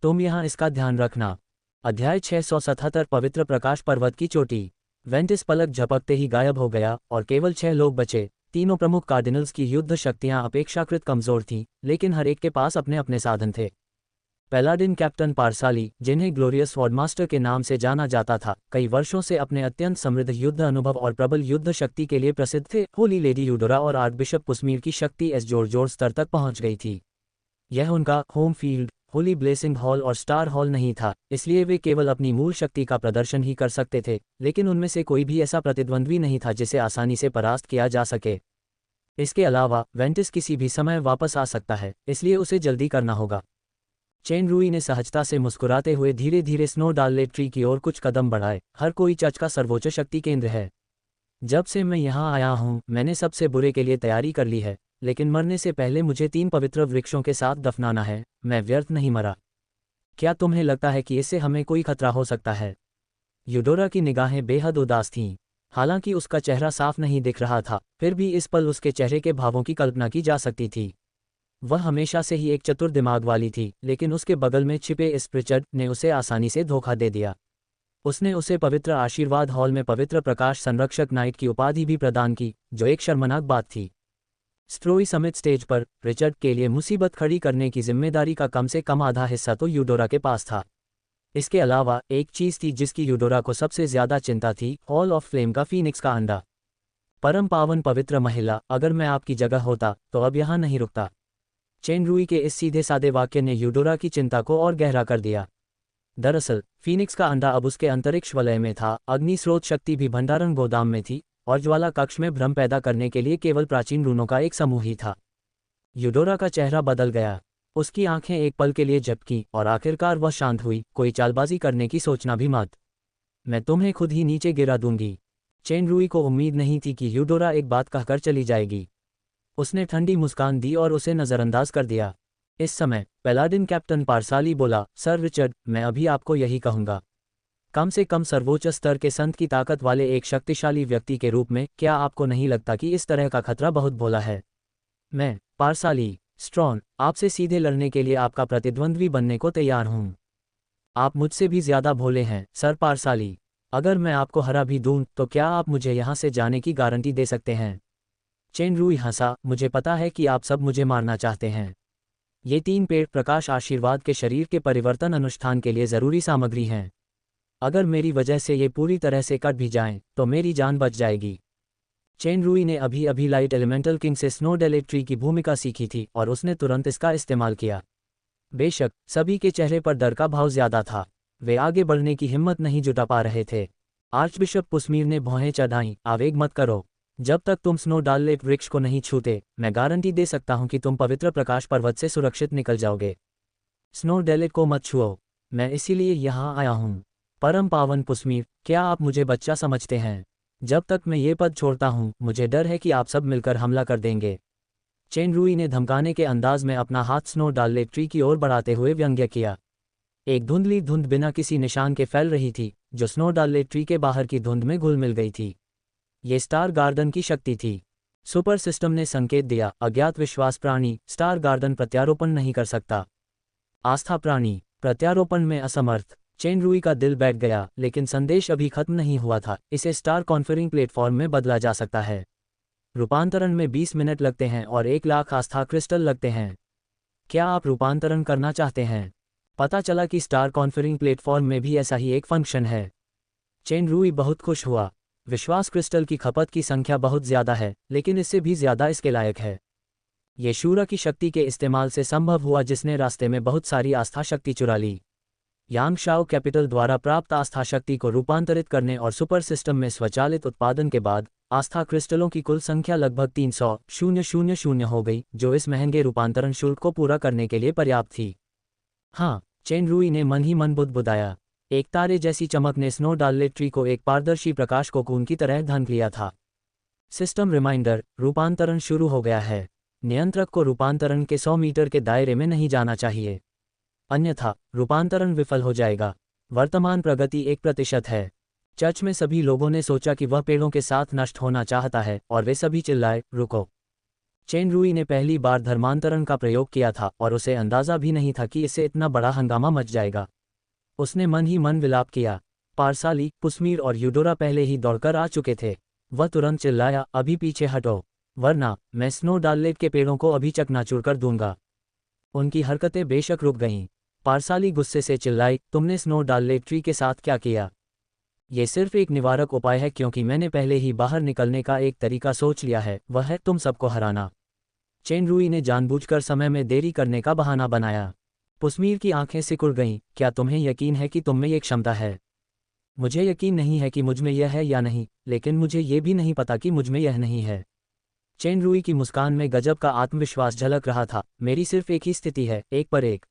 तुम यहाँ इसका ध्यान रखना। अध्याय 677 पवित्र प्रकाश पर्वत की चोटी। वेंटिस पलक झपकते ही गायब हो गया और केवल 6 लोग बचे। तीनों प्रमुख कार्डिनल्स की युद्ध शक्तियां अपेक्षाकृत कमजोर थीं, लेकिन हर एक के पास अपने अपने साधन थे। पैलाडिन कैप्टन पारसाली, जिन्हें ग्लोरियस स्वॉर्डमास्टर के नाम से जाना जाता था, कई वर्षों से अपने अत्यंत समृद्ध युद्ध अनुभव और प्रबल युद्ध शक्ति के लिए प्रसिद्ध थे। होली लेडी यूडोरा और आर्कबिशप पुस्मीर की शक्ति इस जोर स्तर तक पहुंच गई थी। यह उनका home field, Holi blessing hall और स्टार हॉल नहीं था, इसलिए वे केवल अपनी मूल शक्ति का प्रदर्शन ही कर सकते थे, लेकिन उनमें से कोई भी ऐसा प्रतिद्वंद्वी नहीं था जिसे आसानी से परास्त किया जा सके। इसके अलावा वेंटिस किसी भी समय वापस आ सकता है, इसलिए उसे जल्दी करना होगा। चेन रूई ने सहजता से मुस्कुराते हुए धीरे धीरे स्नोडालेट्री की ओर कुछ कदम बढ़ाए। हर कोई चर्च का सर्वोच्च शक्ति केंद्र है। जब से मैं यहाँ आया हूँ मैंने सबसे बुरे के लिए तैयारी कर ली है, लेकिन मरने से पहले मुझे 3 पवित्र वृक्षों के साथ दफनाना है। मैं व्यर्थ नहीं मरा। क्या तुम्हें लगता है कि इससे हमें कोई खतरा हो सकता है? यूडोरा की निगाहें बेहद उदास थीं। हालांकि उसका चेहरा साफ नहीं दिख रहा था, फिर भी इस पल उसके चेहरे के भावों की कल्पना की जा सकती थी। वह हमेशा से ही एक चतुर दिमाग वाली थी, लेकिन उसके बगल में छिपे इस रिचर्ड ने उसे आसानी से धोखा दे दिया। उसने उसे पवित्र आशीर्वाद हॉल में पवित्र प्रकाश संरक्षक नाइट की उपाधि भी प्रदान की, जो एक शर्मनाक बात थी। स्ट्रोई समिट स्टेज पर रिचर्ड के लिए मुसीबत खड़ी करने की जिम्मेदारी का कम से कम आधा हिस्सा तो यूडोरा के पास था। इसके अलावा एक चीज थी जिसकी यूडोरा को सबसे ज्यादा चिंता थी, हॉल ऑफ फ्लेम का फीनिक्स का अंडा। परम पावन पवित्र महिला, अगर मैं आपकी जगह होता तो अब यहाँ नहीं रुकता। चेन रूई के इस सीधे सादे वाक्य ने यूडोरा की चिंता को और गहरा कर दिया। दरअसल फीनिक्स का अंडा अब उसके अंतरिक्ष वलय में था। अग्नि स्रोत शक्ति भी भंडारण गोदाम में थी और ज्वाला कक्ष में भ्रम पैदा करने के लिए केवल प्राचीन रूनों का एक समूह ही था। यूडोरा का चेहरा बदल गया। उसकी आंखें एक पल के लिए झपकीं और आखिरकार वह शांत हुई। कोई चालबाजी करने की सोचना भी मत। मैं तुम्हें खुद ही नीचे गिरा दूंगी। चेन रूई को उम्मीद नहीं थी कि यूडोरा एक बात कहकर चली जाएगी। उसने ठंडी मुस्कान दी और उसे नज़रअंदाज कर दिया। इस समय पैलाडिन कैप्टन पारसाली बोला, सर रिचर्ड, मैं अभी आपको यही कहूंगा। कम से कम सर्वोच्च स्तर के संत की ताकत वाले एक शक्तिशाली व्यक्ति के रूप में क्या आपको नहीं लगता कि इस तरह का खतरा बहुत भोला है? मैं, पारसाली स्ट्रॉन, आपसे सीधे लड़ने के लिए आपका प्रतिद्वंद्वी बनने को तैयार हूं। आप मुझसे भी ज्यादा भोले हैं, सर पारसाली। अगर मैं आपको हरा भी दूं तो क्या आप मुझे यहाँ से जाने की गारंटी दे सकते हैं? चेन रूई हंसा, मुझे पता है कि आप सब मुझे मारना चाहते हैं। ये 3 पेड़ प्रकाश आशीर्वाद के शरीर के परिवर्तन अनुष्ठान के लिए जरूरी सामग्री हैं। अगर मेरी वजह से ये पूरी तरह से कट भी जाएं, तो मेरी जान बच जाएगी। चेन रूई ने अभी अभी लाइट एलिमेंटल किंग से स्नो डेलेट्री की भूमिका सीखी थी और उसने तुरंत इसका इस्तेमाल किया। बेशक सभी के चेहरे पर डर का भाव ज्यादा था, वे आगे बढ़ने की हिम्मत नहीं जुटा पा रहे थे। आर्चबिशप पुस्मीर ने भौहें चढ़ाईं, आवेग मत करो। जब तक तुम स्नो डाललेट वृक्ष को नहीं छूते, मैं गारंटी दे सकता हूं कि तुम पवित्र प्रकाश पर्वत से सुरक्षित निकल जाओगे। स्नो डेलेट को मत छुओ, मैं इसीलिए यहाँ आया हूँ। परम पावन पुस्मीर, क्या आप मुझे बच्चा समझते हैं? जब तक मैं ये पद छोड़ता हूँ, मुझे डर है कि आप सब मिलकर हमला कर देंगे। चेन रूई ने धमकाने के अंदाज में अपना हाथ स्नो डाललेट ट्री की ओर बढ़ाते हुए व्यंग्य किया। एक धुंधली धुंध बिना किसी निशान के फैल रही थी, जो स्नो डाललेट ट्री के बाहर की धुंध में घुल मिल गई थी। ये स्टार गार्डन की शक्ति थी। सुपर सिस्टम ने संकेत दिया, अज्ञात विश्वास प्राणी स्टार गार्डन प्रत्यारोपण नहीं कर सकता। आस्था प्राणी प्रत्यारोपण में असमर्थ। चेन रूई का दिल बैठ गया, लेकिन संदेश अभी खत्म नहीं हुआ था। इसे स्टार कॉन्फरिंग प्लेटफॉर्म में बदला जा सकता है। रूपांतरण में 20 मिनट लगते हैं और 1 लाख आस्था क्रिस्टल लगते हैं। क्या आप रूपांतरण करना चाहते हैं? पता चला कि स्टार कॉन्फरिंग प्लेटफॉर्म में भी ऐसा ही एक फंक्शन है। चेन रूई बहुत खुश हुआ। विश्वास क्रिस्टल की खपत की संख्या बहुत ज्यादा है, लेकिन इससे भी ज्यादा इसके लायक है। ये शूरा की शक्ति के इस्तेमाल से संभव हुआ, जिसने रास्ते में बहुत सारी आस्था शक्ति चुरा ली। यांग शाओ कैपिटल द्वारा प्राप्त आस्था शक्ति को रूपांतरित करने और सुपर सिस्टम में स्वचालित उत्पादन के बाद आस्था क्रिस्टलों की कुल संख्या लगभग 300,000 हो गई, जो इस महंगे रूपांतरण शुल्क को पूरा करने के लिए पर्याप्त थी। हाँ, चेन रूई ने मन ही मन बुदबुदाया। एक तारे जैसी चमक ने स्नो डाललेट ट्री को एक पारदर्शी प्रकाश कोकून की तरह ढांक लिया था। सिस्टम रिमाइंडर, रूपांतरण शुरू हो गया है। नियंत्रक को रूपांतरण के 100 मीटर के दायरे में नहीं जाना चाहिए, अन्यथा रूपांतरण विफल हो जाएगा। वर्तमान प्रगति 1% है। चर्च में सभी लोगों ने सोचा कि वह पेड़ों के साथ नष्ट होना चाहता है और वे सभी चिल्लाए, रुको। चेन रूई ने पहली बार धर्मांतरण का प्रयोग किया था और उसे अंदाजा भी नहीं था कि इससे इतना बड़ा हंगामा मच जाएगा। उसने मन ही मन विलाप किया। पारसाली, पुस्मीर और यूडोरा पहले ही दौड़कर आ चुके थे। वह तुरंत चिल्लाया, अभी पीछे हटो, वरना मैं स्नो डाललेट के पेड़ों को अभी चकनाचूर कर दूंगा। उनकी हरकतें बेशक रुक गईं। पारसाली गुस्से से चिल्लाई, तुमने स्नो डाललेट ट्री के साथ क्या किया? ये सिर्फ एक निवारक उपाय है, क्योंकि मैंने पहले ही बाहर निकलने का एक तरीका सोच लिया है, वह है तुम सबको हराना। चेन रूई ने जानबूझकर समय में देरी करने का बहाना बनाया। पुस्मीर की आंखें सिकुड़ गईं। क्या तुम्हें यकीन है कि तुम में ये क्षमता है? मुझे यकीन नहीं है कि मुझमें यह है या नहीं, लेकिन मुझे ये भी नहीं पता कि मुझमें यह नहीं है। चेन रूई की मुस्कान में गजब का आत्मविश्वास झलक रहा था। मेरी सिर्फ एक ही स्थिति है, एक पर एक।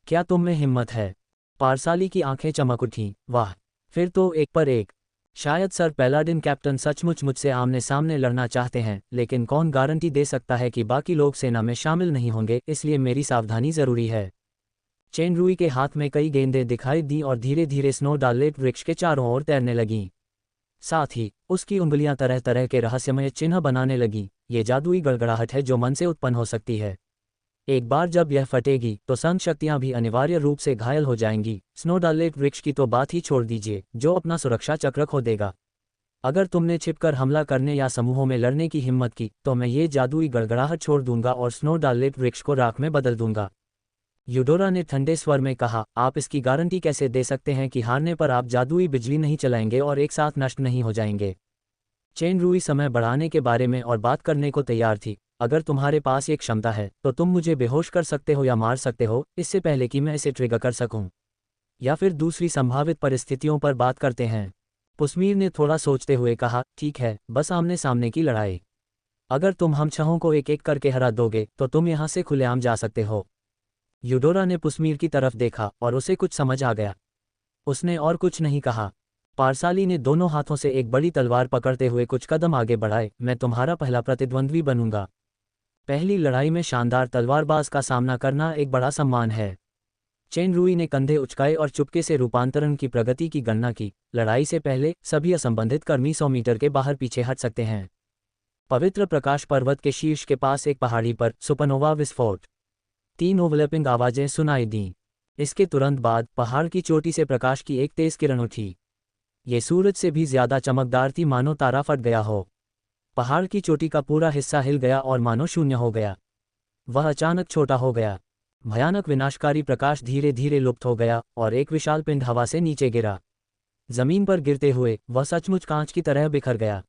क्या तुम में हिम्मत है? पारसाली की आंखें चमक उठीं। वाह, फिर तो एक पर एक। शायद सर पैलाडिन कैप्टन सचमुच मुझसे आमने सामने लड़ना चाहते हैं, लेकिन कौन गारंटी दे सकता है कि बाकी लोग सेना में शामिल नहीं होंगे, इसलिए मेरी सावधानी जरूरी है। चेन रूई के हाथ में कई गेंदें दिखाई दी और धीरे धीरे स्नो डाललेट वृक्ष के चारों ओर तैरने लगीं। साथ ही उसकी उंगलियां तरह तरह के रहस्यमय चिन्ह बनाने लगीं। ये जादुई गड़गड़ाहट है जो मन से उत्पन्न हो सकती है। एक बार जब यह फटेगी तो संत शक्तियां भी अनिवार्य रूप से घायल हो जाएंगी। स्नो डाललेट वृक्ष की तो बात ही छोड़ दीजिए, जो अपना सुरक्षा चक्र खो देगा। अगर तुमने छिपकर हमला करने या समूहों में लड़ने की हिम्मत की, तो मैं ये जादुई गड़गड़ाहट छोड़ दूंगा और स्नो डाललेट वृक्ष को राख में बदल दूंगा। यूडोरा ने ठंडे स्वर में कहा, आप इसकी गारंटी कैसे दे सकते हैं कि हारने पर आप जादुई बिजली नहीं चलाएंगे और एक साथ नष्ट नहीं हो जाएंगे? चेन रूई समय बढ़ाने के बारे में और बात करने को तैयार थी। अगर तुम्हारे पास ये क्षमता है तो तुम मुझे बेहोश कर सकते हो या मार सकते हो, इससे पहले कि मैं इसे ट्रिगर कर सकूं। या फिर दूसरी संभावित परिस्थितियों पर बात करते हैं। पुस्मीर ने थोड़ा सोचते हुए कहा, ठीक है, बस आमने सामने की लड़ाई। अगर तुम हम छहों को एक एक करके हरा दोगे तो तुम यहाँ से खुलेआम जा सकते हो। यूडोरा ने पुस्मीर की तरफ देखा और उसे कुछ समझ आ गया। उसने और कुछ नहीं कहा। पारसाली ने दोनों हाथों से एक बड़ी तलवार पकड़ते हुए कुछ कदम आगे बढ़ाए। मैं तुम्हारा पहला प्रतिद्वंद्वी बनूंगा। पहली लड़ाई में शानदार तलवारबाज का सामना करना एक बड़ा सम्मान है। चेन रूई ने कंधे उचकाए और चुपके से रूपांतरण की प्रगति की गणना की। लड़ाई से पहले सभी असंबंधित कर्मी 100 मीटर के बाहर पीछे हट सकते हैं। पवित्र प्रकाश पर्वत के शीर्ष के पास एक पहाड़ी पर सुपरनोवा विस्फोट। 3 ओवरलैपिंग आवाजें सुनाई दीं। इसके तुरंत बाद पहाड़ की चोटी से प्रकाश की एक तेज किरण उठी। ये सूरज से भी ज्यादा चमकदार थी, मानो तारा फट गया हो। पहाड़ की चोटी का पूरा हिस्सा हिल गया और मानो शून्य हो गया। वह अचानक छोटा हो गया। भयानक विनाशकारी प्रकाश धीरे धीरे लुप्त हो गया और एक विशाल पिंड हवा से नीचे गिरा। जमीन पर गिरते हुए वह सचमुच कांच की तरह बिखर गया।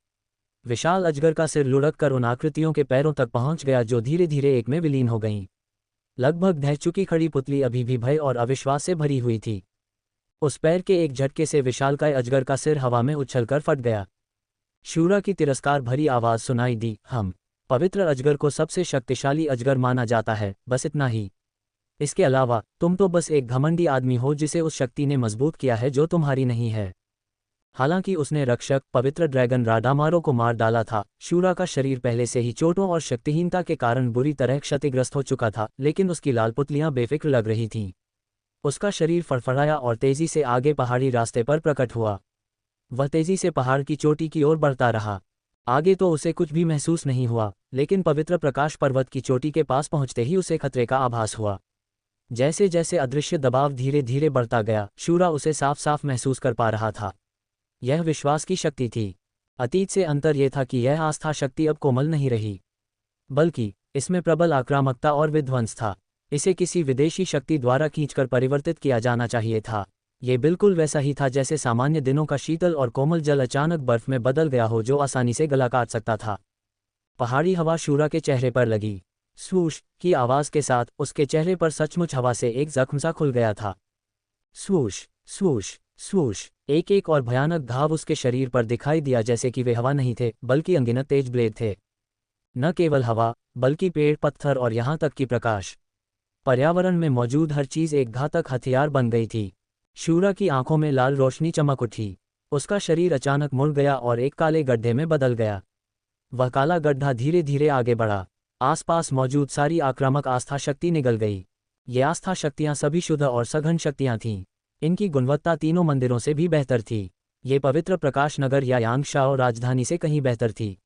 विशाल अजगर का सिर लुढ़क कर उन आकृतियों के पैरों तक पहुंच गया जो धीरे धीरे एक में विलीन हो गईं। लगभग ढह चुकी खड़ी पुतली अभी भी भय और अविश्वास से भरी हुई थी। उस पैर के एक झटके से विशालकाय अजगर का सिर हवा में उछलकर फट गया। शूरा की तिरस्कार भरी आवाज सुनाई दी, हम पवित्र अजगर को सबसे शक्तिशाली अजगर माना जाता है, बस इतना ही। इसके अलावा तुम तो बस एक घमंडी आदमी हो जिसे उस शक्ति ने मजबूत किया है जो तुम्हारी नहीं है। हालांकि उसने रक्षक पवित्र ड्रैगन राडामारो को मार डाला था, शूरा का शरीर पहले से ही चोटों और शक्तिहीनता के कारण बुरी तरह क्षतिग्रस्त हो चुका था, लेकिन उसकी लाल पुतलियां बेफिक्र लग रही थीं। उसका शरीर फड़फड़ाया और तेजी से आगे पहाड़ी रास्ते पर प्रकट हुआ। वह तेजी से पहाड़ की चोटी की ओर बढ़ता रहा। आगे तो उसे कुछ भी महसूस नहीं हुआ, लेकिन पवित्र प्रकाश पर्वत की चोटी के पास पहुंचते ही उसे खतरे का आभास हुआ। जैसे जैसे अदृश्य दबाव धीरे धीरे बढ़ता गया, शूरा उसे साफ साफ महसूस कर पा रहा था। यह विश्वास की शक्ति थी। अतीत से अंतर यह था कि यह आस्था शक्ति अब कोमल नहीं रही, बल्कि इसमें प्रबल आक्रामकता और विध्वंस था। इसे किसी विदेशी शक्ति द्वारा खींचकर परिवर्तित किया जाना चाहिए था। ये बिल्कुल वैसा ही था जैसे सामान्य दिनों का शीतल और कोमल जल अचानक बर्फ में बदल गया हो जो आसानी से गला काट सकता था। पहाड़ी हवा शूरा के चेहरे पर लगी। स्वूश की आवाज के साथ उसके चेहरे पर सचमुच हवा से एक जख्म सा खुल गया था। स्वूश स्वूश स्वूश, एक एक और भयानक घाव उसके शरीर पर दिखाई दिया, जैसे कि वे हवा नहीं थे बल्कि अनगिनत तेज ब्लेड थे। न केवल हवा, बल्कि पेड़, पत्थर और यहाँ तक कि प्रकाश। पर्यावरण में मौजूद हर चीज एक घातक हथियार बन गई थी। शूरा की आंखों में लाल रोशनी चमक उठी। उसका शरीर अचानक मुड़ गया और एक काले गड्ढे में बदल गया। वह काला गड्ढा धीरे धीरे आगे बढ़ा। आसपास मौजूद सारी आक्रामक आस्था शक्ति निगल गई। ये आस्था शक्तियां सभी शुद्ध और सघन शक्तियां थीं। इनकी गुणवत्ता तीनों मंदिरों से भी बेहतर थी। ये पवित्र प्रकाश नगर या यांगशाओ राजधानी से कहीं बेहतर थी।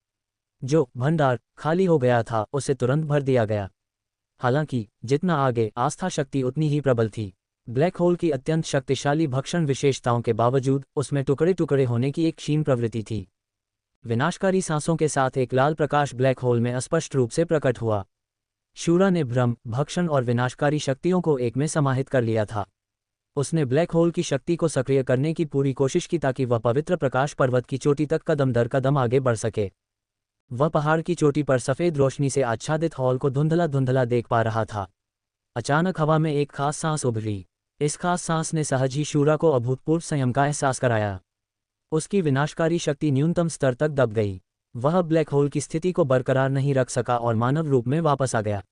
जो भंडार खाली हो गया था उसे तुरंत भर दिया गया। हालांकि जितना आगे आस्था शक्ति उतनी ही प्रबल थी। ब्लैक होल की अत्यंत शक्तिशाली भक्षण विशेषताओं के बावजूद उसमें टुकड़े टुकड़े होने की एक क्षीण प्रवृत्ति थी। विनाशकारी सांसों के साथ एक लाल प्रकाश ब्लैक होल में स्पष्ट रूप से प्रकट हुआ। शूरा ने भ्रम, भक्षण और विनाशकारी शक्तियों को एक में समाहित कर लिया था। उसने ब्लैक होल की शक्ति को सक्रिय करने की पूरी कोशिश की ताकि वह पवित्र प्रकाश पर्वत की चोटी तक कदम दर कदम आगे बढ़ सके। वह पहाड़ की चोटी पर सफ़ेद रोशनी से आच्छादित हॉल को धुंधला धुंधला देख पा रहा था। अचानक हवा में एक खास सांस उभरी। इस खास सांस ने सहज ही शूरा को अभूतपूर्व संयम का एहसास कराया। उसकी विनाशकारी शक्ति न्यूनतम स्तर तक दब गई। वह ब्लैक होल की स्थिति को बरकरार नहीं रख सका और मानव रूप में वापस आ गया।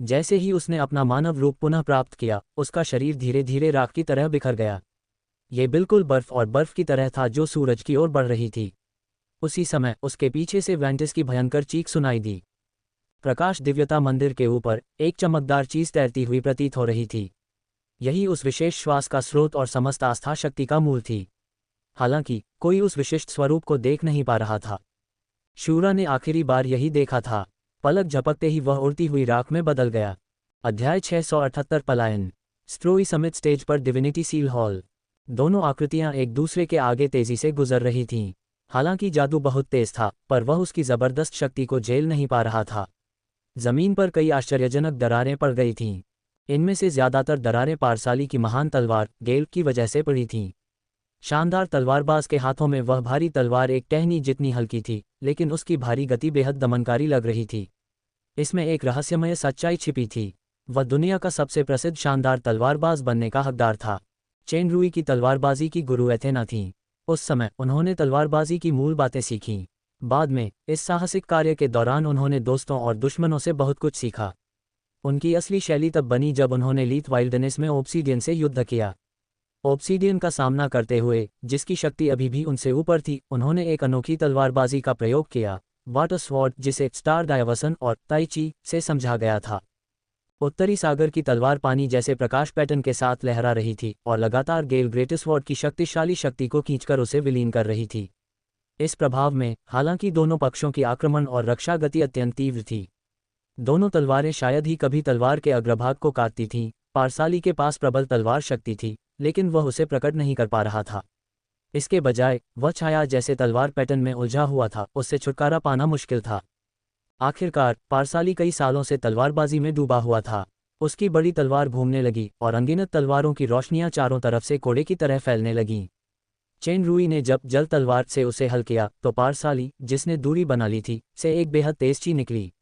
जैसे ही उसने अपना मानव रूप पुनः प्राप्त किया, उसका शरीर धीरे धीरे राख की तरह बिखर गया। ये बिल्कुल बर्फ और बर्फ की तरह था जो सूरज की ओर बढ़ रही थी। उसी समय उसके पीछे से वेंटिस की भयंकर चीख सुनाई दी। प्रकाश दिव्यता मंदिर के ऊपर एक चमकदार चीज तैरती हुई प्रतीत हो रही थी। यही उस विशेष श्वास का स्रोत और समस्त आस्था शक्ति का मूल थी। हालांकि कोई उस विशिष्ट स्वरूप को देख नहीं पा रहा था। शूरा ने आखिरी बार यही देखा था। पलक झपकते ही वह उड़ती हुई राख में बदल गया। अध्याय 678 पलायन। स्ट्रोई समिट स्टेज पर डिविनिटी सील हॉल। दोनों आकृतियां एक दूसरे के आगे तेजी से गुजर रही थीं। हालांकि जादू बहुत तेज था, पर वह उसकी जबरदस्त शक्ति को झेल नहीं पा रहा था। जमीन पर कई आश्चर्यजनक दरारें पड़ गई थीं। इनमें से ज्यादातर दरारें पारसाली की महान तलवार गेल की वजह से पड़ी थीं। शानदार तलवारबाज के हाथों में वह भारी तलवार एक टहनी जितनी हल्की थी, लेकिन उसकी भारी गति बेहद दमनकारी लग रही थी। इसमें एक रहस्यमय सच्चाई छिपी थी। वह दुनिया का सबसे प्रसिद्ध शानदार तलवारबाज बनने का हकदार था। चेनरुई की तलवारबाजी की गुरु एथेना थीं। उस समय उन्होंने तलवारबाजी की मूल बातें सीखीं। बाद में इस साहसिक कार्य के दौरान उन्होंने दोस्तों और दुश्मनों से बहुत कुछ सीखा। उनकी असली शैली तब बनी जब उन्होंने लीथ वाइल्डनेस में ओब्सीडियन से युद्ध किया। ओब्सीडियन का सामना करते हुए, जिसकी शक्ति अभी भी उनसे ऊपर थी, उन्होंने एक अनोखी तलवारबाजी का प्रयोग किया, वाटर स्वॉर्ड, जिसे स्टार डायवर्सन और ताई ची से समझा गया था। उत्तरी सागर की तलवार पानी जैसे प्रकाश पैटर्न के साथ लहरा रही थी और लगातार गेल ग्रेटस्वॉर्ड की शक्तिशाली शक्ति को खींचकर उसे विलीन कर रही थी। इस प्रभाव में हालांकि दोनों पक्षों की आक्रमण और रक्षा गति अत्यंत तीव्र थी। दोनों तलवारें शायद ही कभी तलवार के अग्रभाग को काटती थीं। पारसाली के पास प्रबल तलवार शक्ति थी, लेकिन वह उसे प्रकट नहीं कर पा रहा था। इसके बजाय वह छाया जैसे तलवार पैटर्न में उलझा हुआ था, उससे छुटकारा पाना मुश्किल था। आखिरकार पारसाली कई सालों से तलवारबाजी में डूबा हुआ था। उसकी बड़ी तलवार घूमने लगी और अनगिनत तलवारों की रोशनियां चारों तरफ से कोड़े की तरह फैलने लगीं। चेन रुई ने जब जल तलवार से उसे हल किया तो पारसाली, जिसने दूरी बना ली थी, से एक बेहद तेज ची निकली।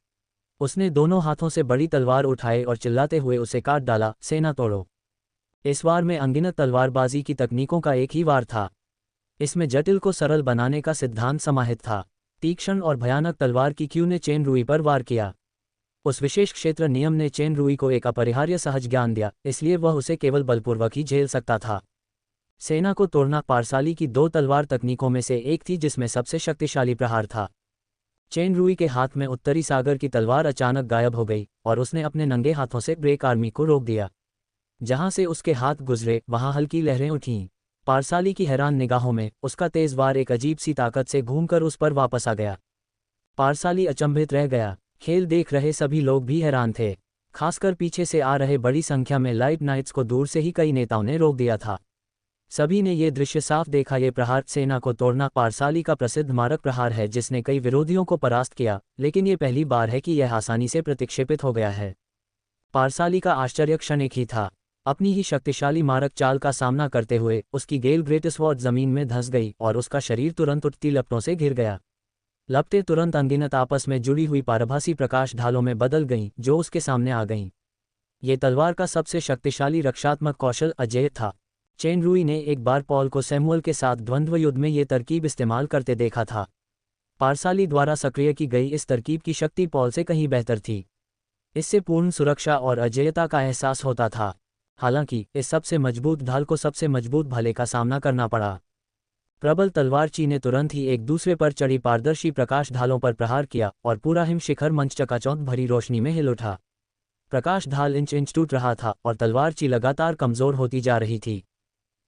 उसने दोनों हाथों से बड़ी तलवार उठाए और चिल्लाते हुए उसे काट डाला, सेना तोड़ो। इस वार में अनगिनत तलवारबाजी की तकनीकों का एक ही वार था। इसमें जटिल को सरल बनाने का सिद्धांत समाहित था। तीक्ष्ण और भयानक तलवार की क्यू ने चेन रुई पर वार किया। उस विशेष क्षेत्र नियम ने चेन रुई को एक अपरिहार्य सहज ज्ञान दिया, इसलिए वह उसे केवल बलपूर्वक ही झेल सकता था। सेना को तोड़ना पारसाली की 2 तलवार तकनीकों में से एक थी जिसमें सबसे शक्तिशाली प्रहार था। चेन रुई के हाथ में उत्तरी सागर की तलवार अचानक गायब हो गई और उसने अपने नंगे हाथों से ब्रेक आर्मी को रोक दिया। जहां से उसके हाथ गुजरे वहां हल्की लहरें उठीं। पारसाली की हैरान निगाहों में उसका तेज वार एक अजीब सी ताकत से घूमकर उस पर वापस आ गया। पारसाली अचंभित रह गया। खेल देख रहे सभी लोग भी हैरान थे। खासकर पीछे से आ रहे बड़ी संख्या में लाइट नाइट्स को दूर से ही कई नेताओं ने रोक दिया था। सभी ने ये दृश्य साफ देखा। ये प्रहार सेना को तोड़ना पारसाली का प्रसिद्ध मारक प्रहार है जिसने कई विरोधियों को परास्त किया, लेकिन ये पहली बार है कि यह आसानी से प्रतिक्षेपित हो गया है। पारसाली का आश्चर्य क्षण एक ही था। अपनी ही शक्तिशाली मारक चाल का सामना करते हुए उसकी गेल ग्रेटस्वॉर्ड जमीन में धंस गई और उसका शरीर तुरंत उठती लपटों से घिर गया। लपटें तुरंत अनगिनत आपस में जुड़ी हुई पारभासी प्रकाश ढालों में बदल गईं जो उसके सामने आ गईं। ये तलवार का सबसे शक्तिशाली रक्षात्मक कौशल अजेय था। चेन रुई ने एक बार पॉल को सैमुअल के साथ द्वंद्व युद्ध में ये तरकीब इस्तेमाल करते देखा था। पारसाली द्वारा सक्रिय की गई इस तरकीब की शक्ति पॉल से कहीं बेहतर थी। इससे पूर्ण सुरक्षा और अजेयता का एहसास होता था। हालांकि इस सबसे मजबूत ढाल को सबसे मजबूत भाले का सामना करना पड़ा। प्रबल तलवारची ने तुरंत ही एक दूसरे पर चढ़ी पारदर्शी प्रकाश ढालों पर प्रहार किया और पूरा हिम शिखर मंच चकाचौंध भरी रोशनी में हिल उठा। प्रकाश ढाल इंच इंच टूट रहा था और तलवारची लगातार कमजोर होती जा रही थी।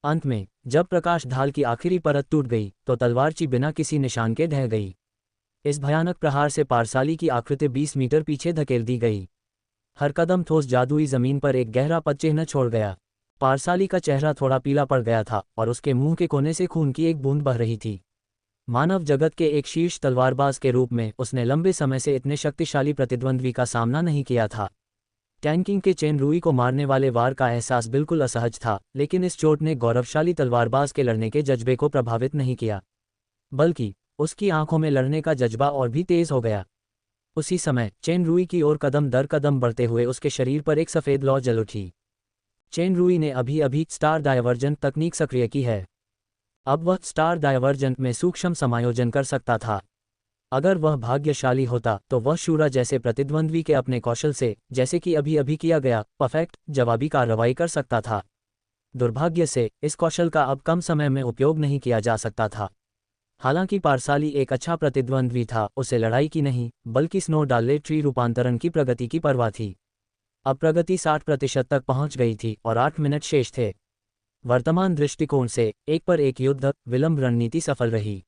अंत में जब प्रकाश ढाल की आखिरी परत टूट गई तो तलवारची बिना किसी निशान के ढह गई। इस भयानक प्रहार से पारसाली की आकृति 20 मीटर पीछे धकेल दी गई। हर कदम ठोस जादुई जमीन पर एक गहरा पदचिह्न छोड़ गया। पारसाली का चेहरा थोड़ा पीला पड़ गया था और उसके मुंह के कोने से खून की एक बूंद बह रही थी। मानव जगत के एक शीर्ष तलवारबाज के रूप में उसने लंबे समय से इतने शक्तिशाली प्रतिद्वंद्वी का सामना नहीं किया था। टैंकिंग के चेन रुई को मारने वाले वार का एहसास बिल्कुल असहज था, लेकिन इस चोट ने गौरवशाली तलवारबाज के लड़ने के जज्बे को प्रभावित नहीं किया, बल्कि उसकी आंखों में लड़ने का जज्बा और भी तेज हो गया। उसी समय चेन रुई की ओर कदम दर कदम बढ़ते हुए उसके शरीर पर एक सफ़ेद लौ जल उठी। चेन रुई ने अभी अभी स्टार डायवर्जेंट तकनीक सक्रिय की है। अब वह स्टार डायवर्जेंट में सूक्ष्म समायोजन कर सकता था। अगर वह भाग्यशाली होता तो वह शूरा जैसे प्रतिद्वंद्वी के अपने कौशल से, जैसे कि अभी अभी किया गया, परफेक्ट जवाबी कार्रवाई कर सकता था। दुर्भाग्य से इस कौशल का अब कम समय में उपयोग नहीं किया जा सकता था। हालांकि पारसाली एक अच्छा प्रतिद्वंद्वी था, उसे लड़ाई की नहीं बल्कि स्नो डाले ट्री रूपांतरण की प्रगति की परवाह थी। अब प्रगति 60% तक पहुंच गई थी और 8 मिनट शेष थे। वर्तमान दृष्टिकोण से एक पर एक युद्ध विलंब रणनीति सफल रही।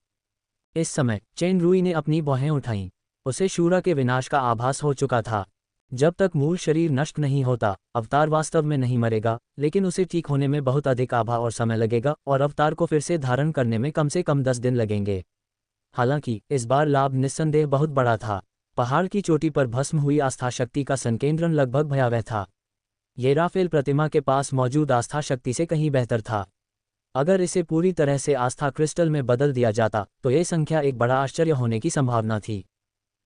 इस समय चेन रुई ने अपनी भौहें उठाईं। उसे शूरा के विनाश का आभास हो चुका था। जब तक मूल शरीर नष्ट नहीं होता अवतार वास्तव में नहीं मरेगा, लेकिन उसे ठीक होने में बहुत अधिक आभा और समय लगेगा और अवतार को फिर से धारण करने में कम से कम 10 दिन लगेंगे। हालांकि इस बार लाभ निस्संदेह बहुत बड़ा था। पहाड़ की चोटी पर भस्म हुई आस्था शक्ति का संकेंद्रण लगभग भयावह था। ये राफेल प्रतिमा के पास मौजूद आस्था शक्ति से कहीं बेहतर था। अगर इसे पूरी तरह से आस्था क्रिस्टल में बदल दिया जाता तो ये संख्या एक बड़ा आश्चर्य होने की संभावना थी।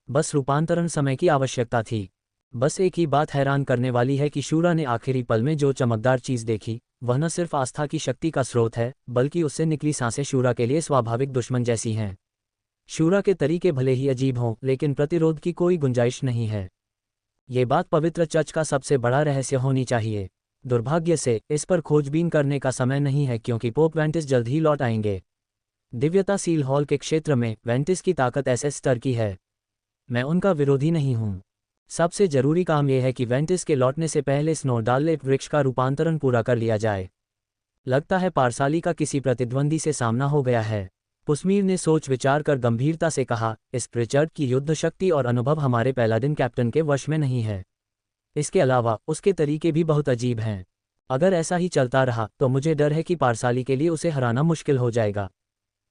बस रूपांतरण समय की आवश्यकता थी। बस एक ही बात हैरान करने वाली है कि शूरा ने आखिरी पल में जो चमकदार चीज देखी वह न सिर्फ आस्था की शक्ति का स्रोत है, बल्कि उससे निकली सांसें शूरा के लिए स्वाभाविक दुश्मन जैसी हैं। शूरा के तरीके भले ही अजीब हों, लेकिन प्रतिरोध की कोई गुंजाइश नहीं है। ये बात पवित्र चर्च का सबसे बड़ा रहस्य होनी चाहिए। दुर्भाग्य से इस पर खोजबीन करने का समय नहीं है, क्योंकि पोप वेंटिस जल्द ही लौट आएंगे। दिव्यता सील हॉल के क्षेत्र में वेंटिस की ताकत ऐसे स्तर की है। मैं उनका विरोधी नहीं हूँ। सबसे जरूरी काम यह है कि वेंटिस के लौटने से पहले स्नो डाललेट वृक्ष का रूपांतरण पूरा कर लिया जाए। लगता है पारसाली का किसी प्रतिद्वंदी से सामना हो गया है। पुस्मीर ने सोच विचार कर गंभीरता से कहा, इस प्रिचर्ड की युद्ध शक्ति और अनुभव हमारे पैलाडिन कैप्टन के वश में नहीं है। इसके अलावा उसके तरीके भी बहुत अजीब हैं। अगर ऐसा ही चलता रहा तो मुझे डर है कि पारसाली के लिए उसे हराना मुश्किल हो जाएगा।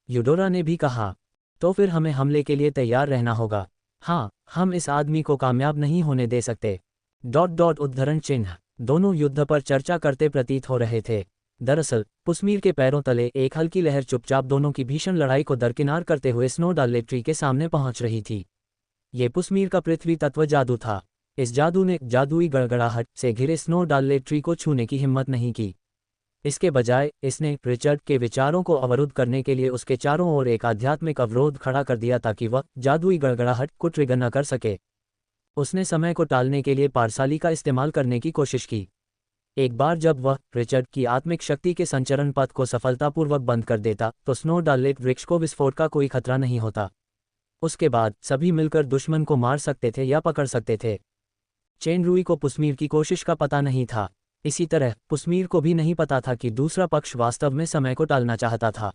यूडोरा ने भी कहा, तो फिर हमें हमले के लिए तैयार रहना होगा। हाँ, हम इस आदमी को कामयाब नहीं होने दे सकते। उद्धरण चिन्ह। दोनों युद्ध पर चर्चा करते प्रतीत हो रहे थे। दरअसल पुस्मीर के पैरों तले एक हल्की लहर चुपचाप दोनों की भीषण लड़ाई को दरकिनार करते हुए स्नोडाल ट्री के सामने पहुंच रही थी। ये पुस्मीर का पृथ्वी तत्व जादू था। इस जादू ने जादुई गड़गड़ाहट से घिरे स्नोडाल ट्री को छूने की हिम्मत नहीं की। इसके बजाय इसने रिचर्ड के विचारों को अवरुद्ध करने के लिए उसके चारों ओर एक आध्यात्मिक अवरोध खड़ा कर दिया ताकि वह जादुई गड़गड़ाहट को ट्रिगर न कर सके। उसने समय को टालने के लिए पारसाली का इस्तेमाल करने की कोशिश की। एक बार जब वह रिचर्ड की आत्मिक शक्ति के संचरण पथ को सफलतापूर्वक बंद कर देता तो स्नोडाल वृक्ष को विस्फोट का कोई खतरा नहीं होता। उसके बाद सभी मिलकर दुश्मन को मार सकते थे या पकड़ सकते थे। चेनरुई को पुस्मीर की कोशिश का पता नहीं था। इसी तरह पुस्मीर को भी नहीं पता था कि दूसरा पक्ष वास्तव में समय को टालना चाहता था।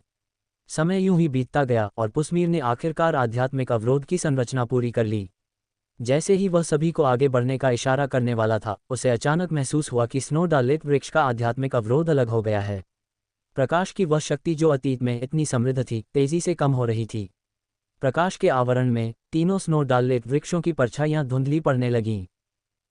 समय यूं ही बीतता गया और पुस्मीर ने आखिरकार आध्यात्मिक अवरोध की संरचना पूरी कर ली। जैसे ही वह सभी को आगे बढ़ने का इशारा करने वाला था, उसे अचानक महसूस हुआ कि स्नोडाल वृक्ष का आध्यात्मिक अवरोध अलग हो गया है। प्रकाश की वह शक्ति जो अतीत में इतनी समृद्ध थी, तेजी से कम हो रही थी। प्रकाश के आवरण में तीनों स्नोडाल वृक्षों की परछाइयां धुंधली पड़ने लगीं।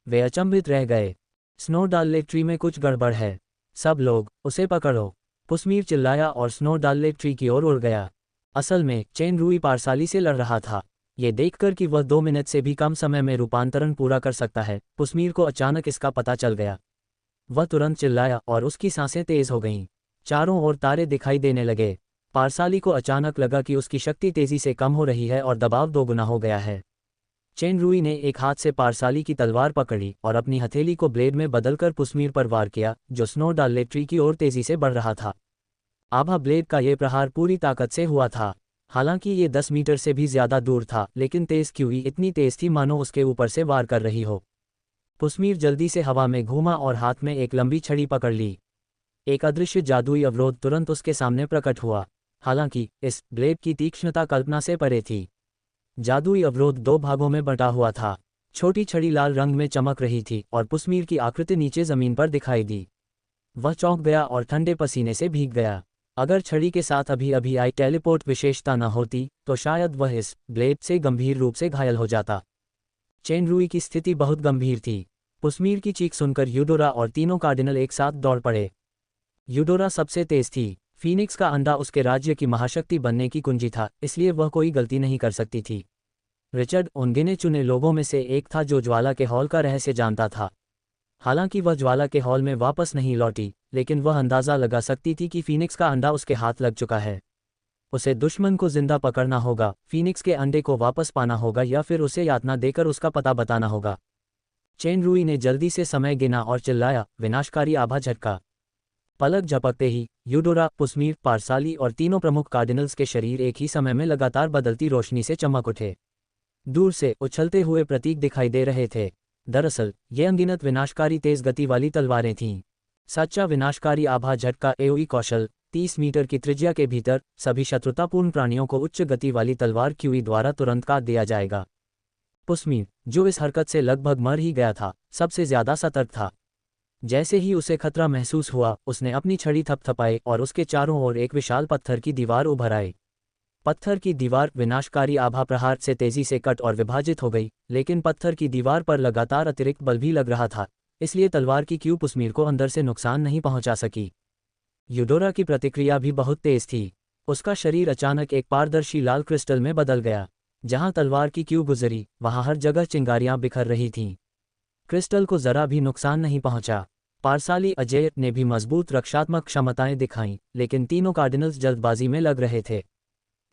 वे अचंभित रह गए। स्नोडाल ट्री में कुछ गड़बड़ है। सब लोग उसे पकड़ो, पुस्मीर चिल्लाया और स्नोडाल ट्री की ओर उड़ गया। असल में चेनरुई पारसाली से लड़ रहा था। ये देखकर कि वह 2 मिनट से भी कम समय में रूपांतरण पूरा कर सकता है, पुस्मीर को अचानक इसका पता चल गया। वह तुरंत चिल्लाया और उसकी सांसें तेज हो गईं। चारों ओर तारे दिखाई देने लगे। पारसाली को अचानक लगा कि उसकी शक्ति तेजी से कम हो रही है और दबाव 2 गुना हो गया है। चेनरुई ने एक हाथ से पारसाली की तलवार पकड़ी और अपनी हथेली को ब्लेड में बदलकर पुस्मीर पर वार किया, जो स्नोडाल ट्री की ओर तेजी से बढ़ रहा था। आभा ब्लेड का ये प्रहार पूरी ताकत से हुआ था। हालांकि ये 10 मीटर से भी ज्यादा दूर था, लेकिन तेज क्यूई इतनी तेज थी मानो उसके ऊपर से वार कर रही हो। पुस्मीर जल्दी से हवा में घूमा और हाथ में एक लंबी छड़ी पकड़ ली। एक अदृश्य जादुई अवरोध तुरंत उसके सामने प्रकट हुआ। हालांकि इस ब्लेड की तीक्ष्णता कल्पना से परे थी। जादुई अवरोध 2 भागों में बंटा हुआ था। छोटी छड़ी लाल रंग में चमक रही थी और पुस्मीर की आकृति नीचे जमीन पर दिखाई दी। वह चौंक गया और ठंडे पसीने से भीग गया। अगर छड़ी के साथ अभी अभी आई टेलीपोर्ट विशेषता न होती तो शायद वह इस ब्लेड से गंभीर रूप से घायल हो जाता। चेनरुई की स्थिति बहुत गंभीर थी। पुस्मीर की चीख सुनकर यूडोरा और तीनों कार्डिनल एक साथ दौड़ पड़े। यूडोरा सबसे तेज थी। फीनिक्स का अंडा उसके राज्य की महाशक्ति बनने की कुंजी था, इसलिए वह कोई गलती नहीं कर सकती थी। रिचर्ड उन गिने चुने लोगों में से एक था जो ज्वाला के हॉल का रहस्य जानता था। हालांकि वह ज्वाला के हॉल में वापस नहीं लौटी, लेकिन वह अंदाजा लगा सकती थी कि फीनिक्स का अंडा उसके हाथ लग चुका है। उसे दुश्मन को जिंदा पकड़ना होगा, फीनिक्स के अंडे को वापस पाना होगा या फिर उसे यातना देकर उसका पता बताना होगा। चेनरुई ने जल्दी से समय गिना और चिल्लाया, विनाशकारी आभा झटका। पलक झपकते ही यूडोरा, पुस्मीर, पारसाली और तीनों प्रमुख कार्डिनल्स के शरीर एक ही समय में लगातार बदलती रोशनी से चमक उठे। दूर से उछलते हुए प्रतीक दिखाई दे रहे थे। दरअसल ये अनगिनत विनाशकारी तेज गति वाली तलवारें थीं। सच्चा विनाशकारी आभा झटका एओई कौशल। 30 मीटर की त्रिज्या के भीतर सभी शत्रुतापूर्ण प्राणियों को उच्च गति वाली तलवार क्यूई द्वारा तुरंत काट दिया जाएगा। पुस्मीर, जो इस हरकत से लगभग मर ही गया था, सबसे ज्यादा सतर्क था। जैसे ही उसे खतरा महसूस हुआ, उसने अपनी छड़ी थपथपाई और उसके चारों ओर एक विशाल पत्थर की दीवार उभर आई। पत्थर की दीवार विनाशकारी आभा प्रहार से तेजी से कट और विभाजित हो गई, लेकिन पत्थर की दीवार पर लगातार अतिरिक्त बल भी लग रहा था, इसलिए तलवार की क्यू पुस्मीर को अंदर से नुकसान नहीं पहुंचा सकी। यूडोरा की प्रतिक्रिया भी बहुत तेज थी। उसका शरीर अचानक एक पारदर्शी लाल क्रिस्टल में बदल गया। जहां तलवार की क्यू गुजरी, वहां हर जगह चिंगारियां बिखर रही थीं। क्रिस्टल को जरा भी नुकसान नहीं पहुंचा। पारसाली अजय ने भी मजबूत रक्षात्मक क्षमताएं दिखाईं, लेकिन तीनों कार्डिनल्स जल्दबाजी में लग रहे थे।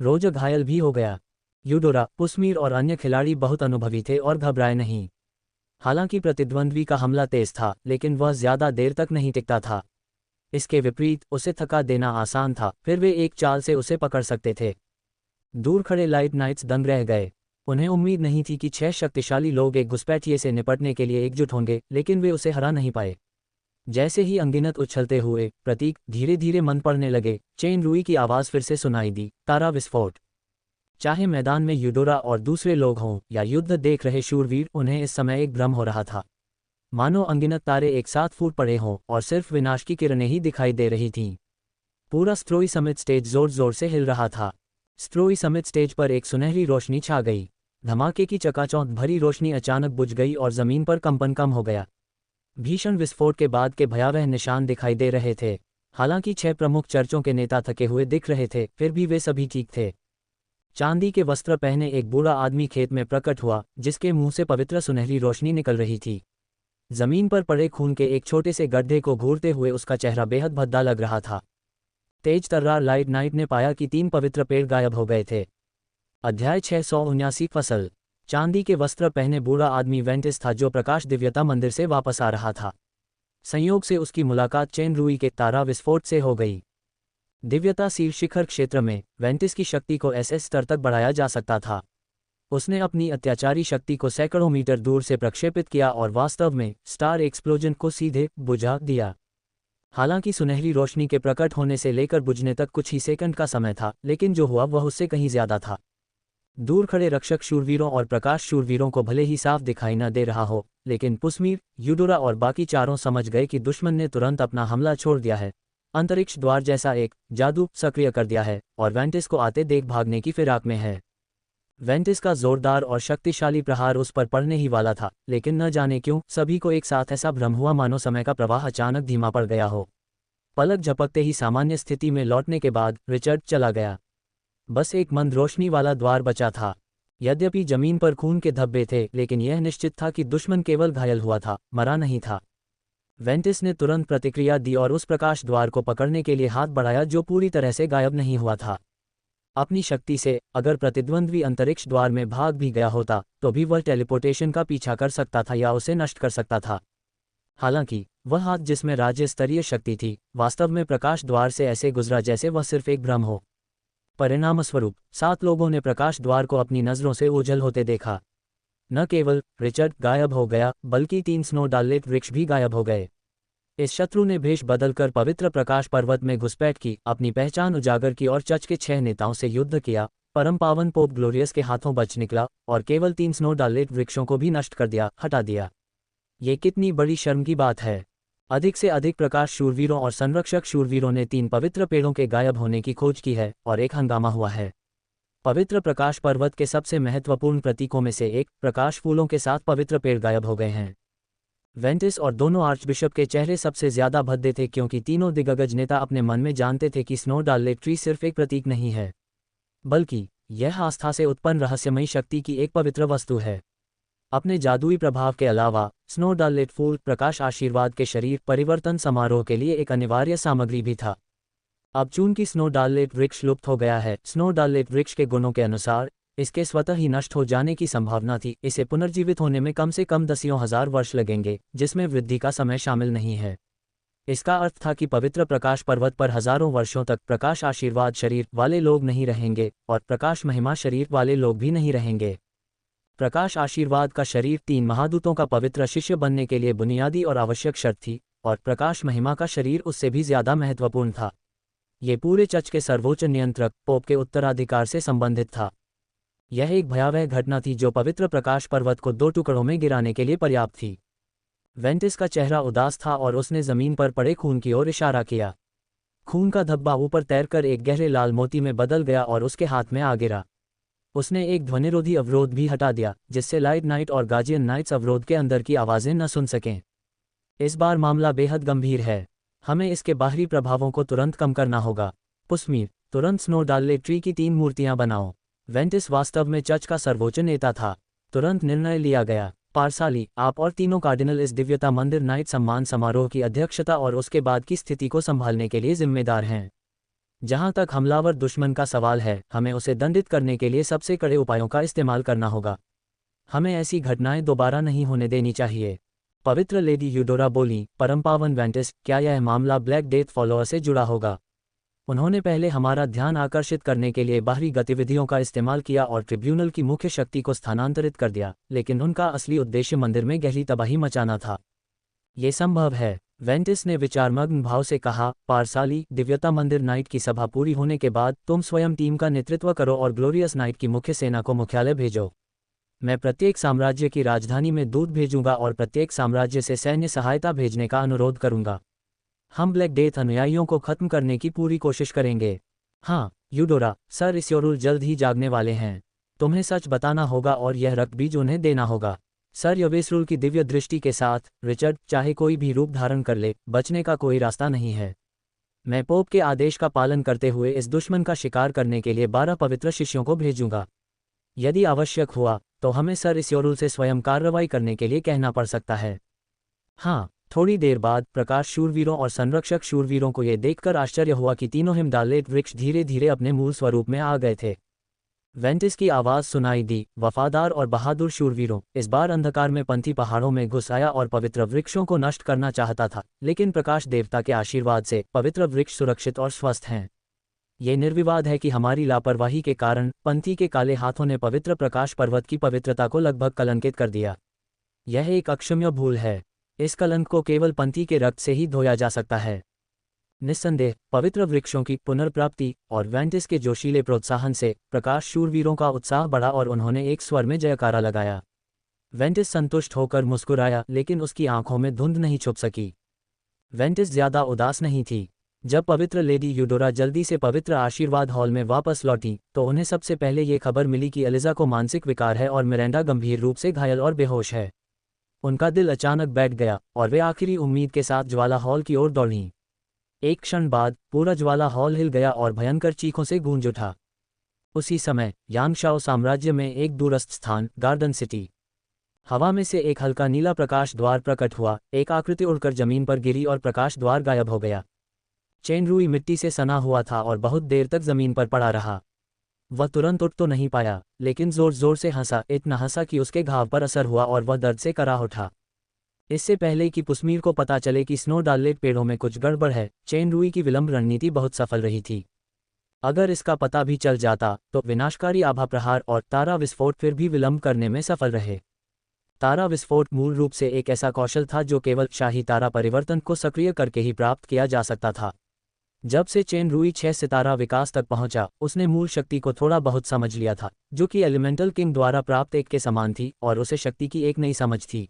रोज घायल भी हो गया। यूडोरा, पुस्मीर और अन्य खिलाड़ी बहुत अनुभवी थे और घबराए नहीं। हालांकि प्रतिद्वंद्वी का हमला तेज था, लेकिन वह ज्यादा देर तक नहीं टिकता था। इसके विपरीत उसे थका देना आसान था, फिर वे एक चाल से उसे पकड़ सकते थे। दूर खड़े लाइट नाइट्स दंग रह गए। उन्हें उम्मीद नहीं थी कि 6 शक्तिशाली लोग एक घुसपैठिए से निपटने के लिए एकजुट होंगे, लेकिन वे उसे हरा नहीं पाए। जैसे ही अनगिनत उछलते हुए प्रतीक धीरे धीरे मंद पड़ने लगे, चेनरुई की आवाज फिर से सुनाई दी, तारा विस्फोट। चाहे मैदान में यूडोरा और दूसरे लोग हों या युद्ध देख रहे शूरवीर, उन्हें इस समय एक भ्रम हो रहा था। मानो अनगिनत तारे एक साथ फूट पड़े हों और सिर्फ विनाश की किरणें ही दिखाई दे रही थीं। पूरा स्ट्रोई समिट स्टेज जोर जोर से हिल रहा था। स्ट्रोई समिट स्टेज पर एक सुनहरी रोशनी छा गई। धमाके की चकाचौंध भरी रोशनी अचानक बुझ गई और जमीन पर कंपन कम हो गया। भीषण विस्फोट के बाद के भयावह निशान दिखाई दे रहे थे। हालांकि 6 प्रमुख चर्चों के नेता थके हुए दिख रहे थे, फिर भी वे सभी ठीक थे। चांदी के वस्त्र पहने एक बूढ़ा आदमी खेत में प्रकट हुआ, जिसके मुंह से पवित्र सुनहरी रोशनी निकल रही थी। जमीन पर पड़े खून के एक छोटे से गड्ढे को घूरते हुए उसका चेहरा बेहद भद्दा लग रहा था। तेज तर्रार लाइट नाइट ने पाया कि 3 पवित्र पेड़ गायब हो गए थे। अध्याय 679 फसल। चांदी के वस्त्र पहने बूढ़ा आदमी वेंटिस था, जो प्रकाश दिव्यता मंदिर से वापस आ रहा था। संयोग से उसकी मुलाकात चेन रुई के तारा विस्फोट से हो गई। दिव्यता सीर शिखर क्षेत्र में वेंटिस की शक्ति को SS स्तर तक बढ़ाया जा सकता था। उसने अपनी अत्याचारी शक्ति को सैकड़ों मीटर दूर से प्रक्षेपित किया और वास्तव में स्टार एक्सप्लोजन को सीधे बुझा दिया। हालांकि सुनहरी रोशनी के प्रकट होने से लेकर बुझने तक कुछ ही सेकंड का समय था, लेकिन जो हुआ वह उससे कहीं ज्यादा था। दूर खड़े रक्षक शूरवीरों और प्रकाश शूरवीरों को भले ही साफ दिखाई न दे रहा हो, लेकिन पुस्मीर, यूडोरा और बाकी चारों समझ गए कि दुश्मन ने तुरंत अपना हमला छोड़ दिया है। अंतरिक्ष द्वार जैसा एक जादू सक्रिय कर दिया है और वेंटिस को आते देख भागने की फिराक में है। वेंटिस का जोरदार और शक्तिशाली प्रहार उस पर पड़ने ही वाला था, लेकिन न जाने क्यों सभी को एक साथ ऐसा भ्रम हुआ मानो समय का प्रवाह अचानक धीमा पड़ गया हो। पलक झपकते ही सामान्य स्थिति में लौटने के बाद रिचर्ड चला गया। बस एक मंद रोशनी वाला द्वार बचा था। यद्यपि जमीन पर खून के धब्बे थे, लेकिन यह निश्चित था कि दुश्मन केवल घायल हुआ था, मरा नहीं था। वेंटिस ने तुरंत प्रतिक्रिया दी और उस प्रकाश द्वार को पकड़ने के लिए हाथ बढ़ाया, जो पूरी तरह से गायब नहीं हुआ था। अपनी शक्ति से अगर प्रतिद्वंद्वी अंतरिक्ष द्वार में भाग भी गया होता तो भी वह टेलीपोर्टेशन का पीछा कर सकता था या उसे नष्ट कर सकता था। हालांकि वह हाथ जिसमें राज्य स्तरीय शक्ति थी, वास्तव में प्रकाश द्वार से ऐसे गुजरा जैसे वह सिर्फ एक भ्रम हो। परिणामस्वरूप 7 लोगों ने प्रकाश द्वार को अपनी नज़रों से ओझल होते देखा। न केवल रिचर्ड गायब हो गया, बल्कि 3 स्नोडालेट वृक्ष भी गायब हो गए। इस शत्रु ने भेष बदलकर पवित्र प्रकाश पर्वत में घुसपैठ की, अपनी पहचान उजागर की और चर्च के 6 नेताओं से युद्ध किया। परम पावन पोप ग्लोरियस के हाथों बच निकला और केवल 3 स्नोडालेट वृक्षों को भी नष्ट कर दिया, हटा दिया। ये कितनी बड़ी शर्म की बात है। अधिक से अधिक प्रकाश शूरवीरों और संरक्षक शूरवीरों ने 3 पवित्र पेड़ों के गायब होने की खोज की है और एक हंगामा हुआ है। पवित्र प्रकाश पर्वत के सबसे महत्वपूर्ण प्रतीकों में से एक, प्रकाश फूलों के साथ पवित्र पेड़ गायब हो गए हैं। वेंटिस और दोनों आर्चबिशप के चेहरे सबसे ज्यादा भद्दे थे, क्योंकि तीनों दिग्गज नेता अपने मन में जानते थे कि स्नोडालेट ट्री सिर्फ एक प्रतीक नहीं है, बल्कि यह आस्था से उत्पन्न रहस्यमयी शक्ति की एक पवित्र वस्तु है। अपने जादुई प्रभाव के अलावा स्नोडालेट फूल प्रकाश आशीर्वाद के शरीर परिवर्तन समारोह के लिए एक अनिवार्य सामग्री भी था। अब चूंकि स्नोडालेट वृक्ष लुप्त हो गया है, स्नोडालेट वृक्ष के गुणों के अनुसार इसके स्वतः ही नष्ट हो जाने की संभावना थी। इसे पुनर्जीवित होने में कम से कम दसियों हजार वर्ष लगेंगे, जिसमें वृद्धि का समय शामिल नहीं है। इसका अर्थ था कि पवित्र प्रकाश पर्वत पर हजारों वर्षों तक प्रकाश आशीर्वाद शरीर वाले लोग नहीं रहेंगे और प्रकाश महिमा शरीर वाले लोग भी नहीं रहेंगे। प्रकाश आशीर्वाद का शरीर 3 महादूतों का पवित्र शिष्य बनने के लिए बुनियादी और आवश्यक शर्त थी, और प्रकाश महिमा का शरीर उससे भी ज्यादा महत्वपूर्ण था। ये पूरे चर्च के सर्वोच्च नियंत्रक पोप के उत्तराधिकार से संबंधित था। यह एक भयावह घटना थी जो पवित्र प्रकाश पर्वत को 2 टुकड़ों में गिराने के लिए पर्याप्त थी। वेंटिस का चेहरा उदास था और उसने जमीन पर पड़े खून की ओर इशारा किया। खून का धब्बा ऊपर तैरकर एक गहरे लाल मोती में बदल गया और उसके हाथ में आ गिरा। उसने एक ध्वनिरोधी अवरोध भी हटा दिया, जिससे लाइट नाइट और गार्जियन नाइट्स अवरोध के अंदर की आवाजें न सुन सकें। इस बार मामला बेहद गंभीर है। हमें इसके बाहरी प्रभावों को तुरंत कम करना होगा। पुस्मीर, तुरंत स्नोडालेट ट्री की 3 मूर्तियां बनाओ। वेंटिस वास्तव में चर्च का सर्वोच्च नेता था। तुरंत निर्णय लिया गया। पारसाली, आप और तीनों कार्डिनल इस दिव्यता मंदिर नाइट सम्मान समारोह की अध्यक्षता और उसके बाद की स्थिति को संभालने के लिए जिम्मेदार हैं। जहां तक हमलावर दुश्मन का सवाल है, हमें उसे दंडित करने के लिए सबसे कड़े उपायों का इस्तेमाल करना होगा। हमें ऐसी घटनाएं दोबारा नहीं होने देनी चाहिए। पवित्र लेडी यूडोरा बोली, परमपावन वेंटिस, क्या यह मामला ब्लैक डेथ फॉलोअर से जुड़ा होगा? उन्होंने पहले हमारा ध्यान आकर्षित करने के लिए बाहरी गतिविधियों का इस्तेमाल किया और ट्रिब्यूनल की मुख्य शक्ति को स्थानांतरित कर दिया, लेकिन उनका असली उद्देश्य मंदिर में गहरी तबाही मचाना था। ये संभव है, वेंटिस ने विचारमग्न भाव से कहा। पारसाली, दिव्यता मंदिर नाइट की सभा पूरी होने के बाद तुम स्वयं टीम का नेतृत्व करो और ग्लोरियस नाइट की मुख्य सेना को मुख्यालय भेजो। मैं प्रत्येक साम्राज्य की राजधानी में दूत भेजूंगा और प्रत्येक साम्राज्य से सैन्य सहायता भेजने का अनुरोध करूंगा। हम ब्लैक डेथ अनुयायियों को खत्म करने की पूरी कोशिश करेंगे। हाँ यूडोरा, सर इस्योरुल जल्द ही जागने वाले हैं। तुम्हें सच बताना होगा और यह रक्त बीज उन्हें देना होगा। सर यवेसरुल की दिव्य दृष्टि के साथ, रिचर्ड, चाहे कोई भी रूप धारण कर ले, बचने का कोई रास्ता नहीं है। मैं पोप के आदेश का पालन करते हुए इस दुश्मन का शिकार करने के लिए 12 पवित्र शिष्यों को भेजूंगा। यदि आवश्यक हुआ तो हमें सर इस्योरुल से स्वयं कार्रवाई करने के लिए कहना पड़ सकता है। हाँ, थोड़ी देर बाद प्रकाश शूरवीरों और संरक्षक शूरवीरों को यह देखकर आश्चर्य हुआ कि तीनों हिमडालेट वृक्ष धीरे धीरे अपने मूल स्वरूप में आ गए थे। वेंटिस की आवाज़ सुनाई दी, वफादार और बहादुर शूरवीरों, इस बार अंधकार में पंथी पहाड़ों में घुस आया और पवित्र वृक्षों को नष्ट करना चाहता था, लेकिन प्रकाश देवता के आशीर्वाद से पवित्र वृक्ष सुरक्षित और स्वस्थ हैं। ये निर्विवाद है कि हमारी लापरवाही के कारण पंथी के काले हाथों ने पवित्र प्रकाश पर्वत की पवित्रता को लगभग कलंकित कर दिया। यह एक अक्षम्य भूल है। इस कलंक को केवल पंथी के रक्त से ही धोया जा सकता है। निस्संदेह पवित्र वृक्षों की पुनर्प्राप्ति और वेंटिस के जोशीले प्रोत्साहन से प्रकाश शूरवीरों का उत्साह बढ़ा और उन्होंने एक स्वर में जयकारा लगाया। वेंटिस संतुष्ट होकर मुस्कुराया, लेकिन उसकी आंखों में धुंध नहीं छुप सकी। वेंटिस ज्यादा उदास नहीं थी। जब पवित्र लेडी यूडोरा जल्दी से पवित्र आशीर्वाद हॉल में वापस लौटी तो उन्हें सबसे पहले ये खबर मिली कि एलिजा को मानसिक विकार है और मिरांडा गंभीर रूप से घायल और बेहोश है। उनका दिल अचानक बैठ गया और वे आखिरी उम्मीद के साथ ज्वाला हॉल की ओर दौड़ीं। एक क्षण बाद पूरा ज्वाला हॉल हिल गया और भयंकर चीखों से गूंज उठा। उसी समय यांगशाओ साम्राज्य में एक दूरस्थ स्थान, गार्डन सिटी, हवा में से एक हल्का नीला प्रकाश द्वार प्रकट हुआ, एक आकृति उड़कर जमीन पर गिरी और प्रकाश द्वार गायब हो गया। चेनरुई मिट्टी से सना हुआ था और बहुत देर तक जमीन पर पड़ा रहा। वह तुरंत उठ तो नहीं पाया, लेकिन जोर जोर से हंसा, इतना हंसा कि उसके घाव पर असर हुआ और वह दर्द से कराह उठा। इससे पहले कि पुस्मीर को पता चले कि स्नोडालेट पेड़ों में कुछ गड़बड़ है, चेनरुई की विलंब रणनीति बहुत सफल रही थी। अगर इसका पता भी चल जाता तो विनाशकारी आभा प्रहार और तारा विस्फोट फिर भी विलंब करने में सफल रहे। तारा विस्फोट मूल रूप से एक ऐसा कौशल था जो केवल शाही तारा परिवर्तन को सक्रिय करके ही प्राप्त किया जा सकता था। जब से चेनरुई 6 सितारा विकास तक पहुंचा, उसने मूल शक्ति को थोड़ा बहुत समझ लिया था, जो कि एलिमेंटल किंग द्वारा प्राप्त एक के समान थी, और उसे शक्ति की एक नई समझ थी।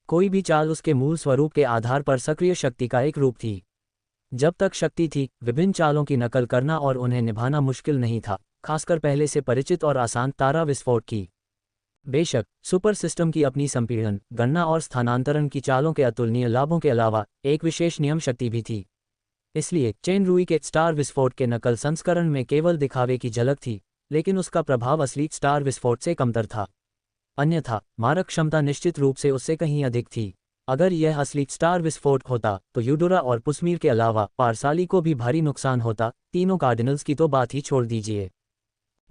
कोई भी चाल उसके मूल स्वरूप के आधार पर सक्रिय शक्ति का एक रूप थी। जब तक शक्ति थी, विभिन्न चालों की नकल करना और उन्हें निभाना मुश्किल नहीं था, खासकर पहले से परिचित और आसान तारा विस्फोट की। बेशक सुपर सिस्टम की अपनी संपीड़न, गणना और स्थानांतरण की चालों के अतुलनीय लाभों के अलावा एक विशेष नियम शक्ति भी थी। इसलिए चेनरुई के स्टार विस्फोट के नकल संस्करण में केवल दिखावे की झलक थी, लेकिन उसका प्रभाव असली स्टार विस्फोट से कमतर था। अन्यथा मारक क्षमता निश्चित रूप से उससे कहीं अधिक थी। अगर यह असली स्टार विस्फोट होता तो यूडोरा और पुस्मीर के अलावा पारसाली को भी भारी नुकसान होता, तीनों कार्डिनल्स की तो बात ही छोड़ दीजिए।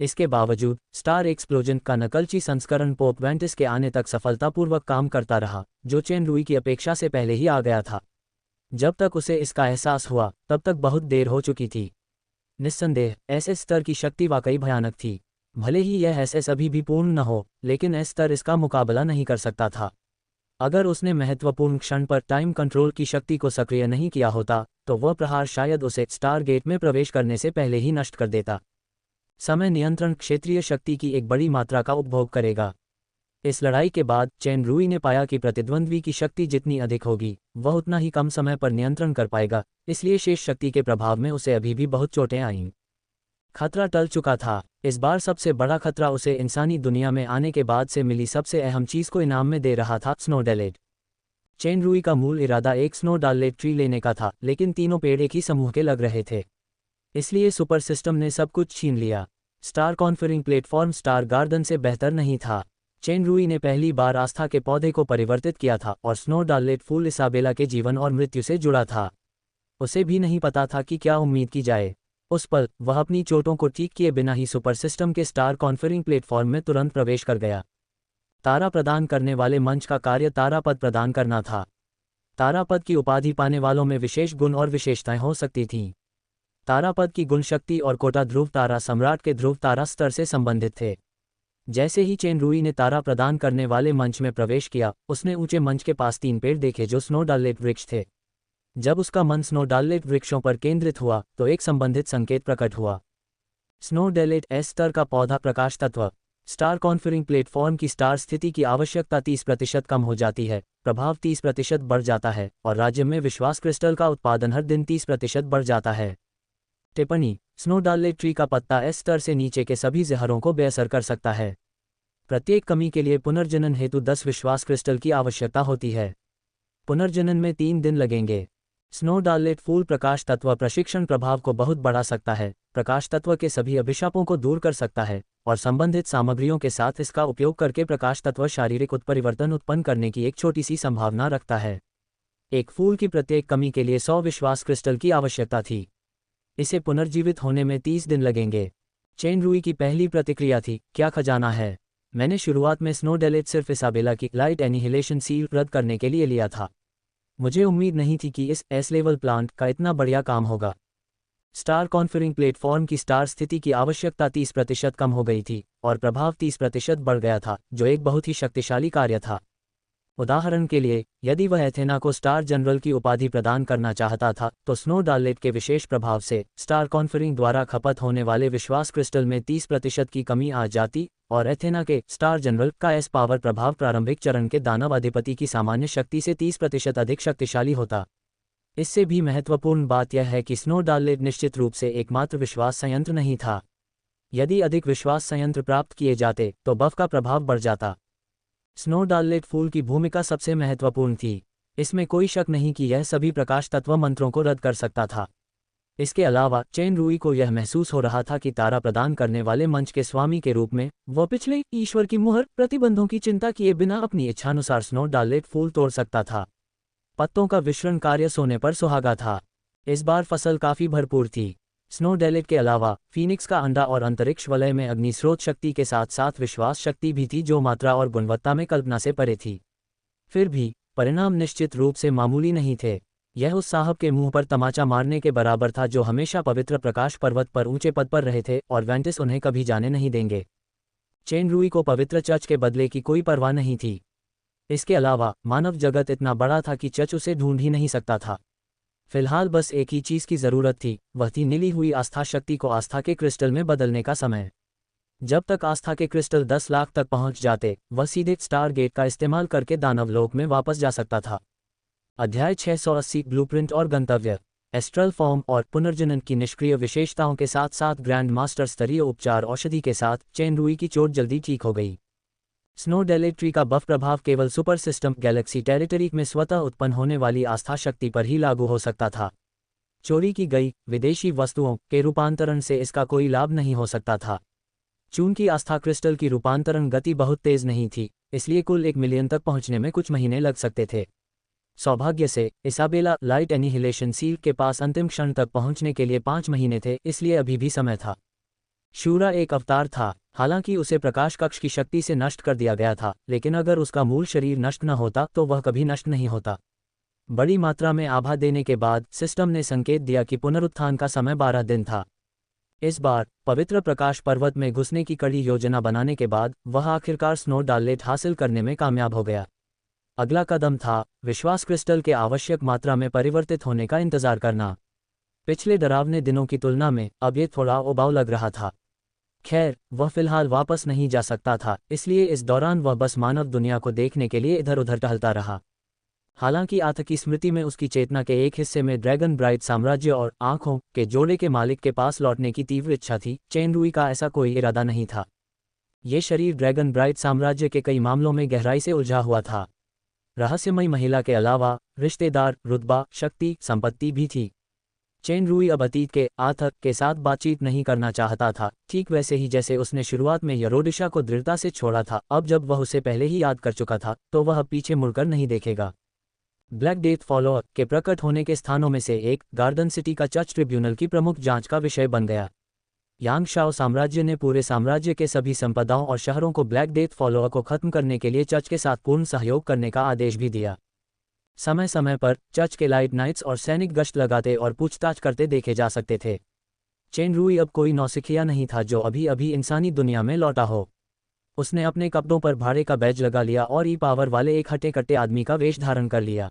इसके बावजूद स्टार एक्सप्लोजन का नकलची संस्करण पोप वेंटिस के आने तक सफलतापूर्वक काम करता रहा, जो चेनरुई की अपेक्षा से पहले ही आ गया था। जब तक उसे इसका एहसास हुआ तब तक बहुत देर हो चुकी थी। निस्संदेह एसएस स्तर की शक्ति वाकई भयानक थी। भले ही यह एसएस अभी भी पूर्ण न हो, लेकिन एस स्तर इसका मुकाबला नहीं कर सकता था। अगर उसने महत्वपूर्ण क्षण पर टाइम कंट्रोल की शक्ति को सक्रिय नहीं किया होता तो वह प्रहार शायद उसे स्टार गेट में प्रवेश करने से पहले ही नष्ट कर देता। समय नियंत्रण क्षेत्रीय शक्ति की एक बड़ी मात्रा का उपभोग करेगा। इस लड़ाई के बाद चेनरुई ने पाया कि प्रतिद्वंद्वी की शक्ति जितनी अधिक होगी, वह उतना ही कम समय पर नियंत्रण कर पाएगा, इसलिए शेष शक्ति के प्रभाव में उसे अभी भी बहुत चोटें आईं। खतरा टल चुका था। इस बार सबसे बड़ा खतरा उसे इंसानी दुनिया में आने के बाद से मिली सबसे अहम चीज को इनाम में दे रहा था, स्नोडालेट। चेनरुई का मूल इरादा एक स्नोडालेट ट्री लेने का था, लेकिन तीनों पेड़ एक ही समूह के लग रहे थे, इसलिए सुपर सिस्टम ने सब कुछ छीन लिया। Star conferring platform star garden से बेहतर नहीं था। चेनरुई ने पहली बार आस्था के पौधे को परिवर्तित किया था और स्नोडालेट फूल इसाबेला के जीवन और मृत्यु से जुड़ा था। उसे भी नहीं पता था कि क्या उम्मीद की जाए। उस पल वह अपनी चोटों को ठीक किए बिना ही सुपर सिस्टम के स्टार कॉन्फरिंग प्लेटफॉर्म में तुरंत प्रवेश कर गया। तारा प्रदान करने वाले मंच का कार्य तारापद प्रदान करना था। तारापद की उपाधि पाने वालों में विशेष गुण और विशेषताएं हो सकती थीं। तारापद की गुण शक्ति और कोटा ध्रुव तारा सम्राट के ध्रुव तारा स्तर से संबंधित थे। जैसे ही चेनरुई ने तारा प्रदान करने वाले मंच में प्रवेश किया, उसने ऊंचे मंच के पास 3 पेड़ देखे जो स्नोडालेट वृक्ष थे। जब उसका मन स्नोडालेट वृक्षों पर केंद्रित हुआ तो एक संबंधित संकेत प्रकट हुआ। स्नोडालेट एस स्तर का पौधा प्रकाश तत्व। स्टार कॉन्फरिंग प्लेटफॉर्म की स्टार स्थिति की आवश्यकता 30% कम हो जाती है, प्रभाव 30% बढ़ जाता है और राज्य में विश्वास क्रिस्टल का उत्पादन हर दिन 30% बढ़ जाता है। टिप्पणी: स्नोडालेट ट्री का पत्ता एस स्तर से नीचे के सभी जहरों को बेअसर कर सकता है। प्रत्येक कमी के लिए पुनर्जनन हेतु 10 विश्वास क्रिस्टल की आवश्यकता होती है। पुनर्जनन में 3 दिन लगेंगे। स्नोडालेट फूल प्रकाश तत्व प्रशिक्षण प्रभाव को बहुत बढ़ा सकता है, प्रकाश तत्व के सभी अभिशापों को दूर कर सकता है और संबंधित सामग्रियों के साथ इसका उपयोग करके प्रकाश तत्व शारीरिक उत्परिवर्तन उत्पन्न करने की एक छोटी सी संभावना रखता है। एक फूल की प्रत्येक कमी के लिए 100 विश्वास क्रिस्टल की आवश्यकता थी। इसे पुनर्जीवित होने में 30 दिन लगेंगे। चेन रुई की पहली प्रतिक्रिया थी, क्या खजाना है। मैंने शुरुआत में स्नोडेलेट सिर्फ इसाबेला की लाइट एनिहिलेशन सील रद्द करने के लिए लिया था। मुझे उम्मीद नहीं थी कि इस एस लेवल प्लांट का इतना बढ़िया काम होगा। स्टार कॉन्फरिंग प्लेटफॉर्म की स्टार स्थिति की आवश्यकता 30% कम हो गई थी और प्रभाव 30% बढ़ गया था, जो एक बहुत ही शक्तिशाली कार्य था। उदाहरण के लिए, यदि वह एथेना को स्टार जनरल की उपाधि प्रदान करना चाहता था, तो स्नोडालेट के विशेष प्रभाव से स्टार कॉन्फरिंग द्वारा खपत होने वाले विश्वास क्रिस्टल में 30% की कमी आ जाती और एथेना के स्टार जनरल का एस पावर प्रभाव प्रारंभिक चरण के दानव अधिपति की सामान्य शक्ति से 30% अधिक शक्तिशाली होता। इससे भी महत्वपूर्ण बात यह है कि स्नोडालेट निश्चित रूप से एकमात्र विश्वास संयंत्र नहीं था। यदि अधिक विश्वास संयंत्र प्राप्त किए जाते तो बफ का प्रभाव बढ़ जाता। स्नोडालेट फूल की भूमिका सबसे महत्वपूर्ण थी। इसमें कोई शक नहीं कि यह सभी प्रकाश तत्व मंत्रों को रद्द कर सकता था। इसके अलावा चेन रुई को यह महसूस हो रहा था कि तारा प्रदान करने वाले मंच के स्वामी के रूप में वह पिछले ईश्वर की मुहर प्रतिबंधों की चिंता किए बिना अपनी इच्छानुसार स्नोडालेट फूल तोड़ सकता था। पत्तों का विश्रण कार्य सोने पर सुहागा था। इस बार फसल काफी भरपूर थी। स्नोडेलेट के अलावा फीनिक्स का अंडा और अंतरिक्ष वलय में अग्नि स्रोत शक्ति के साथ साथ विश्वास शक्ति भी थी, जो मात्रा और गुणवत्ता में कल्पना से परे थी। फिर भी परिणाम निश्चित रूप से मामूली नहीं थे। यह उस साहब के मुंह पर तमाचा मारने के बराबर था जो हमेशा पवित्र प्रकाश पर्वत पर ऊंचे पद पर रहे थे और वेंटिस उन्हें कभी जाने नहीं देंगे। चेन रुई को पवित्र चर्च के बदले की कोई परवाह नहीं थी। इसके अलावा मानव जगत इतना बड़ा था कि चर्च उसे ढूंढ ही नहीं सकता था। फिलहाल बस एक ही चीज की जरूरत थी, वह थी नीली हुई आस्था शक्ति को आस्था के क्रिस्टल में बदलने का समय। जब तक आस्था के क्रिस्टल 10 लाख तक पहुंच जाते, वह सीधे स्टार गेट का इस्तेमाल करके दानवलोक में वापस जा सकता था। अध्याय 680 ब्लूप्रिंट और गंतव्य। एस्ट्रल फॉर्म और पुनर्जनन की निष्क्रिय विशेषताओं के साथ साथ ग्रैंड मास्टर स्तरीय उपचार औषधि के साथ चेन रुई की चोट जल्दी ठीक हो गई। स्नोडेलेट ट्री का बफ प्रभाव केवल सुपर सिस्टम गैलेक्सी टेरिटरी में स्वतः उत्पन्न होने वाली आस्था शक्ति पर ही लागू हो सकता था। चोरी की गई विदेशी वस्तुओं के रूपांतरण से इसका कोई लाभ नहीं हो सकता था। चूंकि आस्था क्रिस्टल की रूपांतरण गति बहुत तेज नहीं थी, इसलिए कुल 1 मिलियन तक पहुंचने में कुछ महीने लग सकते थे। सौभाग्य से इसाबेला लाइट एनिहिलेशन सील के पास अंतिम क्षण तक पहुंचने के लिए 5 महीने थे, इसलिए अभी भी समय था। शूरा एक अवतार था। हालांकि उसे प्रकाश कक्ष की शक्ति से नष्ट कर दिया गया था, लेकिन अगर उसका मूल शरीर नष्ट न होता तो वह कभी नष्ट नहीं होता। बड़ी मात्रा में आभा देने के बाद सिस्टम ने संकेत दिया कि पुनरुत्थान का समय 12 दिन था। इस बार पवित्र प्रकाश पर्वत में घुसने की कड़ी योजना बनाने के बाद वह आखिरकार स्नोडालेट हासिल करने में कामयाब हो गया। अगला कदम था विश्वास क्रिस्टल के आवश्यक मात्रा में परिवर्तित होने का इंतजार करना। पिछले डरावने दिनों की तुलना में अब ये थोड़ा उबाऊ लग रहा था। खैर, वह फिलहाल वापस नहीं जा सकता था, इसलिए इस दौरान वह बस मानव दुनिया को देखने के लिए इधर उधर टहलता रहा। हालांकि आत्मा की स्मृति में उसकी चेतना के एक हिस्से में ड्रैगन ब्राइट साम्राज्य और आंखों के जोड़े के मालिक के पास लौटने की तीव्र इच्छा थी, चेन रुई का ऐसा कोई इरादा नहीं था। ये शरीर ड्रैगन ब्राइट साम्राज्य के कई मामलों में गहराई से उलझा हुआ था। रहस्यमयी महिला के अलावा रिश्तेदार, रुतबा, शक्ति, संपत्ति भी थी। चेन रुई अब अतीत के आथक के साथ बातचीत नहीं करना चाहता था, ठीक वैसे ही जैसे उसने शुरुआत में यरोडिशा को दृढ़ता से छोड़ा था। अब जब वह उसे पहले ही याद कर चुका था, तो वह पीछे मुड़कर नहीं देखेगा। ब्लैक डेथ फॉलोअर के प्रकट होने के स्थानों में से एक गार्डन सिटी का चर्च ट्रिब्यूनल की प्रमुख जांच का विषय बन गया। यांगशाओ साम्राज्य ने पूरे साम्राज्य के सभी संपदाओं और शहरों को ब्लैक डेथ फॉलोअर को खत्म करने के लिए चर्च के साथ पूर्ण सहयोग करने का आदेश भी दिया। समय समय पर चर्च के लाइट नाइट्स और सैनिक गश्त लगाते और पूछताछ करते देखे जा सकते थे। चेन रुई अब कोई नौसिखिया नहीं था जो अभी अभी इंसानी दुनिया में लौटा हो। उसने अपने कपड़ों पर भाड़े का बैज लगा लिया और ई पावर वाले एक हटे कट्टे आदमी का वेश धारण कर लिया।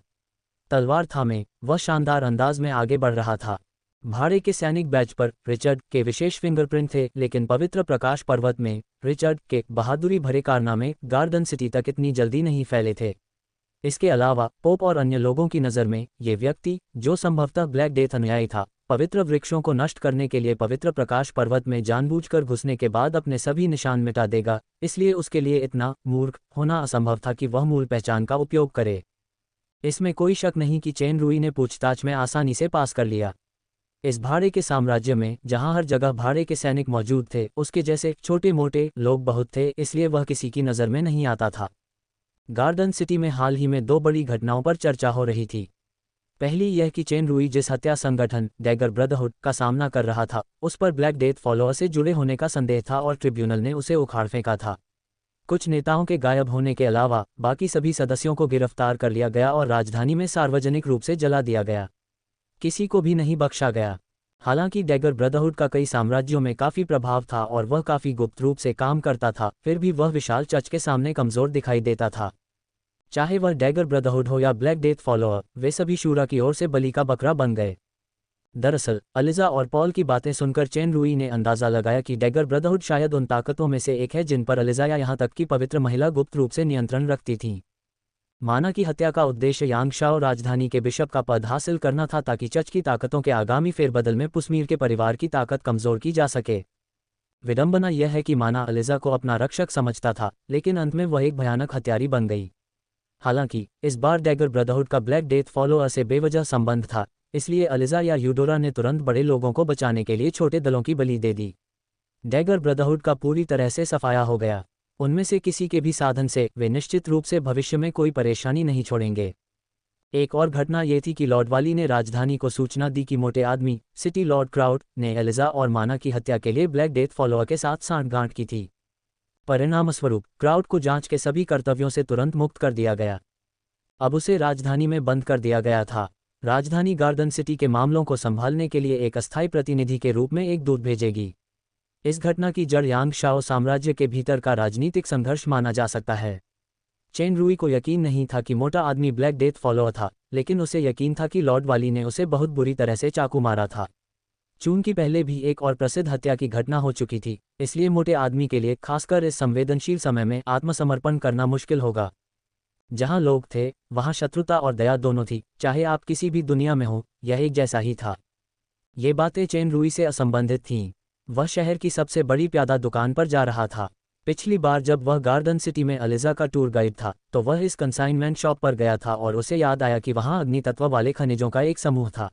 तलवार थामे वह शानदार अंदाज में आगे बढ़ रहा था। भाड़े के सैनिक बैज पर रिचर्ड के विशेष फिंगरप्रिंट थे, लेकिन पवित्र प्रकाश पर्वत में रिचर्ड के बहादुरी भरे कारनामे गार्डन सिटी तक इतनी जल्दी नहीं फैले थे। इसके अलावा पोप और अन्य लोगों की नज़र में ये व्यक्ति, जो संभवतः ब्लैक डेथ अनुयायी था, पवित्र वृक्षों को नष्ट करने के लिए पवित्र प्रकाश पर्वत में जानबूझकर घुसने के बाद अपने सभी निशान मिटा देगा, इसलिए उसके लिए इतना मूर्ख होना असंभव था कि वह मूल पहचान का उपयोग करे। इसमें कोई शक नहीं कि चेन रुई ने पूछताछ में आसानी से पास कर लिया। इस भाड़े के साम्राज्य में, जहां हर जगह भाड़े के सैनिक मौजूद थे, उसके जैसे छोटे मोटे लोग बहुत थे, इसलिए वह किसी की नज़र में नहीं आता था। गार्डन सिटी में हाल ही में 2 बड़ी घटनाओं पर चर्चा हो रही थी। पहली यह कि चेन रुई जिस हत्या संगठन डैगर ब्रदरहुड का सामना कर रहा था, उस पर ब्लैक डेथ फॉलोअर से जुड़े होने का संदेह था और ट्रिब्यूनल ने उसे उखाड़ फेंका था। कुछ नेताओं के गायब होने के अलावा बाकी सभी सदस्यों को गिरफ्तार कर लिया गया और राजधानी में सार्वजनिक रूप से जला दिया गया। किसी को भी नहीं बख्शा गया। हालांकि डैगर ब्रदरहुड का कई साम्राज्यों में काफ़ी प्रभाव था और वह काफ़ी गुप्त रूप से काम करता था, फिर भी वह विशाल चर्च के सामने कमज़ोर दिखाई देता था। चाहे वह डैगर ब्रदरहुड हो या ब्लैक डेथ फॉलोअर, वे सभी शूरा की ओर से बलि का बकरा बन गए। दरअसल अलिजा और पॉल की बातें सुनकर चेन रुई ने अंदाज़ा लगाया कि डैगर ब्रदरहुड शायद उन ताकतों में से एक है जिन पर अलिजा या यहाँ तक कि पवित्र महिला गुप्त रूप से नियंत्रण रखती थी। माना की हत्या का उद्देश्य यांगशाओ राजधानी के बिशप का पद हासिल करना था ताकि चर्च की ताकतों के आगामी फेरबदल में पुस्मीर के परिवार की ताकत कमजोर की जा सके। विडंबना यह है कि माना अलिजा को अपना रक्षक समझता था, लेकिन अंत में वह एक भयानक हत्यारी बन गई। हालांकि इस बार डैगर ब्रदरहुड का ब्लैक डेथ फॉलोअर से बेवजह संबंध था, इसलिए अलिजा या यूडोरा ने तुरंत बड़े लोगों को बचाने के लिए छोटे दलों की बलि दे दी। डैगर ब्रदरहुड का पूरी तरह से सफाया हो गया। उनमें से किसी के भी साधन से वे निश्चित रूप से भविष्य में कोई परेशानी नहीं छोड़ेंगे। एक और घटना ये थी कि लॉर्ड वाली ने राजधानी को सूचना दी कि मोटे आदमी सिटी लॉर्ड क्राउड ने एलिजा और माना की हत्या के लिए ब्लैक डेथ फॉलोअर के साथ सांठगांठ की थी। परिणामस्वरूप क्राउड को जांच के सभी कर्तव्यों से तुरंत मुक्त कर दिया गया। अब उसे राजधानी में बंद कर दिया गया था। राजधानी गार्डन सिटी के मामलों को संभालने के लिए एक अस्थायी प्रतिनिधि के रूप में एक दूत भेजेगी। इस घटना की जड़ यांगशाओ साम्राज्य के भीतर का राजनीतिक संघर्ष माना जा सकता है। चेन रुई को यकीन नहीं था कि मोटा आदमी ब्लैक डेथ फॉलोअर था, लेकिन उसे यकीन था कि लॉर्ड वाली ने उसे बहुत बुरी तरह से चाकू मारा था। चूंकि पहले भी एक और प्रसिद्ध हत्या की घटना हो चुकी थी, इसलिए मोटे आदमी के लिए खासकर इस संवेदनशील समय में आत्मसमर्पण करना मुश्किल होगा। जहां लोग थे वहां शत्रुता और दया दोनों थी, चाहे आप किसी भी दुनिया में हो, यह एक जैसा ही था। ये बातें चेन रुई से असंबंधित थीं। वह शहर की सबसे बड़ी प्यादा दुकान पर जा रहा था। पिछली बार जब वह गार्डन सिटी में अलिजा का टूर गाइड था, तो वह इस कंसाइनमेंट शॉप पर गया था और उसे याद आया कि वहां अग्नि तत्व वाले खनिजों का एक समूह था।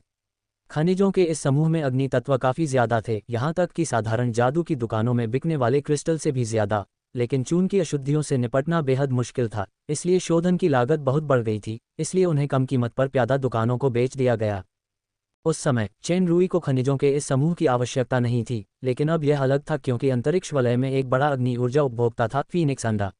खनिजों के इस समूह में अग्नि तत्व काफ़ी ज़्यादा थे, यहाँ तक कि साधारण जादू की दुकानों में बिकने वाले क्रिस्टल से भी ज़्यादा। लेकिन चून की अशुद्धियों से निपटना बेहद मुश्किल था, इसलिए शोधन की लागत बहुत बढ़ गई थी, इसलिए उन्हें कम कीमत पर प्यादा दुकानों को बेच दिया गया। उस समय चेन रुई को खनिजों के इस समूह की आवश्यकता नहीं थी, लेकिन अब यह अलग था क्योंकि अंतरिक्ष वलय में एक बड़ा अग्नि ऊर्जा उपभोक्ता था, फीनिक्स अंडा।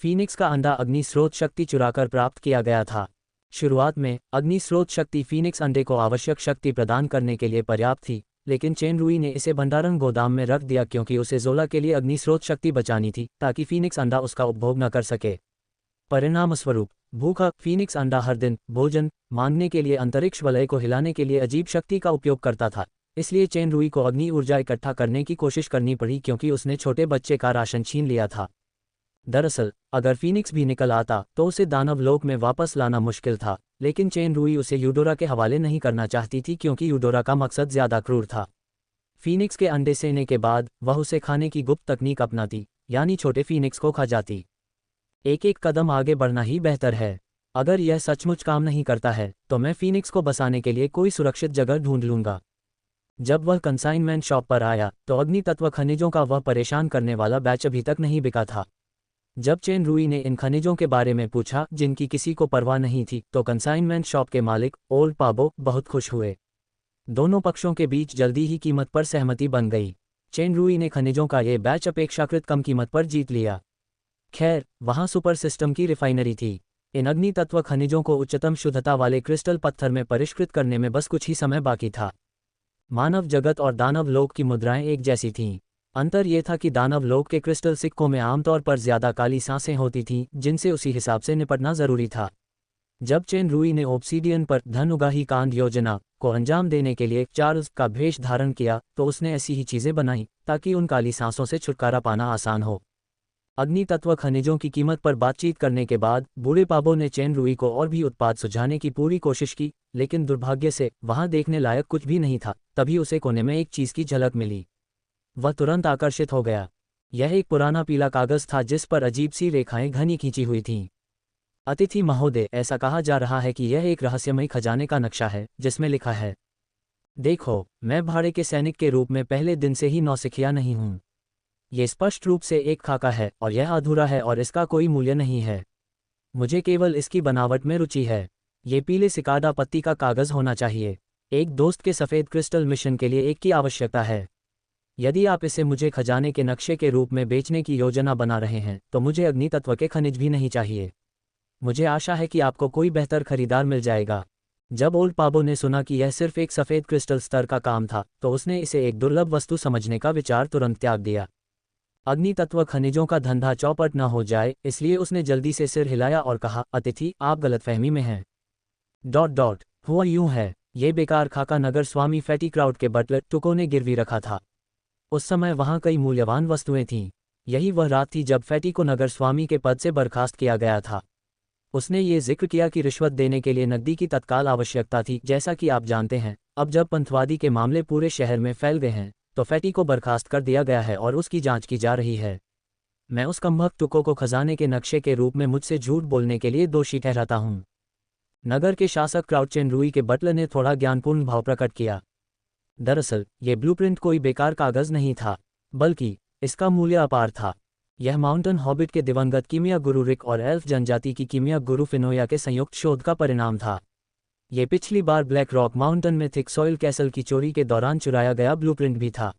फीनिक्स का अंडा अग्नि स्रोत शक्ति चुराकर प्राप्त किया गया था। शुरुआत में अग्नि स्रोत शक्ति फीनिक्स अंडे को आवश्यक शक्ति प्रदान करने के लिए पर्याप्त थी, लेकिन चेन रुई ने इसे भंडारण गोदाम में रख दिया क्योंकि उसे जोला के लिए अग्नि स्रोत शक्ति बचानी थी ताकि फीनिक्स अंडा उसका उपभोग न कर सके। परिणामस्वरूप भूखा फीनिक्स अंडा हर दिन भोजन मांगने के लिए अंतरिक्ष वलय को हिलाने के लिए अजीब शक्ति का उपयोग करता था, इसलिए चेन रुई को अग्नि ऊर्जा इकट्ठा करने की कोशिश करनी पड़ी क्योंकि उसने छोटे बच्चे का राशन छीन लिया था। दरअसल अगर फीनिक्स भी निकल आता तो उसे दानव लोक में वापस लाना मुश्किल था, लेकिन चेन रुई उसे यूडोरा के हवाले नहीं करना चाहती थी क्योंकि यूडोरा का मकसद ज़्यादा क्रूर था। फीनिक्स के अंडे सेने के बाद वह उसे खाने की गुप्त तकनीक अपनाती, यानी छोटे फीनिक्स को खा जाती। एक एक कदम आगे बढ़ना ही बेहतर है। अगर यह सचमुच काम नहीं करता है तो मैं फीनिक्स को बसाने के लिए कोई सुरक्षित जगह ढूंढ लूंगा। जब वह कंसाइनमेंट शॉप पर आया तो अग्नि तत्व खनिजों का वह परेशान करने वाला बैच अभी तक नहीं बिका था। जब चेन रुई ने इन खनिजों के बारे में पूछा जिनकी किसी को परवाह नहीं थी, तो कंसाइनमेंट शॉप के मालिक ओल्ड पाबो बहुत खुश हुए। दोनों पक्षों के बीच जल्दी ही कीमत पर सहमति बन गई। चेन रुई ने खनिजों का ये बैच अपेक्षाकृत कम कीमत पर जीत लिया। खैर, वहां सुपर सिस्टम की रिफाइनरी थी। इन अग्नि तत्व खनिजों को उच्चतम शुद्धता वाले क्रिस्टल पत्थर में परिष्कृत करने में बस कुछ ही समय बाकी था। मानव जगत और दानव लोक की मुद्राएं एक जैसी थीं। अंतर यह था कि दानव लोक के क्रिस्टल सिक्कों में आमतौर पर ज़्यादा काली सांसें होती थीं, जिनसे उसी हिसाब से निपटना ज़रूरी था। जब चेन रुई ने ओब्सीडियन पर धन उगाही कांड योजना को अंजाम देने के लिए चार्ल्स का भेष धारण किया, तो उसने ऐसी ही चीज़ें बनाई ताकि उन काली सांसों से छुटकारा पाना आसान हो। अग्नि तत्व खनिजों की कीमत पर बातचीत करने के बाद बूढ़े पाबो ने चेन रुई को और भी उत्पाद सुझाने की पूरी कोशिश की, लेकिन दुर्भाग्य से वहां देखने लायक कुछ भी नहीं था। तभी उसे कोने में एक चीज़ की झलक मिली। वह तुरंत आकर्षित हो गया। यह एक पुराना पीला कागज़ था जिस पर अजीब सी रेखाएं घनी खींची हुई थीं। अतिथि महोदय, ऐसा कहा जा रहा है कि यह एक रहस्यमयी खजाने का नक्शा है जिसमें लिखा है, देखो, मैं भाड़े के सैनिक के रूप में पहले दिन से ही नौसिखिया नहीं हूँ। ये स्पष्ट रूप से एक खाका है और यह अधूरा है और इसका कोई मूल्य नहीं है। मुझे केवल इसकी बनावट में रुचि है। ये पीले सिकाडा पत्ती का कागज होना चाहिए। एक दोस्त के सफ़ेद क्रिस्टल मिशन के लिए एक की आवश्यकता है। यदि आप इसे मुझे खजाने के नक्शे के रूप में बेचने की योजना बना रहे हैं तो मुझे अग्नि तत्व के खनिज भी नहीं चाहिए। मुझे आशा है कि आपको कोई बेहतर खरीदार मिल जाएगा। जब ओल्ड पाबो ने सुना कि यह सिर्फ एक सफ़ेद क्रिस्टल स्तर का काम था तो उसने इसे एक दुर्लभ वस्तु समझने का विचार तुरंत त्याग दिया। अग्नि तत्व खनिजों का धंधा चौपट न हो जाए इसलिए उसने जल्दी से सिर हिलाया और कहा, अतिथि, आप गलतफहमी में हैं। हुआ यूं है, ये बेकार खाका नगर स्वामी फैटी क्राउड के बटलर टुको ने गिरवी रखा था। उस समय वहां कई मूल्यवान वस्तुएं थीं। यही वह रात थी जब फैटी को नगर स्वामी के पद से बर्खास्त किया गया था। उसने ये जिक्र किया कि रिश्वत देने के लिए नकदी की तत्काल आवश्यकता थी। जैसा कि आप जानते हैं, अब जब पंथवादी के मामले पूरे शहर में फैल गए हैं तो फैटी को बर्खास्त कर दिया गया है और उसकी जांच की जा रही है। मैं उस कमबख्त टुको को खजाने के नक्शे के रूप में मुझसे झूठ बोलने के लिए दोषी ठहराता हूँ। नगर के शासक क्राउडचेन रूई के बटलर ने थोड़ा ज्ञानपूर्ण भाव प्रकट किया। दरअसल ये ब्लूप्रिंट कोई बेकार कागज नहीं था, बल्कि इसका मूल्य अपार था। यह माउंटेन हॉबिट के दिवंगत कीमिया गुरु रिक और एल्फ जनजाति की कीमिया गुरु फिनोया के संयुक्त शोध का परिणाम था। ये पिछली बार ब्लैक रॉक माउंटेन में थिक सॉइल कैसल की चोरी के दौरान चुराया गया ब्लूप्रिंट भी था।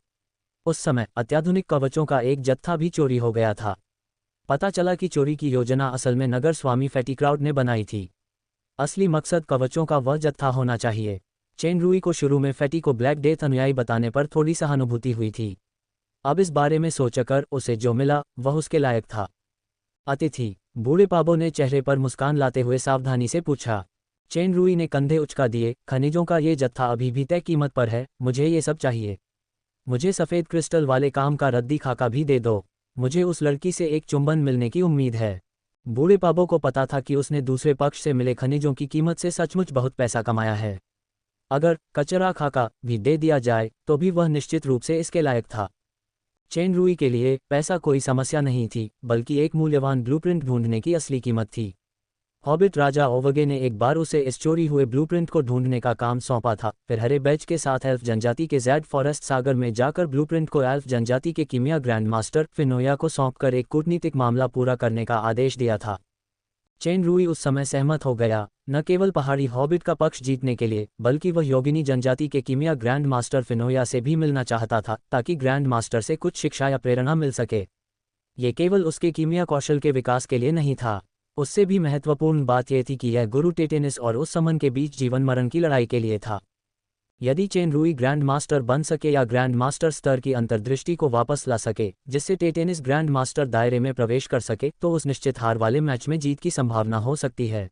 उस समय अत्याधुनिक कवचों का एक जत्था भी चोरी हो गया था। पता चला कि चोरी की योजना असल में नगर स्वामी फैटी क्राउड ने बनाई थी। असली मकसद कवचों का वह जत्था होना चाहिए। चेन रूई को शुरू में फैटी को ब्लैक डेथ अनुयायी बताने पर थोड़ी सहानुभूति हुई थी। अब इस बारे में सोचकर उसे जो मिला वह उसके लायक था। अतिथि, बूढ़े पाबो ने चेहरे पर मुस्कान लाते हुए सावधानी से पूछा। चेन रूई ने कंधे उचका दिए। खनिजों का ये जत्था अभी भी तय कीमत पर है। मुझे ये सब चाहिए। मुझे सफ़ेद क्रिस्टल वाले काम का रद्दी खाका भी दे दो। मुझे उस लड़की से एक चुंबन मिलने की उम्मीद है। बूढ़े पाबो को पता था कि उसने दूसरे पक्ष से मिले खनिजों की कीमत से सचमुच बहुत पैसा कमाया है। अगर कचरा खाका भी दे दिया जाए तो भी वह निश्चित रूप से इसके लायक था। चेन रूई के लिए पैसा कोई समस्या नहीं थी, बल्कि एक मूल्यवान ब्लूप्रिंट ढूंढने की असली कीमत थी। हॉबिट राजा ओवगे ने एक बार उसे इस चोरी हुए ब्लूप्रिंट को ढूंढने का काम सौंपा था। फिर हरे बैच के साथ एल्फ जनजाति के ज़ेड फॉरेस्ट सागर में जाकर ब्लूप्रिंट को एल्फ जनजाति के कीमिया ग्रैंड मास्टर फिनोया को सौंपकर एक कूटनीतिक मामला पूरा करने का आदेश दिया था। चेन रूई उस समय सहमत हो गया, न केवल पहाड़ी हॉबिट का पक्ष जीतने के लिए, बल्कि वह योगिनी जनजाति के कीमिया ग्रैंड मास्टर फिनोया से भी मिलना चाहता था ताकि ग्रैंड मास्टर से कुछ शिक्षा या प्रेरणा मिल सके। ये केवल उसके कीमिया कौशल के विकास के लिए नहीं था। उससे भी महत्वपूर्ण बात यह थी कि यह गुरु टेटेनिस और उस समन के बीच जीवन मरण की लड़ाई के लिए था। यदि चेन रूई ग्रैंड मास्टर बन सके या ग्रैंड मास्टर स्तर की अंतर्दृष्टि को वापस ला सके जिससे टेटेनिस ग्रैंड मास्टर दायरे में प्रवेश कर सके तो उस निश्चित हार वाले मैच में जीत की संभावना हो सकती है।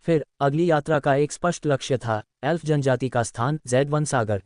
फिर अगली यात्रा का एक स्पष्ट लक्ष्य था, एल्फ जनजाति का स्थान Z1 सागर।